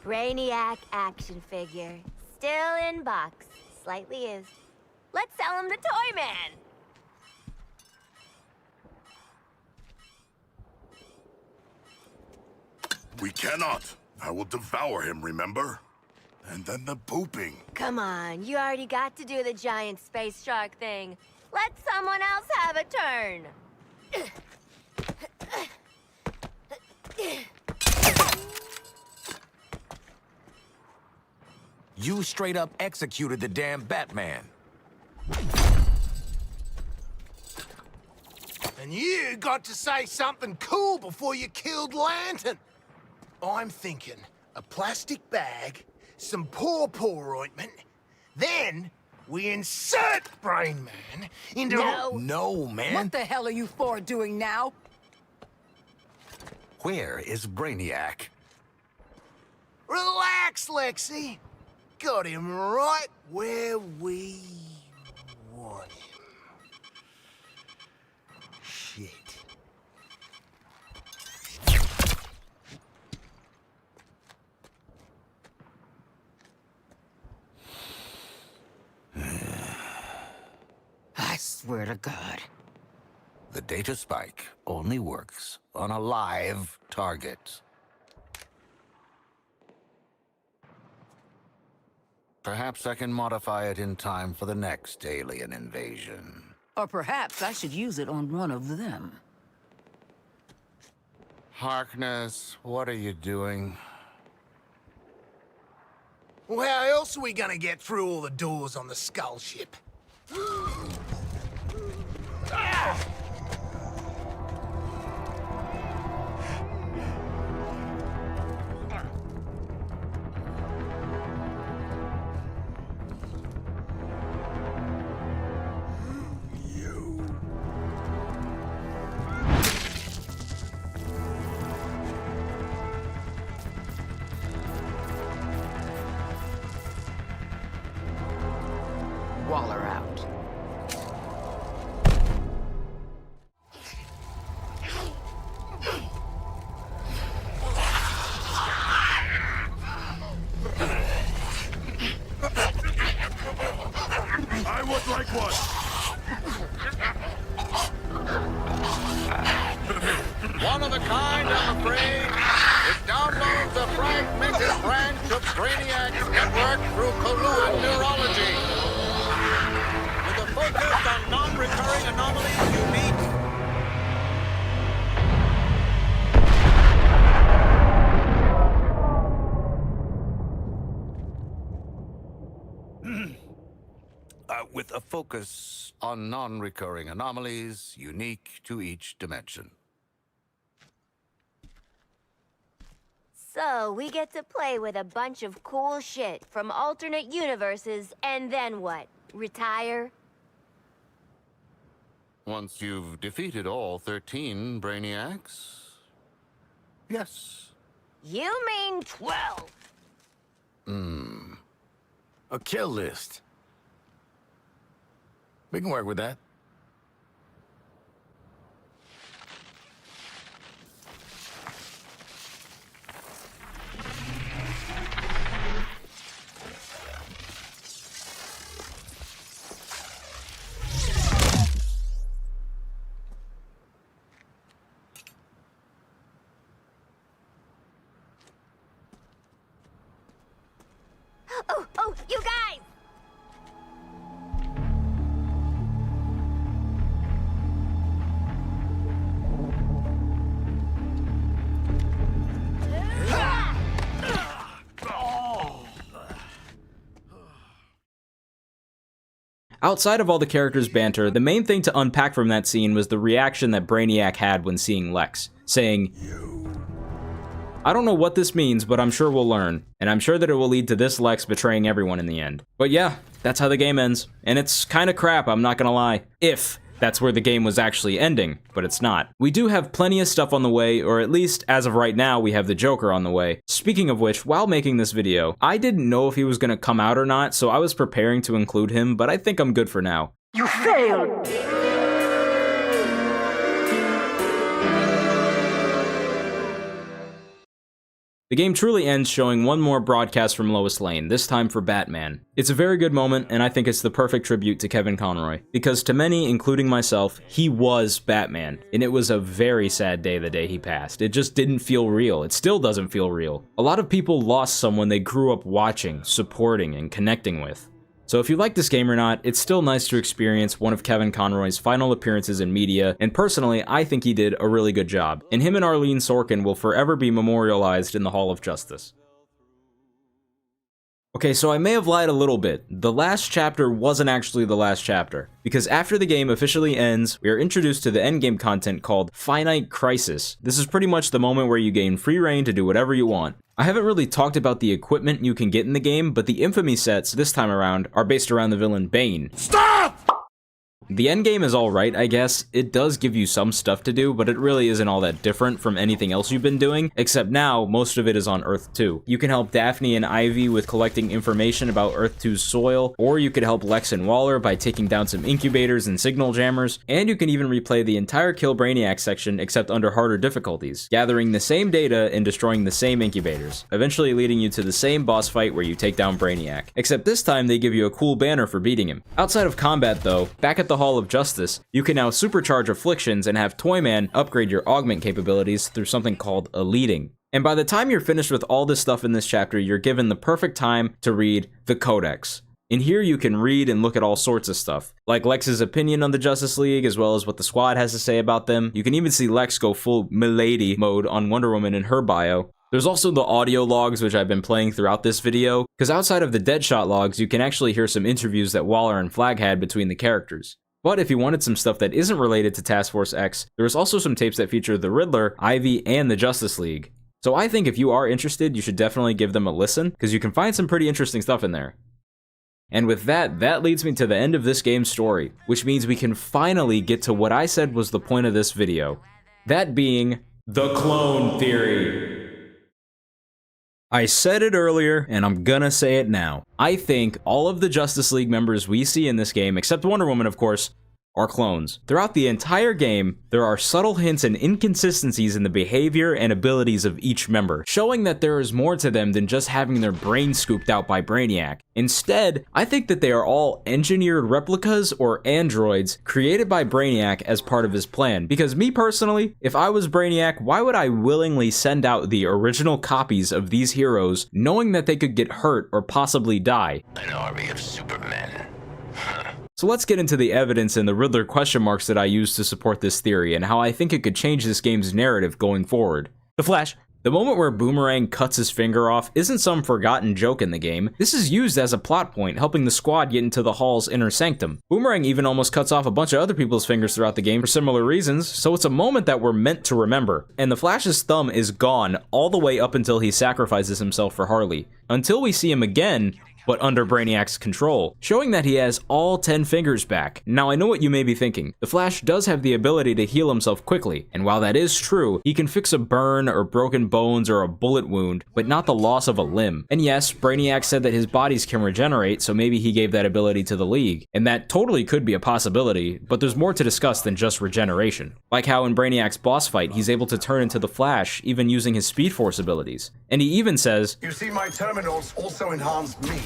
Brainiac action figure. Still in box, slightly used. Let's sell him the Toy Man. We cannot. I will devour him, remember? And then the pooping. Come on, you already got to do the giant space shark thing. Let someone else have a turn. You straight up executed the damn Batman. And you got to say something cool before you killed Lantern. I'm thinking a plastic bag, some paw ointment, then we insert Brain Man into... No, man. What the hell are you four doing now? Where is Brainiac? Relax, Lexi. Got him right where we want him. Shit. I swear to God. The data spike only works on a live target. Perhaps I can modify it in time for the next alien invasion. Or perhaps I should use it on one of them. Harkness, what are you doing? Well, how else are we gonna get through all the doors on the Skull ship? Ah! Waller out. I would like one. One of a kind, I'm afraid. It downloads the fragmented branch of Brainiac's network through Kogam neurology. With a focus on non-recurring anomalies unique. With a focus on non-recurring anomalies unique to each dimension. So, we get to play with a bunch of cool shit from alternate universes, and then what? Retire? Once you've defeated all 13 Brainiacs, yes. You mean 12? A kill list. We can work with that. Oh, you guys! Outside of all the characters' banter, the main thing to unpack from that scene was the reaction that Brainiac had when seeing Lex, saying, "I don't know what this means, but I'm sure we'll learn, and I'm sure that it will lead to this Lex betraying everyone in the end." But yeah, that's how the game ends, and it's kinda crap, I'm not gonna lie. If that's where the game was actually ending, but it's not. We do have plenty of stuff on the way, or at least, as of right now, we have the Joker on the way. Speaking of which, while making this video, I didn't know if he was gonna come out or not, so I was preparing to include him, but I think I'm good for now. You failed! The game truly ends showing one more broadcast from Lois Lane, this time for Batman. It's a very good moment, and I think it's the perfect tribute to Kevin Conroy, because to many, including myself, he was Batman, and it was a very sad day the day he passed. It just didn't feel real. It still doesn't feel real. A lot of people lost someone they grew up watching, supporting, and connecting with. So if you like this game or not, it's still nice to experience one of Kevin Conroy's final appearances in media, and personally, I think he did a really good job, and him and Arlene Sorkin will forever be memorialized in the Hall of Justice. Okay, so I may have lied a little bit. The last chapter wasn't actually the last chapter, because after the game officially ends, we are introduced to the endgame content called Finite Crisis. This is pretty much the moment where you gain free reign to do whatever you want. I haven't really talked about the equipment you can get in the game, but the infamy sets this time around are based around the villain Bane. Stop! The endgame is alright, I guess. It does give you some stuff to do, but it really isn't all that different from anything else you've been doing, except now, most of it is on Earth 2. You can help Daphne and Ivy with collecting information about Earth 2's soil, or you could help Lex and Waller by taking down some incubators and signal jammers, and you can even replay the entire Kill Brainiac section except under harder difficulties, gathering the same data and destroying the same incubators, eventually leading you to the same boss fight where you take down Brainiac. Except this time they give you a cool banner for beating him. Outside of combat though, back at the Hall of Justice, you can now supercharge afflictions and have Toyman upgrade your augment capabilities through something called a leading. And by the time you're finished with all this stuff in this chapter, you're given the perfect time to read the Codex. In here you can read and look at all sorts of stuff, like Lex's opinion on the Justice League, as well as what the Squad has to say about them. You can even see Lex go full Milady mode on Wonder Woman in her bio. There's also the audio logs, which I've been playing throughout this video, because outside of the Deadshot logs, you can actually hear some interviews that Waller and Flag had between the characters. But if you wanted some stuff that isn't related to Task Force X, there's also some tapes that feature the Riddler, Ivy, and the Justice League. So I think if you are interested, you should definitely give them a listen, because you can find some pretty interesting stuff in there. And with that, that leads me to the end of this game's story, which means we can finally get to what I said was the point of this video. That being, the clone theory. I said it earlier, and I'm gonna say it now. I think all of the Justice League members we see in this game, except Wonder Woman of course, are clones. Throughout the entire game, there are subtle hints and inconsistencies in the behavior and abilities of each member, showing that there is more to them than just having their brain scooped out by Brainiac. Instead, I think that they are all engineered replicas or androids created by Brainiac as part of his plan, because me personally, if I was Brainiac, why would I willingly send out the original copies of these heroes knowing that they could get hurt or possibly die? An army of supermen. So let's get into the evidence and the Riddler question marks that I use to support this theory and how I think it could change this game's narrative going forward. The Flash. The moment where Boomerang cuts his finger off isn't some forgotten joke in the game. This is used as a plot point, helping the Squad get into the Hall's inner sanctum. Boomerang even almost cuts off a bunch of other people's fingers throughout the game for similar reasons, so it's a moment that we're meant to remember. And the Flash's thumb is gone all the way up until he sacrifices himself for Harley, until we see him again, but under Brainiac's control, showing that he has all 10 fingers back. Now I know what you may be thinking. The Flash does have the ability to heal himself quickly, and while that is true, he can fix a burn or broken bones or a bullet wound, but not the loss of a limb. And yes, Brainiac said that his bodies can regenerate, so maybe he gave that ability to the League, and that totally could be a possibility, but there's more to discuss than just regeneration. Like how in Brainiac's boss fight, he's able to turn into the Flash, even using his Speed Force abilities. And he even says, "You see, my terminals also enhance me.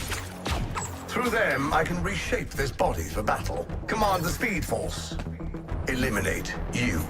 Through them, I can reshape this body for battle. Command the Speed Force. Eliminate you."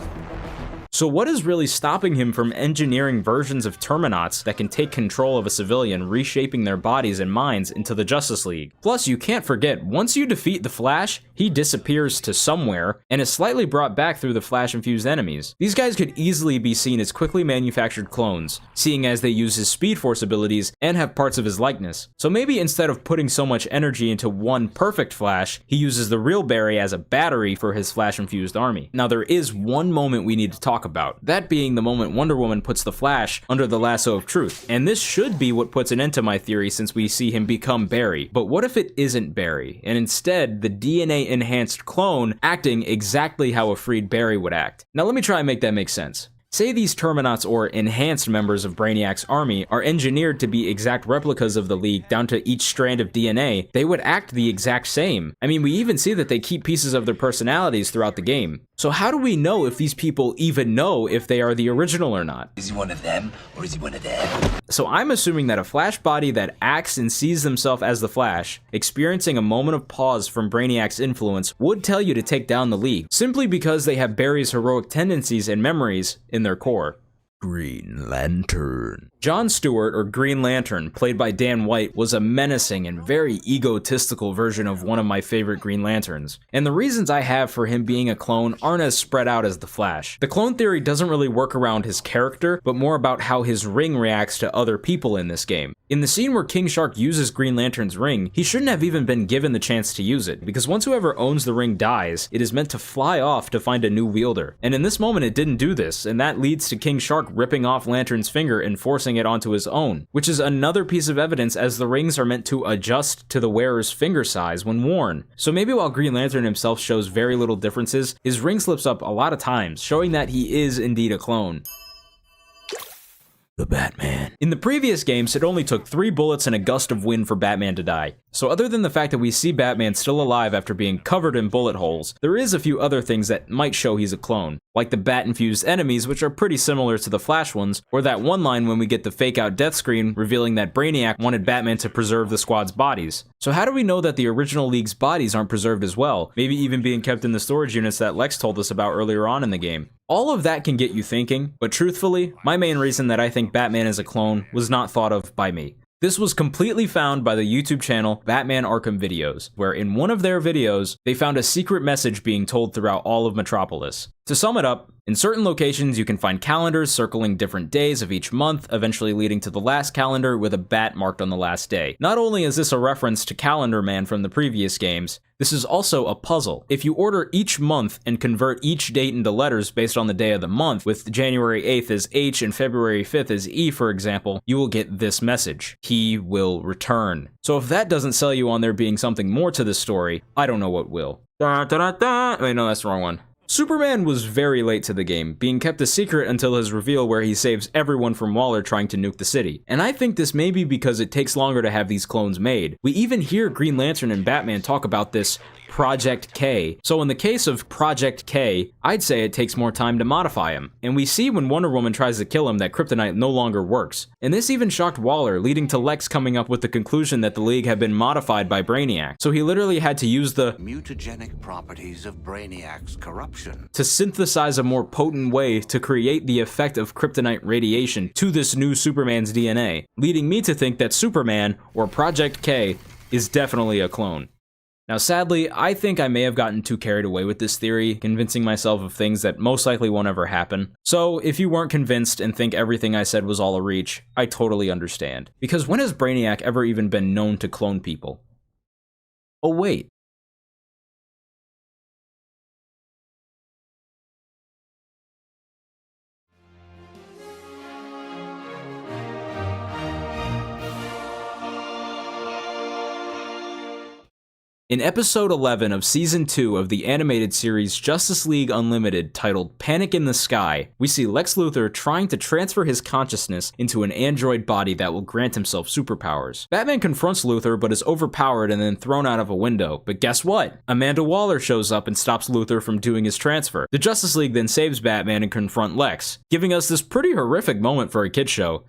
So what is really stopping him from engineering versions of Terminauts that can take control of a civilian, reshaping their bodies and minds into the Justice League? Plus, you can't forget, once you defeat the Flash, he disappears to somewhere, and is slightly brought back through the Flash-infused enemies. These guys could easily be seen as quickly manufactured clones, seeing as they use his Speed Force abilities and have parts of his likeness. So maybe instead of putting so much energy into one perfect Flash, he uses the real Barry as a battery for his Flash-infused army. Now there is one moment we need to talk about, that being the moment Wonder Woman puts the Flash under the lasso of truth. And this should be what puts an end to my theory since we see him become Barry. But what if it isn't Barry, and instead the DNA-enhanced clone acting exactly how a freed Barry would act? Now let me try and make that make sense. Say these Terminauts or enhanced members of Brainiac's army are engineered to be exact replicas of the League down to each strand of DNA, they would act the exact same. I mean, we even see that they keep pieces of their personalities throughout the game. So how do we know if these people even know if they are the original or not? Is he one of them, or is he one of them? So I'm assuming that a Flash body that acts and sees themselves as the Flash, experiencing a moment of pause from Brainiac's influence, would tell you to take down the League, simply because they have Barry's heroic tendencies and memories in their core. Green Lantern. John Stewart, or Green Lantern, played by Dan White, was a menacing and very egotistical version of one of my favorite Green Lanterns. And the reasons I have for him being a clone aren't as spread out as the Flash. The clone theory doesn't really work around his character, but more about how his ring reacts to other people in this game. In the scene where King Shark uses Green Lantern's ring, he shouldn't have even been given the chance to use it, because once whoever owns the ring dies, it is meant to fly off to find a new wielder. And in this moment it didn't do this, and that leads to King Shark ripping off Lantern's finger and forcing it onto his own, which is another piece of evidence as the rings are meant to adjust to the wearer's finger size when worn. So maybe while Green Lantern himself shows very little differences, his ring slips up a lot of times, showing that he is indeed a clone. The Batman. In the previous games, it only took 3 bullets and a gust of wind for Batman to die. So other than the fact that we see Batman still alive after being covered in bullet holes, there is a few other things that might show he's a clone, like the bat-infused enemies, which are pretty similar to the Flash ones, or that one line when we get the fake-out death screen revealing that Brainiac wanted Batman to preserve the squad's bodies. So how do we know that the original League's bodies aren't preserved as well, maybe even being kept in the storage units that Lex told us about earlier on in the game? All of that can get you thinking, but truthfully, my main reason that I think Batman is a clone was not thought of by me. This was completely found by the YouTube channel Batman Arkham Videos, where in one of their videos, they found a secret message being told throughout all of Metropolis. To sum it up, in certain locations you can find calendars circling different days of each month, eventually leading to the last calendar with a bat marked on the last day. Not only is this a reference to Calendar Man from the previous games, this is also a puzzle. If you order each month and convert each date into letters based on the day of the month, with January 8th as H and February 5th as E for example, you will get this message: he will return. So if that doesn't sell you on there being something more to this story, I don't know what will. Wait, no, that's the wrong one. Superman was very late to the game, being kept a secret until his reveal where he saves everyone from Waller trying to nuke the city. And I think this may be because it takes longer to have these clones made. We even hear Green Lantern and Batman talk about this Project K. So in the case of Project K, I'd say it takes more time to modify him. And we see when Wonder Woman tries to kill him that kryptonite no longer works. And this even shocked Waller, leading to Lex coming up with the conclusion that the League had been modified by Brainiac. So he literally had to use the mutagenic properties of Brainiac's corruption to synthesize a more potent way to create the effect of kryptonite radiation to this new Superman's DNA, leading me to think that Superman, or Project K, is definitely a clone. Now sadly, I think I may have gotten too carried away with this theory, convincing myself of things that most likely won't ever happen. So if you weren't convinced and think everything I said was all a reach, I totally understand. Because when has Brainiac ever even been known to clone people? Oh wait. In episode 11 of season 2 of the animated series Justice League Unlimited, titled Panic in the Sky, we see Lex Luthor trying to transfer his consciousness into an android body that will grant himself superpowers. Batman confronts Luthor but is overpowered and then thrown out of a window. But guess what? Amanda Waller shows up and stops Luthor from doing his transfer. The Justice League then saves Batman and confront Lex, giving us this pretty horrific moment for a kid's show.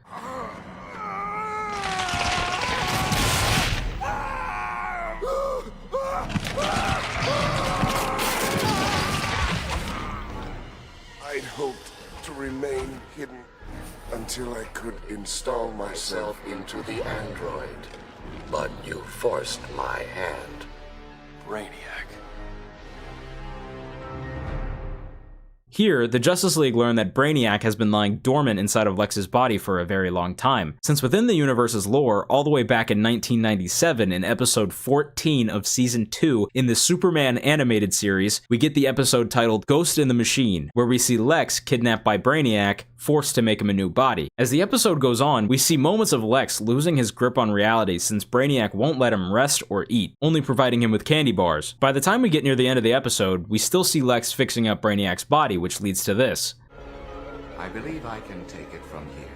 I'd hoped to remain hidden until I could install myself into the android. But you forced my hand. Brainiac. Here, the Justice League learn that Brainiac has been lying dormant inside of Lex's body for a very long time, since within the universe's lore, all the way back in 1997 in episode 14 of season 2 in the Superman animated series, we get the episode titled Ghost in the Machine, where we see Lex kidnapped by Brainiac, forced to make him a new body. As the episode goes on, we see moments of Lex losing his grip on reality since Brainiac won't let him rest or eat, only providing him with candy bars. By the time we get near the end of the episode, we still see Lex fixing up Brainiac's body, which leads to this. I believe I can take it from here.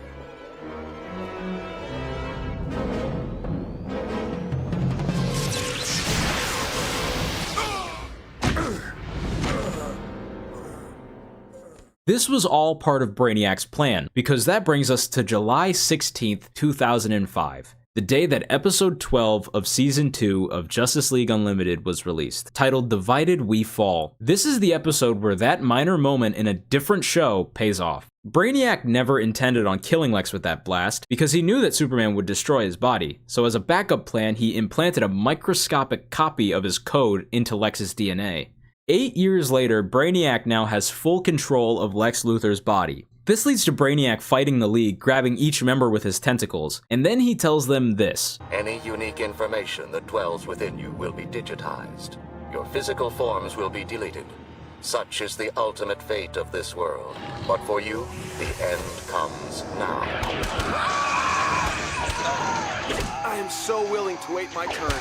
This was all part of Brainiac's plan, because that brings us to July 16th, 2005. The day that episode 12 of season 2 of Justice League Unlimited was released, titled Divided We Fall. This is the episode where that minor moment in a different show pays off. Brainiac never intended on killing Lex with that blast, because he knew that Superman would destroy his body, so as a backup plan he implanted a microscopic copy of his code into Lex's DNA. 8 years later, Brainiac now has full control of Lex Luthor's body. This leads to Brainiac fighting the League, grabbing each member with his tentacles, and then he tells them this. Any unique information that dwells within you will be digitized. Your physical forms will be deleted. Such is the ultimate fate of this world. But for you, the end comes now. I am so willing to wait my turn.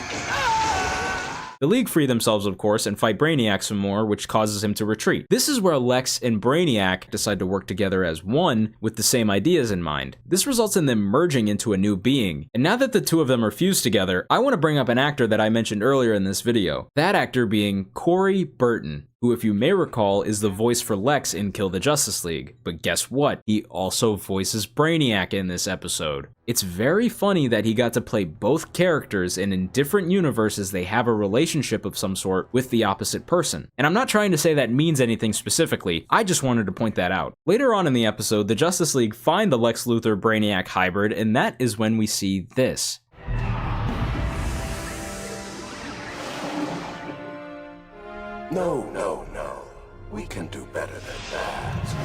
The League free themselves, of course, and fight Brainiac some more, which causes him to retreat. This is where Lex and Brainiac decide to work together as one, with the same ideas in mind. This results in them merging into a new being. And now that the two of them are fused together, I want to bring up an actor that I mentioned earlier in this video. That actor being Corey Burton, who, if you may recall, is the voice for Lex in Kill the Justice League. But guess what? He also voices Brainiac in this episode. It's very funny that he got to play both characters, and in different universes they have a relationship of some sort with the opposite person. And I'm not trying to say that means anything specifically, I just wanted to point that out. Later on in the episode, the Justice League find the Lex Luthor Brainiac hybrid, and that is when we see this. No, no, no. We can do better than that.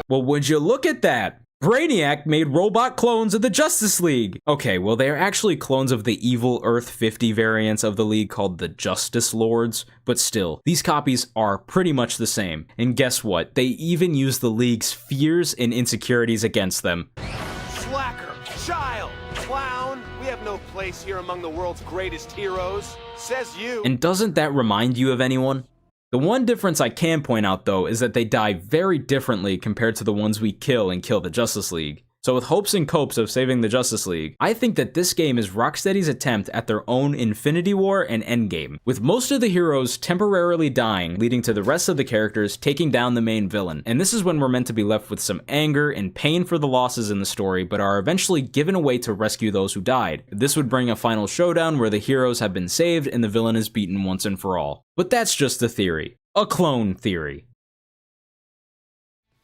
Well, would you look at that? Brainiac made robot clones of the Justice League. Okay, well, they are actually clones of the evil Earth 50 variants of the League called the Justice Lords, but still, these copies are pretty much the same. And guess what? They even use the League's fears and insecurities against them. Slacker, child, clown, we have no place here among the world's greatest heroes, says you. And doesn't that remind you of anyone? The one difference I can point out, though, is that they die very differently compared to the ones we kill in Kill the Justice League. So with hopes and copes of saving the Justice League, I think that this game is Rocksteady's attempt at their own Infinity War and Endgame, with most of the heroes temporarily dying, leading to the rest of the characters taking down the main villain. And this is when we're meant to be left with some anger and pain for the losses in the story, but are eventually given away to rescue those who died. This would bring a final showdown where the heroes have been saved and the villain is beaten once and for all. But that's just a theory. A clone theory.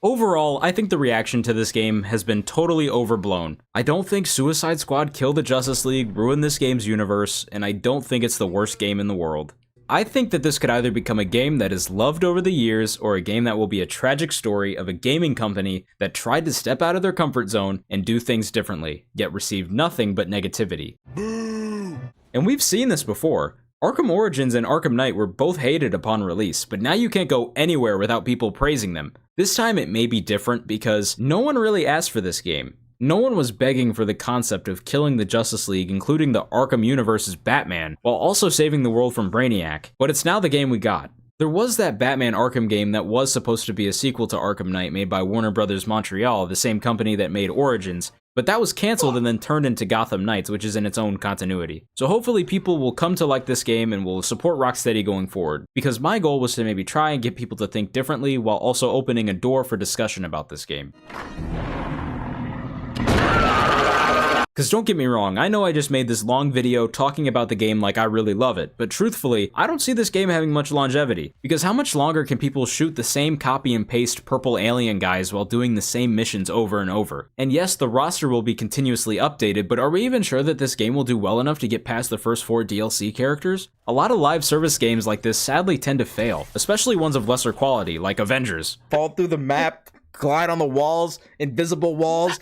Overall, I think the reaction to this game has been totally overblown. I don't think Suicide Squad Kill the Justice League ruined this game's universe, and I don't think it's the worst game in the world. I think that this could either become a game that is loved over the years, or a game that will be a tragic story of a gaming company that tried to step out of their comfort zone and do things differently, yet received nothing but negativity. And we've seen this before. Arkham Origins and Arkham Knight were both hated upon release, but now you can't go anywhere without people praising them. This time it may be different because no one really asked for this game. No one was begging for the concept of killing the Justice League, including the Arkham universe's Batman, while also saving the world from Brainiac, but it's now the game we got. There was that Batman Arkham game that was supposed to be a sequel to Arkham Knight made by Warner Bros. Montreal, the same company that made Origins, but that was canceled and then turned into Gotham Knights, which is in its own continuity. So hopefully people will come to like this game and will support Rocksteady going forward, because my goal was to maybe try and get people to think differently while also opening a door for discussion about this game. Because don't get me wrong, I know I just made this long video talking about the game like I really love it, but truthfully, I don't see this game having much longevity. Because how much longer can people shoot the same copy and paste purple alien guys while doing the same missions over and over? And yes, the roster will be continuously updated, but are we even sure that this game will do well enough to get past the first 4 DLC characters? A lot of live service games like this sadly tend to fail, especially ones of lesser quality, like Avengers. Fall through the map, glide on the walls, invisible walls,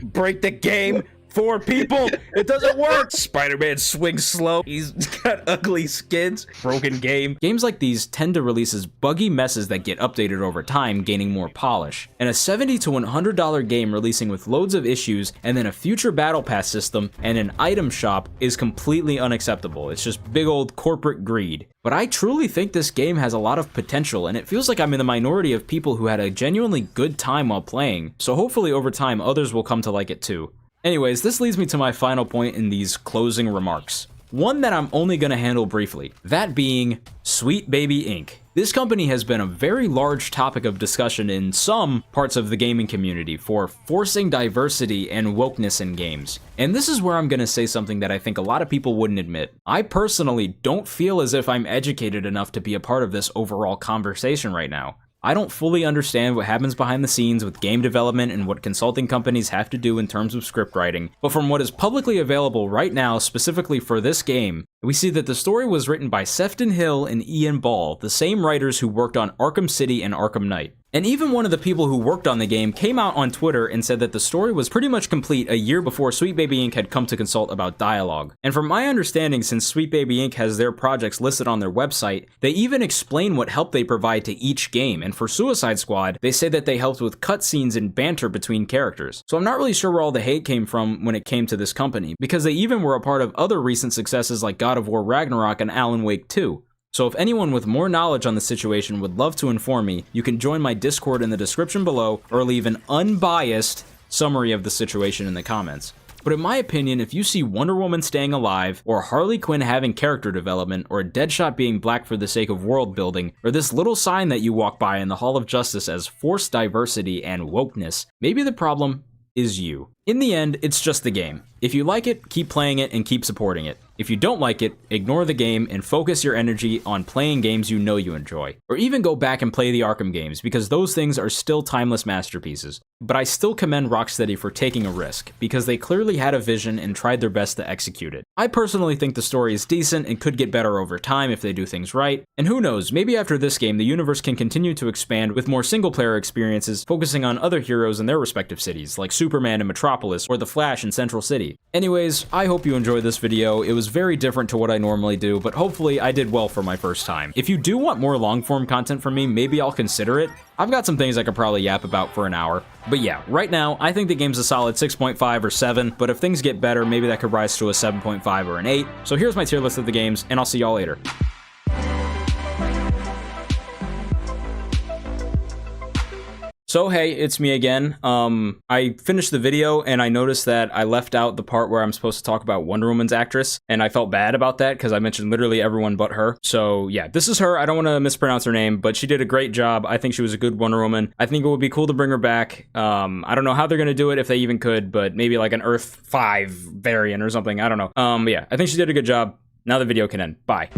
break the game. 4 people, it doesn't work. Spider-Man swings slow, he's got ugly skins, broken game. Games like these tend to release as buggy messes that get updated over time, gaining more polish. And a $70 to $100 game releasing with loads of issues and then a future battle pass system and an item shop is completely unacceptable. It's just big old corporate greed. But I truly think this game has a lot of potential, and it feels like I'm in the minority of people who had a genuinely good time while playing, so hopefully over time others will come to like it too. Anyways, this leads me to my final point in these closing remarks. one that I'm only going to handle briefly, that being Sweet Baby Inc. This company has been a very large topic of discussion in some parts of the gaming community for forcing diversity and wokeness in games. And this is where I'm going to say something that I think a lot of people wouldn't admit. I personally don't feel as if I'm educated enough to be a part of this overall conversation right now. I don't fully understand what happens behind the scenes with game development and what consulting companies have to do in terms of script writing, but from what is publicly available right now specifically for this game, we see that the story was written by Sefton Hill and Ian Ball, the same writers who worked on Arkham City and Arkham Knight. And even one of the people who worked on the game came out on Twitter and said that the story was pretty much complete a year before Sweet Baby Inc. had come to consult about dialogue. And from my understanding, since Sweet Baby Inc. has their projects listed on their website, they even explain what help they provide to each game, and for Suicide Squad, they say that they helped with cutscenes and banter between characters. So I'm not really sure where all the hate came from when it came to this company, because they even were a part of other recent successes like God of War Ragnarok and Alan Wake 2. So if anyone with more knowledge on the situation would love to inform me, you can join my Discord in the description below or leave an unbiased summary of the situation in the comments. But in my opinion, if you see Wonder Woman staying alive, or Harley Quinn having character development, or Deadshot being black for the sake of world building, or this little sign that you walk by in the Hall of Justice as forced diversity and wokeness, maybe the problem is you. In the end, it's just the game. If you like it, keep playing it and keep supporting it. If you don't like it, ignore the game and focus your energy on playing games you know you enjoy. Or even go back and play the Arkham games, because those things are still timeless masterpieces. But I still commend Rocksteady for taking a risk, because they clearly had a vision and tried their best to execute it. I personally think the story is decent and could get better over time if they do things right. And who knows, maybe after this game, the universe can continue to expand with more single-player experiences, focusing on other heroes in their respective cities, like Superman in Metropolis or the Flash in Central City. Anyways, I hope you enjoyed this video. It was very different to what I normally do, but hopefully I did well for my first time. If you do want more long-form content from me, maybe I'll consider it. I've got some things I could probably yap about for an hour. But yeah, right now, I think the game's a solid 6.5 or 7, but if things get better, maybe that could rise to a 7.5 or an 8. So here's my tier list of the games, and I'll see y'all later. So hey, it's me again. I finished the video and I noticed that I left out the part where I'm supposed to talk about Wonder Woman's actress, and I felt bad about that because I mentioned literally everyone but her. So yeah, this is her. I don't want to mispronounce her name, but she did a great job. I think she was a good Wonder Woman. I think it would be cool to bring her back. I don't know how they're gonna do it, if they even could, but maybe like an Earth 5 variant or something. I don't know. But yeah, I think she did a good job. Now the video can end. Bye.